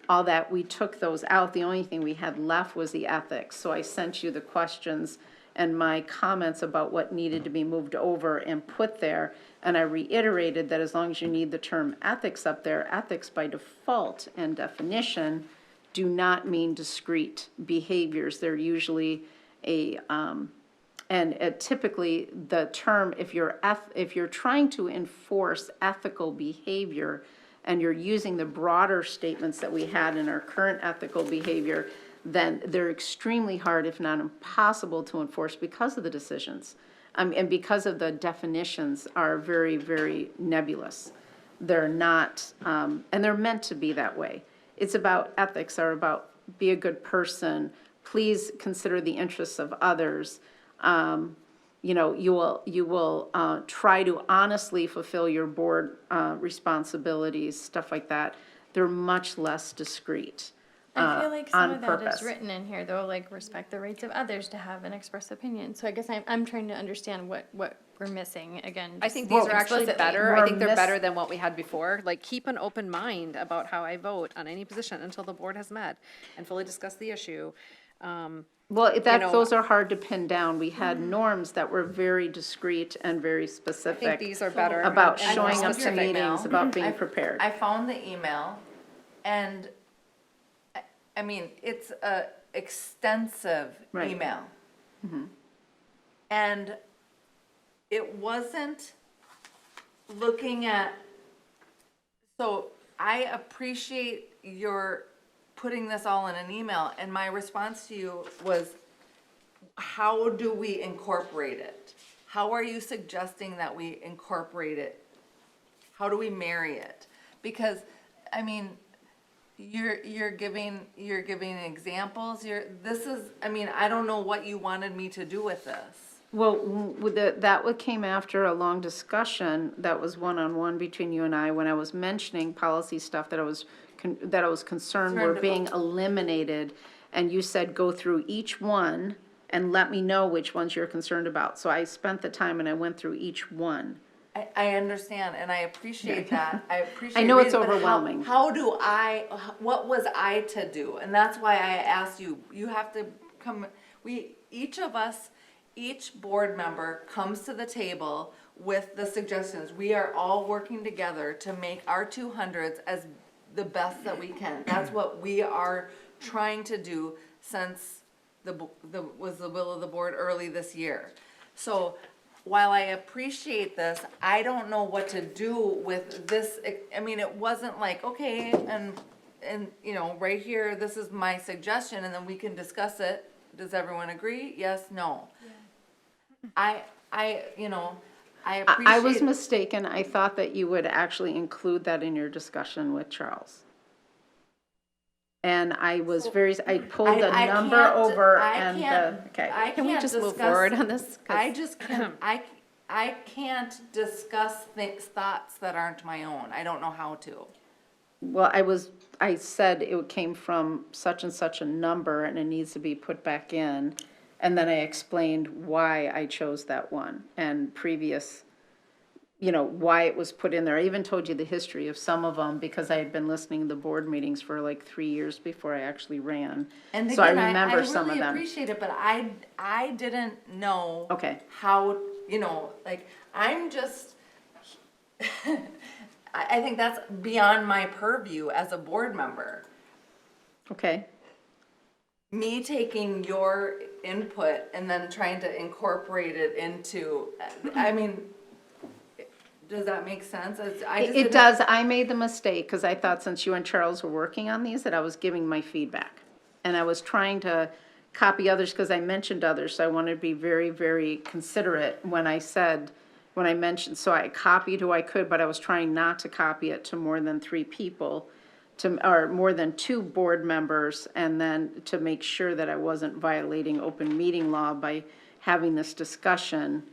All that, we took those out. The only thing we had left was the ethics. So I sent you the questions and my comments about what needed to be moved over and put there. And I reiterated that as long as you need the term ethics up there, ethics by default and definition do not mean discrete behaviors. They're usually typically the term, if you're trying to enforce ethical behavior and you're using the broader statements that we had in our current ethical behavior, then they're extremely hard, if not impossible, to enforce because of the decisions. And because of the definitions are very, very nebulous. They're not, and they're meant to be that way. It's about ethics, are about be a good person, please consider the interests of others. You will try to honestly fulfill your board responsibilities, stuff like that. They're much less discreet. I feel like some on of that purpose. is written in here, though, like respect the rights of others to have and express opinion. So I guess I'm trying to understand what we're missing again. I just think these are actually explicitly. better. I think they're miss- better than what we had before. Like, keep an open mind about how I vote on any position until the board has met and fully discussed the issue. Well, know- those are hard to pin down. We had norms that were very discreet and very I specific. think these are better. About and showing more up to specific. meetings, about being prepared. I found the email, and, I mean, it's a extensive Right. email. And it wasn't looking at, so I appreciate your putting this all in an email, and my response to you was, how do we incorporate it? How are you suggesting that we incorporate it? How do we marry it? Because, I mean, you're giving examples, I don't know what you wanted me to do with this. Well, that came after a long discussion that was one-on-one between you and I, when I was mentioning policy stuff that I was concerned were being eliminated, and you said, go through each one and let me know which ones you're concerned about. So I spent the time and I went through each one. I understand, and I appreciate that. I appreciate. I know it's reason, but overwhelming. what was I to do? And that's why I asked you, you have to come, each board member comes to the table with the suggestions. We are all working together to make our 200s as the best that we can. That's what we are trying to do since was the will of the board early this year. So while I appreciate this, I don't know what to do with this. I mean, it wasn't like, okay, and right here, this is my suggestion, and then we can discuss it. Does everyone agree? Yes, no. I appreciate. I was mistaken. I thought that you would actually include that in your discussion with Charles. And I was I pulled the number over and okay. Can we just move forward on this? 'Cause- I just can't, I can't discuss thoughts that aren't my own. I don't know how to. Well, I said it came from such and such a number and it needs to be put back in. And then I explained why I chose that one and previous you know, why it was put in there. I even told you the history of some of them because I had been listening to the board meetings for like 3 years before I actually ran. And So I again, remember some of really them. appreciate it, but I didn't know. Okay. How, you know, like, I'm just, I think that's beyond my purview as a board member. Okay. Me taking your input and then trying to incorporate it into, I mean, does that make sense? I just It didn't- does. I made the mistake because I thought since you and Charles were working on these, that I was giving my feedback. And I was trying to copy others because I mentioned others, so I wanted to be very, very considerate when I mentioned, so I copied who I could, but I was trying not to copy it to more than 3 people, or more than 2 board members, and then to make sure that I wasn't violating open meeting law by having this discussion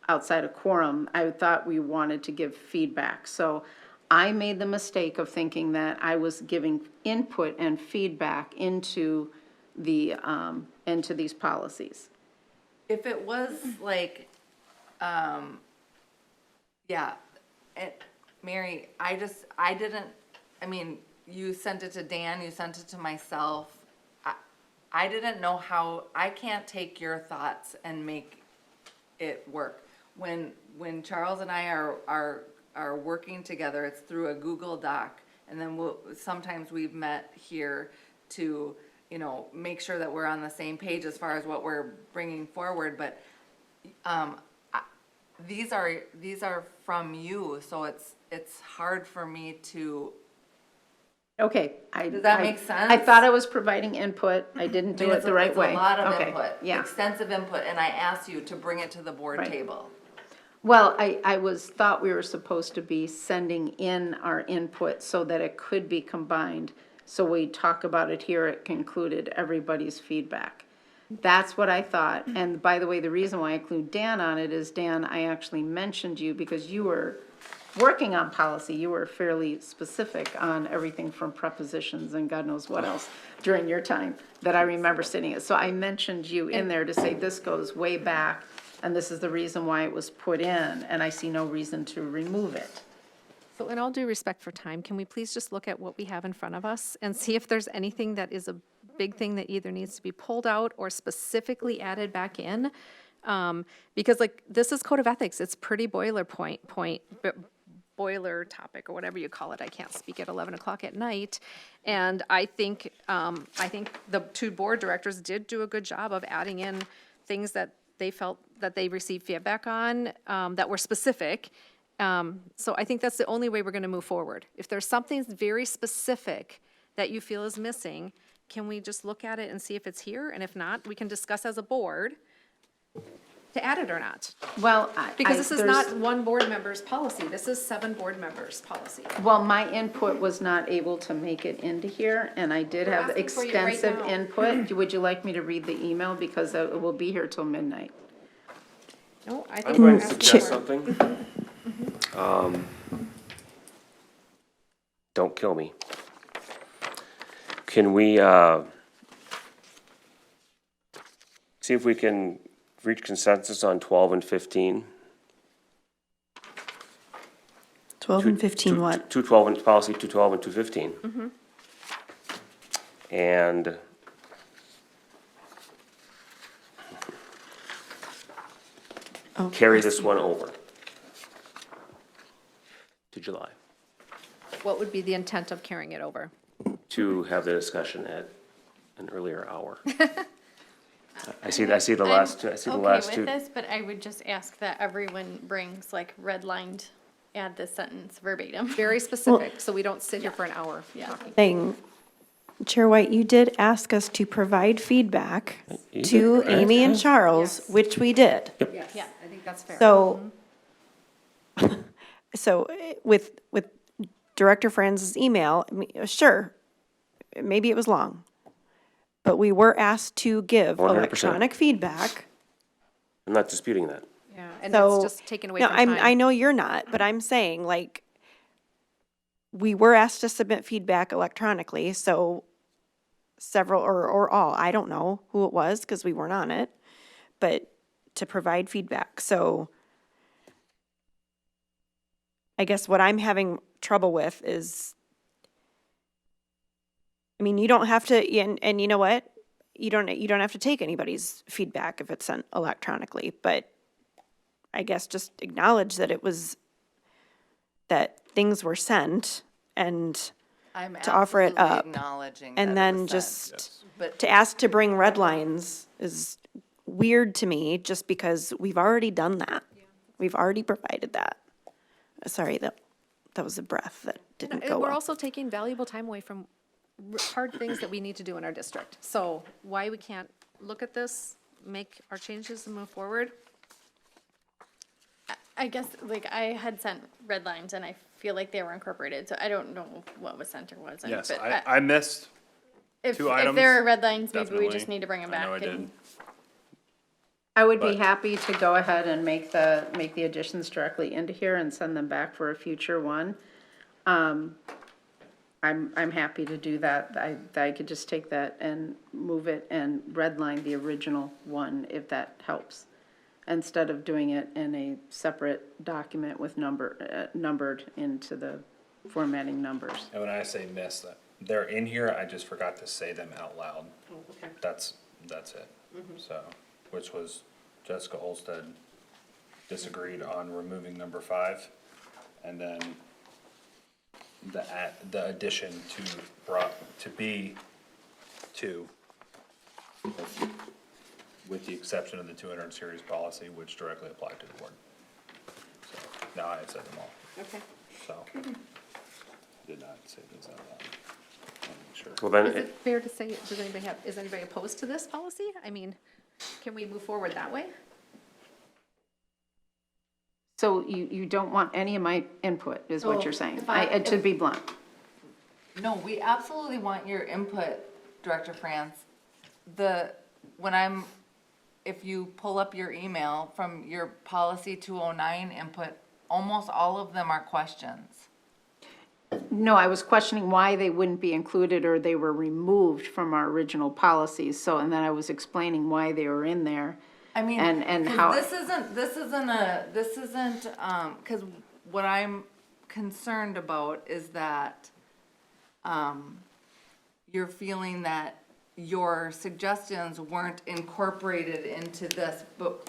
outside of quorum. I thought we wanted to give feedback. So I made the mistake of thinking that I was giving input and feedback into these policies. If it was like, yeah, Mary, I didn't, I mean, you sent it to Dan, you sent it to myself. I didn't know how, I can't take your thoughts and make it work. When Charles and I are working together, it's through a Google Doc, and then sometimes we've met here to, you know, make sure that we're on the same page as far as what we're bringing forward, but, these are from you, so it's hard for me to. Okay. Does that make sense? I thought I was providing input. I didn't do it the right way. It's a lot of Okay, input, yeah. extensive input, and I asked you to bring it to the board Right. table. Well, I thought we were supposed to be sending in our input so that it could be combined. So we talk about it here, it concluded everybody's feedback. That's what I thought. And by the way, the reason why I include Dan on it is, Dan, I actually mentioned you because you were working on policy. You were fairly specific on everything from prepositions and God knows what else during your time that I remember sitting it. So I mentioned you in there to say this goes way back and this is the reason why it was put in, and I see no reason to remove it. So in all due respect for time, can we please just look at what we have in front of us and see if there's anything that is a big thing that either needs to be pulled out or specifically added back in? Because like, this is code of ethics, it's pretty boiler topic, or whatever you call it. I can't speak at 11 o'clock at night. And I think the 2 board directors did do a good job of adding in things that they felt that they received feedback on, that were specific. So I think that's the only way we're gonna move forward. If there's something very specific that you feel is missing, can we just look at it and see if it's here? And if not, we can discuss as a board to add it or not. Well, Because this is not 1 board member's policy, this is 7 board members' policy. Well, my input was not able to make it into here, and I did have asking for you right extensive now. input. Would you like me to read the email, because it will be here till midnight? No, I I'm think going we're to asking suggest for it. something. Don't kill me. Can we, see if we can reach consensus on 12 and 15? 12 and 15 what? 212 and, policy 212 and 215. And carry this one over to July, What would be the intent of carrying it over? to have the discussion at an earlier hour. I see the last two, I see the last Okay two. with this, but I would just ask that everyone brings like redlined, add this sentence verbatim. Very specific, so we don't sit here for an hour talking. Thing, Chair White, you did ask us to provide feedback You to did, right? Amy and Charles, which we did. Yeah, I think that's fair. So, so with Director Franz's email, sure, maybe it was long, but we were asked to give 100%. electronic feedback. I'm not disputing that. Yeah, and So, it's just taken away no, from time. I know you're not, but I'm saying, like, we were asked to submit feedback electronically, so several, or all, I don't know who it was, because we weren't on it, but to provide feedback, so I guess what I'm having trouble with is, I mean, you don't have to, and you know what? You don't have to take anybody's feedback if it's sent electronically, but I guess just acknowledge that that things were sent and I'm to offer it absolutely up. acknowledging And that it then was just sent, but to ask to bring red lines is weird to me, just because we've already done that. We've already provided that. Sorry, that was a breath that didn't go And we're well. also taking valuable time away from hard things that we need to do in our district. So why we can't look at this, make our changes and move forward? I guess, like, I had sent red lines and I feel like they were incorporated, so I don't know what was sent or wasn't. Yes, but I missed if, two if items, there are red lines, maybe we definitely. just need to bring them I back. know I did. and- I would be But- happy to go ahead and make the additions directly into here and send them back for a future one. I'm happy to do that. I could just take that and move it and redline the original one, if that helps, instead of doing it in a separate document with numbered into the formatting numbers. And when I say miss, that they're in here, I just forgot to say them out loud. Okay. That's it. So, which was Jessica Olsted disagreed on removing number 5, and then the addition to be 2, with the exception of the 200 series policy, which directly applied to the board. So now I have said them all. Okay. So did not say these out loud. I'll make sure. Well, then, Is it fair to say, is anybody opposed to this policy? I mean, can we move forward that way? So you don't want any of my input, is what So, you're saying? if I- To be blunt. no, we absolutely want your input, Director France. If you pull up your email from your policy 209 input, almost all of them are questions. No, I was questioning why they wouldn't be included or they were removed from our original policies. So, and then I was explaining why they were in there. I mean, And 'cause how- this isn't, cause what I'm concerned about is that, you're feeling that your suggestions weren't incorporated into this, but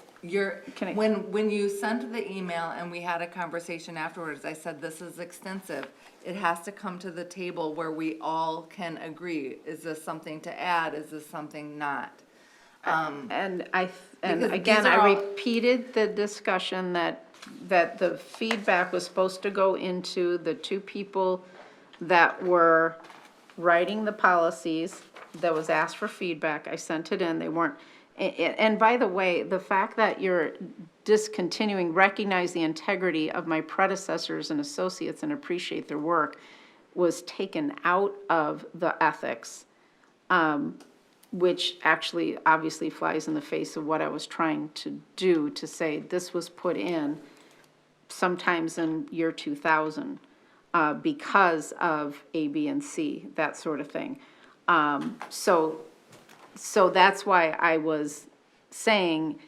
Can I- when you sent the email and we had a conversation afterwards, I said, this is extensive. It has to come to the table where we all can agree. Is this something to add? Is this something not? And Because again, these are I all- repeated the discussion that the feedback was supposed to go into the two people that were writing the policies, that was asked for feedback. I sent it in, they weren't. And by the way, the fact that you're discontinuing, recognize the integrity of my predecessors and associates and appreciate their work, was taken out of the ethics, which actually obviously flies in the face of what I was trying to do, to say this was put in sometimes in year 2000 because of A, B, and C, that sort of thing. So that's why I was saying,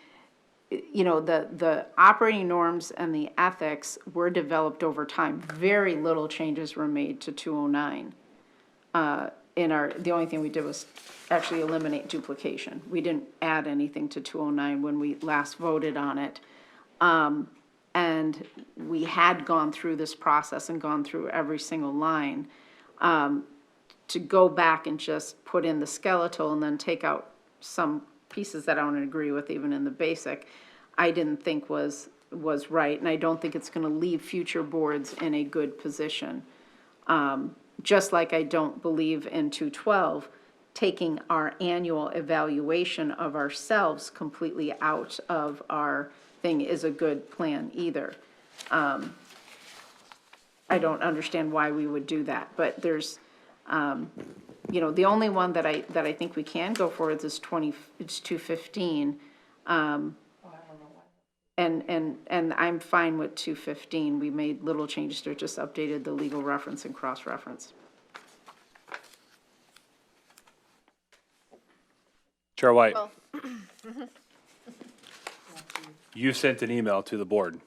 you know, the operating norms and the ethics were developed over time. Very little changes were made to 209. The only thing we did was actually eliminate duplication. We didn't add anything to 209 when we last voted on it. And we had gone through this process and gone through every single line. To go back and just put in the skeletal and then take out some pieces that I don't agree with, even in the basic, I didn't think was right, and I don't think it's gonna leave future boards in a good position. Just like I don't believe in 212, taking our annual evaluation of ourselves completely out of our thing is a good plan either. I don't understand why we would do that, but there's, you know, the only one that I think we can go for is this 215. And I'm fine with 215. We made little changes to it, just updated the legal reference and cross-reference. Chair White, Well, you sent an email to the board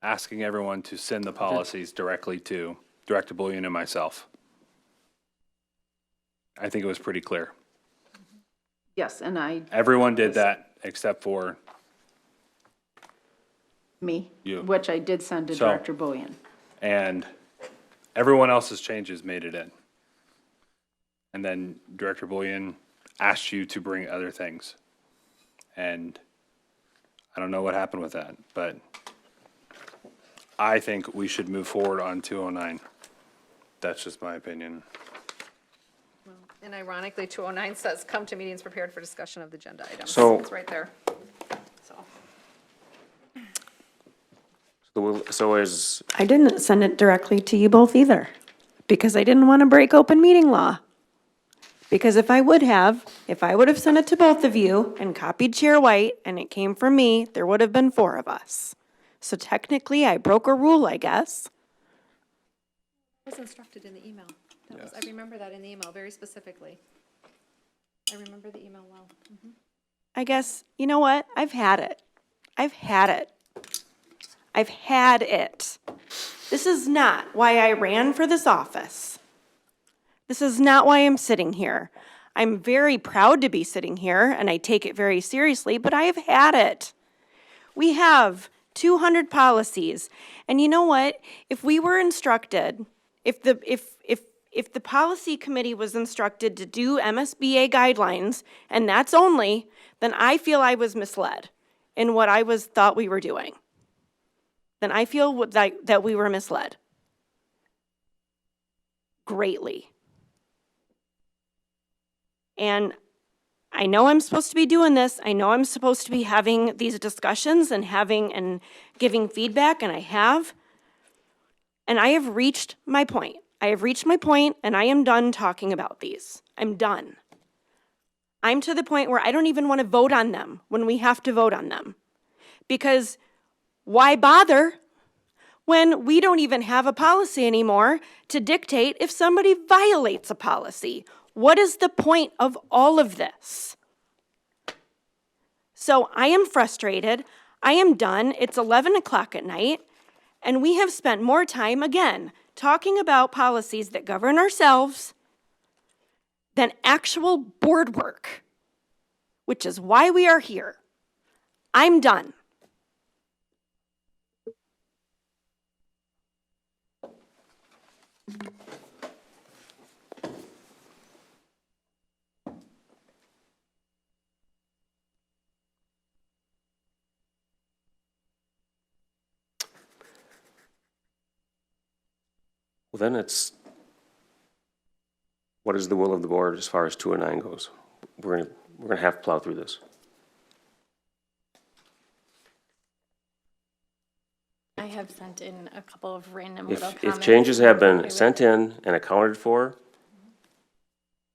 asking everyone to send the policies directly to Director Bullion and myself. I think it was pretty clear. Yes, and Everyone did that except for me, You. which I did send to So- Director Bullion. and everyone else's changes made it in. And then Director Bullion asked you to bring other things. And I don't know what happened with that, but I think we should move forward on 209. That's just my opinion. And ironically, 209 says, come to meetings prepared for discussion of the agenda items. So- It's right there. So, So is, I didn't send it directly to you both either, because I didn't want to break open meeting law. Because if I would have sent it to both of you and copied Chair White and it came from me, there would have been 4 of us. So technically, I broke a rule, I guess. I was instructed in the email. I remember that in the email very specifically. I remember the email well. I guess, you know what? I've had it. I've had it. I've had it. This is not why I ran for this office. This is not why I'm sitting here. I'm very proud to be sitting here, and I take it very seriously, but I have had it. We have 200 policies, and you know what? If we were instructed, if the policy committee was instructed to do MSBA guidelines, and that's only, then I feel I was misled in what I thought we were doing. Then I feel that we were misled. Greatly. And I know I'm supposed to be doing this. I know I'm supposed to be having these discussions and giving feedback, and I have. And I have reached my point. I have reached my point, and I am done talking about these. I'm done. I'm to the point where I don't even want to vote on them when we have to vote on them. Because why bother when we don't even have a policy anymore to dictate if somebody violates a policy? What is the point of all of this? So I am frustrated. I am done. It's 11 o'clock at night, and we have spent more time, again, talking about policies that govern ourselves than actual board work, which is why we are here. I'm done. well, then what is the will of the board as far as 209 goes? We're gonna have to plow through this. I have sent in a couple of random little comments. If changes have Okay been with sent it. in and accounted for,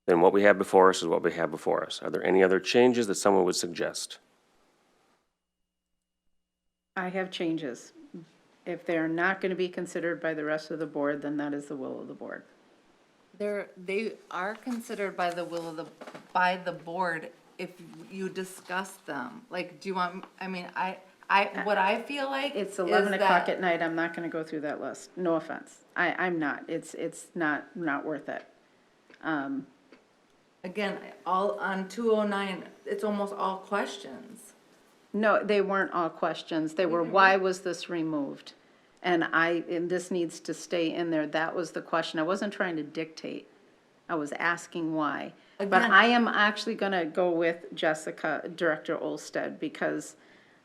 then what we have before us is what we have before us. Are there any other changes that someone would suggest? I have changes. If they're not going to be considered by the rest of the board, then that is the will of the board. They are considered by the board if you discuss them. Like, do you want, I mean, what I feel like It's is 11 o'clock that- at night, I'm not going to go through that list, no offense. I'm not, it's not worth it. Again, all on 209, it's almost all questions. No, they weren't all questions, they were, why was this removed? And this needs to stay in there, that was the question, I wasn't trying to dictate, I was asking why. But Again- I am actually gonna go with Jessica, Director Olsted, because,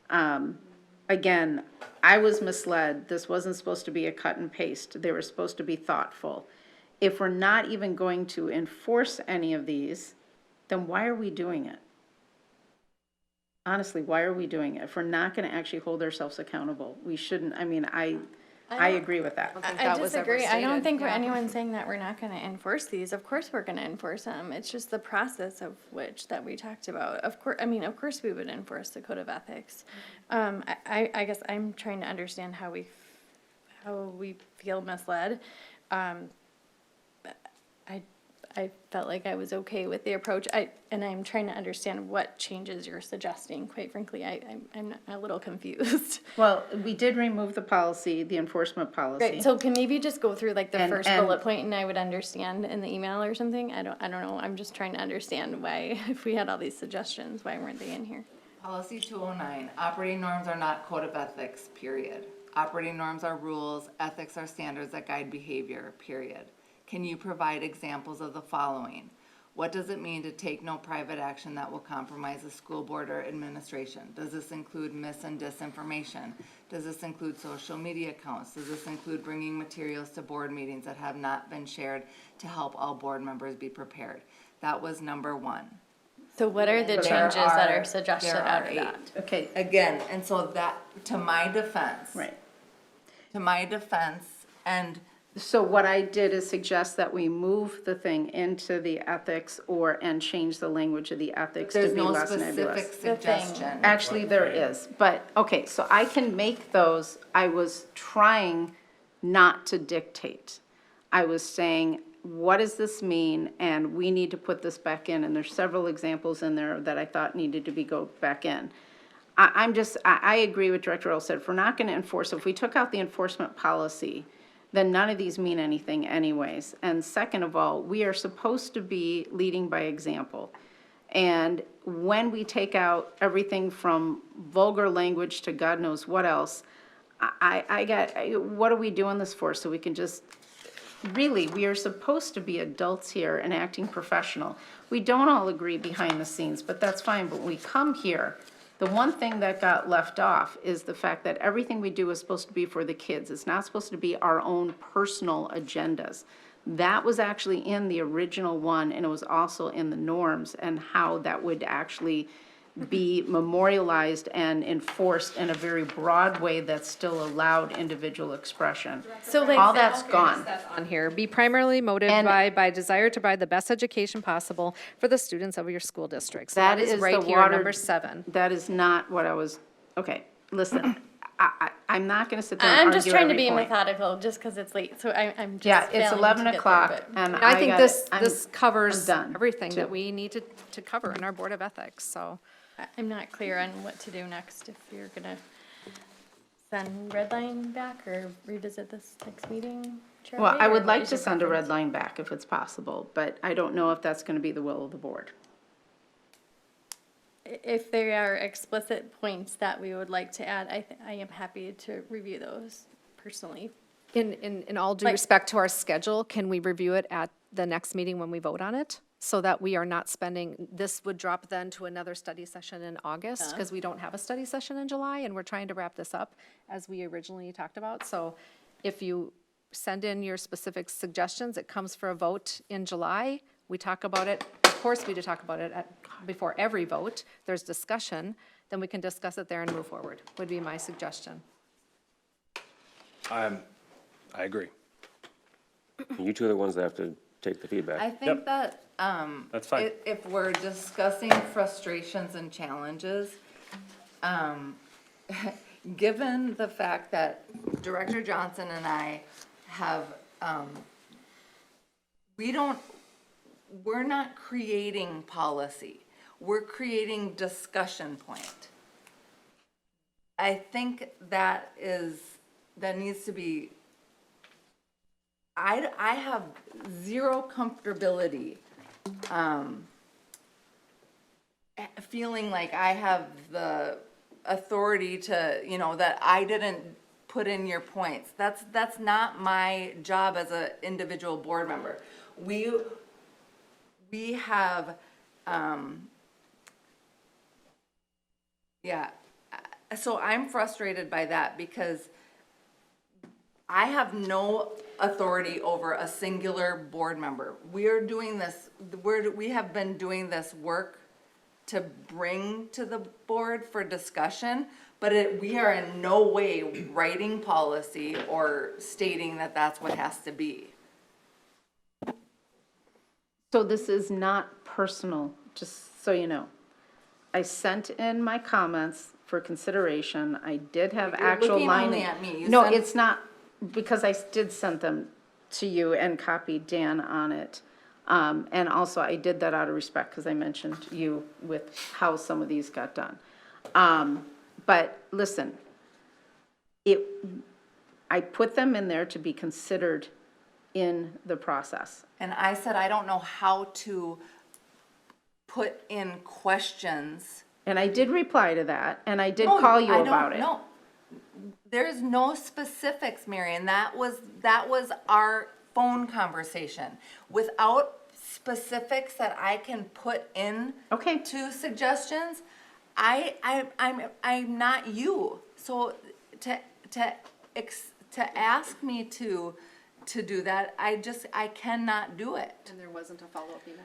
again, I was misled, this wasn't supposed to be a cut and paste, they were supposed to be thoughtful. If we're not even going to enforce any of these, then why are we doing it? Honestly, why are we doing it? If we're not gonna actually hold ourselves accountable, we shouldn't, I mean, I agree with that. think I that was ever disagree. I don't stated, think yeah. anyone's saying that we're not gonna enforce these. Of course, we're gonna enforce them. It's just the process of which that we talked about. Of course we would enforce the code of ethics. I guess I'm trying to understand how we feel misled. I felt like I was okay with the approach. And I'm trying to understand what changes you're suggesting. Quite frankly, I'm a little confused. Well, we did remove the policy, the enforcement policy. Right, so can maybe just go through like the And- first and- bullet point and I would understand in the email or something? I don't know. I'm just trying to understand why, if we had all these suggestions, why weren't they in here? Policy 209, operating norms are not code of ethics, period. Operating norms are rules, ethics are standards that guide behavior, period. Can you provide examples of the following? What does it mean to take no private action that will compromise the school board or administration? Does this include mis and disinformation? Does this include social media accounts? Does this include bringing materials to board meetings that have not been shared to help all board members be prepared? That was number 1. So what are the There changes that are- are suggested there out are of 8. that? Okay, Again, and so that, to my defense. right. To my defense, and So what I did is suggest that we move the thing into the ethics and change the language of the ethics to there's be no less specific nebulous. suggestion. Actually, there is, but, okay, so I can make those, I was trying not to dictate. I was saying, what does this mean? And we need to put this back in, and there's several examples in there that I thought needed to go back in. I agree with Director Earl said, if we're not gonna enforce, if we took out the enforcement policy, then none of these mean anything anyways. And second of all, we are supposed to be leading by example. And when we take out everything from vulgar language to God knows what else, what are we doing this for? So we can just, really, we are supposed to be adults here and acting professional. We don't all agree behind the scenes, but that's fine. But when we come here, the one thing that got left off is the fact that everything we do is supposed to be for the kids. It's not supposed to be our own personal agendas. That was actually in the original one, and it was also in the norms and how that would actually be memorialized and enforced in a very broad way that still allowed individual expression. So like. All that's gone. On here, be primarily motivated by desire to provide the best education possible for the students of your school districts. That is right the here, water- number 7. That is not what I was, okay, listen, I'm not gonna sit there and I'm argue just trying to every be point. methodical just because it's late, so I'm just. Yeah, it's failing to 11 get through o'clock, it. and I think gotta- this I'm covers done, everything that too. we need to cover in our Board of Ethics, so. I'm not clear on what to do next, if you're gonna send Redline back or revisit this next meeting. Charlie, Well, I or would what like is to your send a preference? red line back if it's possible, but I don't know if that's gonna be the will of the board. If there are explicit points that we would like to add, I am happy to review those personally. In all due Like- respect to our schedule, can we review it at the next meeting when we vote on it? So that we are not spending, this would drop then to another study session in August, because we don't have a study session in July, and we're trying to wrap this up as we originally talked about. So if you send in your specific suggestions, it comes for a vote in July. We talk about it, of course, we do talk about it before every vote. There's discussion, then we can discuss it there and move forward, would be my suggestion. I agree. You two are the ones that have to take the feedback. I think that, That's fine. if we're discussing frustrations and challenges, given the fact that Director Johnson and I have, we're not creating policy. We're creating discussion point. I think that needs to be, I have zero comfortability, feeling like I have the authority to, that I didn't put in your points. That's not my job as an individual board member. We have, so I'm frustrated by that because I have no authority over a singular board member. We have been doing this work to bring to the board for discussion, but we are in no way writing policy or stating that that's what has to be. So this is not personal, just so you know. I sent in my comments for consideration. I did have You're actual looking line. only at me. You No, sent- it's not, because I did send them to you and copied Dan on it. And also, I did that out of respect, because I mentioned you with how some of these got done. But listen, I put them in there to be considered in the process. And I said, I don't know how to put in questions. And I did reply to that, and I did No, call you I don't about it. know. There's no specifics, Marion. That was our phone conversation. Without specifics that I can put in Okay. to suggestions, I'm not you. So to ask me to do that, I cannot do it. And there wasn't a follow-up email?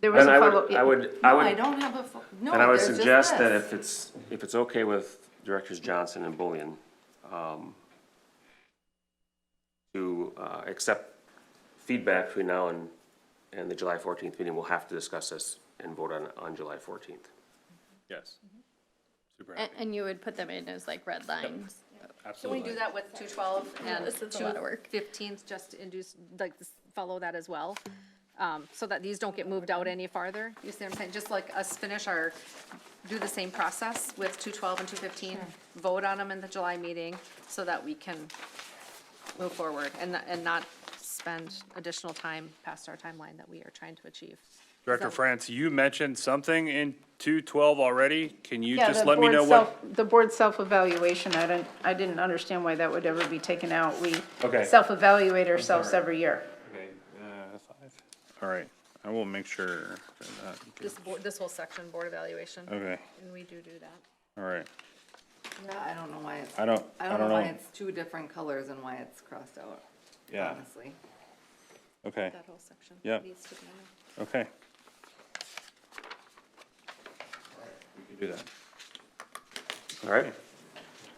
There was And a I follow. would, No, I don't have a, no, and I would there's just suggest that this. if it's okay with Directors Johnson and Bullion, to accept feedback between now and the July 14th meeting, we'll have to discuss this and vote on July 14th. Yes. Super And, happy. and you would put them in as like red lines? Can Absolutely. we do that with 212 and This is a lot of work. 215, just to induce, like, follow that as well? So that these don't get moved out any farther? You see what I'm saying? Just like us finish do the same process with 212 and 215, vote on them in the July meeting so that we can move forward and not spend additional time past our timeline that we are trying to achieve. Director France, you mentioned something in 212 already. Can you Yeah, just the let me board know what? The board self-evaluation, I didn't understand why that would ever be taken out. We Okay. self-evaluate ourselves every year. Okay, 5. All right, I will make sure. This whole section, board evaluation, Okay, and we do that. all right. Yeah, I don't know why it's, I don't know why know. it's two different colors and why it's crossed out, Yeah, honestly. okay, That whole section Yeah. needs to be in there. okay. We can do that. All right?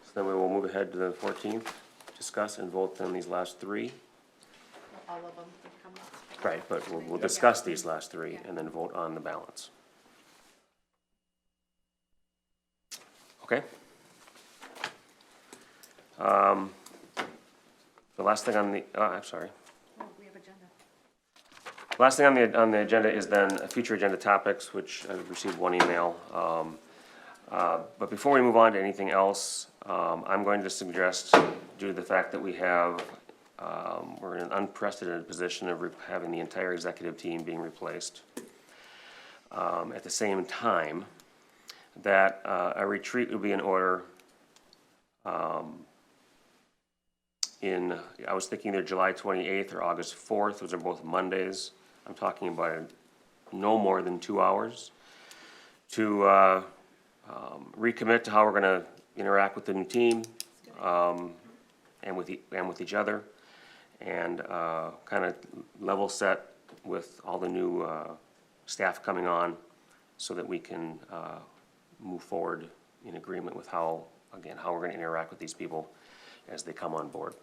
So then we will move ahead to the 14th, discuss and vote on these last three. All of them would come up. Right, but we'll discuss these last three and then vote on the balance. Okay? The last thing on the, I'm sorry. Oh, we have agenda. Last thing on the agenda is then future agenda topics, which I've received one email. But before we move on to anything else, I'm going to suggest, due to the fact that we have, we're in an unprecedented position of having the entire executive team being replaced. At the same time, that a retreat would be in order I was thinking either July 28th or August 4th. Those are both Mondays. I'm talking about no more than 2 hours to recommit to how we're going to interact with the new team and with each other, and kind of level set with all the new staff coming on, so that we can move forward in agreement with how we're going to interact with these people as they come on board.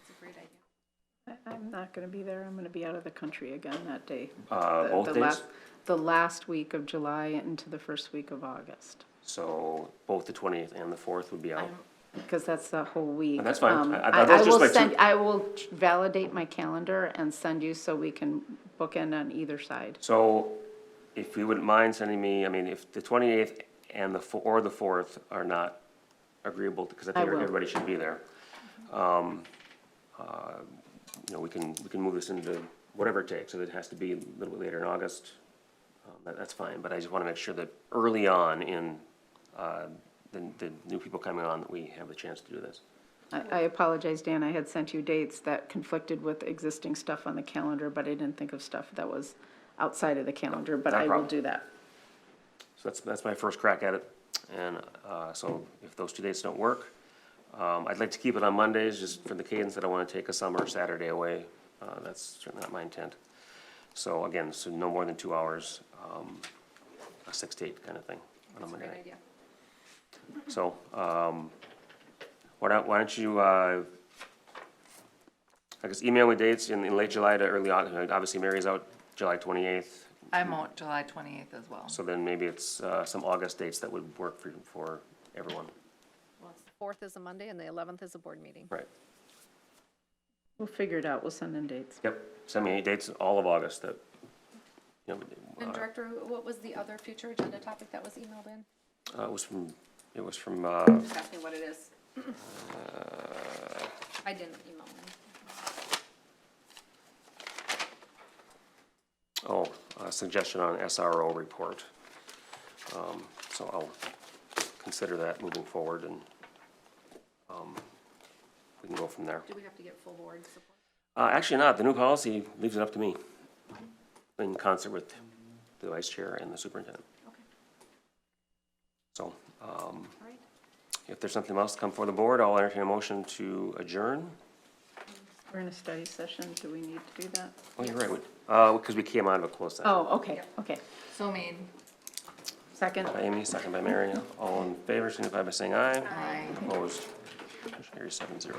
It's a great idea. I'm not gonna be there. I'm gonna be out of the country again that day. Both The days? the last week of July into the first week of August, So both the 20th and the 4th would be out. because that's the whole week. That's fine. I That's just will my two- send, I will validate my calendar and send you so we can book in on either side. So if you wouldn't mind sending me, I mean, if the 28th and the 4th are not agreeable, because I think I will. everybody should be there. We can move this into whatever it takes. If it has to be a little bit later in August, that's fine. But I just want to make sure that early on in the new people coming on, that we have the chance to do this. I apologize, Dan, I had sent you dates that conflicted with existing stuff on the calendar, but I didn't think of stuff that was outside of the calendar, but Not a I will problem. do that. So that's my first crack at it. And so if those two dates don't work, I'd like to keep it on Mondays, just for the cadence that I want to take a summer Saturday away. That's certainly not my intent. So again, so no more than 2 hours, a 6 to 8 kind of thing on a Monday Great night. idea. So, why don't you, I guess, email me dates in late July to early August. Obviously, Mary's out July 28th, I'm out July 28th as well. so then maybe it's some August dates that would work for everyone. Well, the 4th is a Monday and the 11th is a board meeting. Right. We'll figure it out, we'll send in dates. Yep, send me any dates all of August that you know, And Director, what was the other future agenda topic that was emailed in? it was from, Just ask me what it is. I didn't email them. a suggestion on SRO report. So I'll consider that moving forward, and we can go from there. Do we have to get full board support? Actually not, the new policy leaves it up to me, in concert with the vice chair and the superintendent. Okay, So, all right. if there's something else to come for the board, I'll entertain a motion to adjourn. We're in a study session, do we need to do that? Oh, you're right, because we came out of a closed session. Oh, okay, okay. So mean. Second? By Amy, second by Mary. All in favor, signify by saying aye. Aye. Opposed? Motion carries 7-0.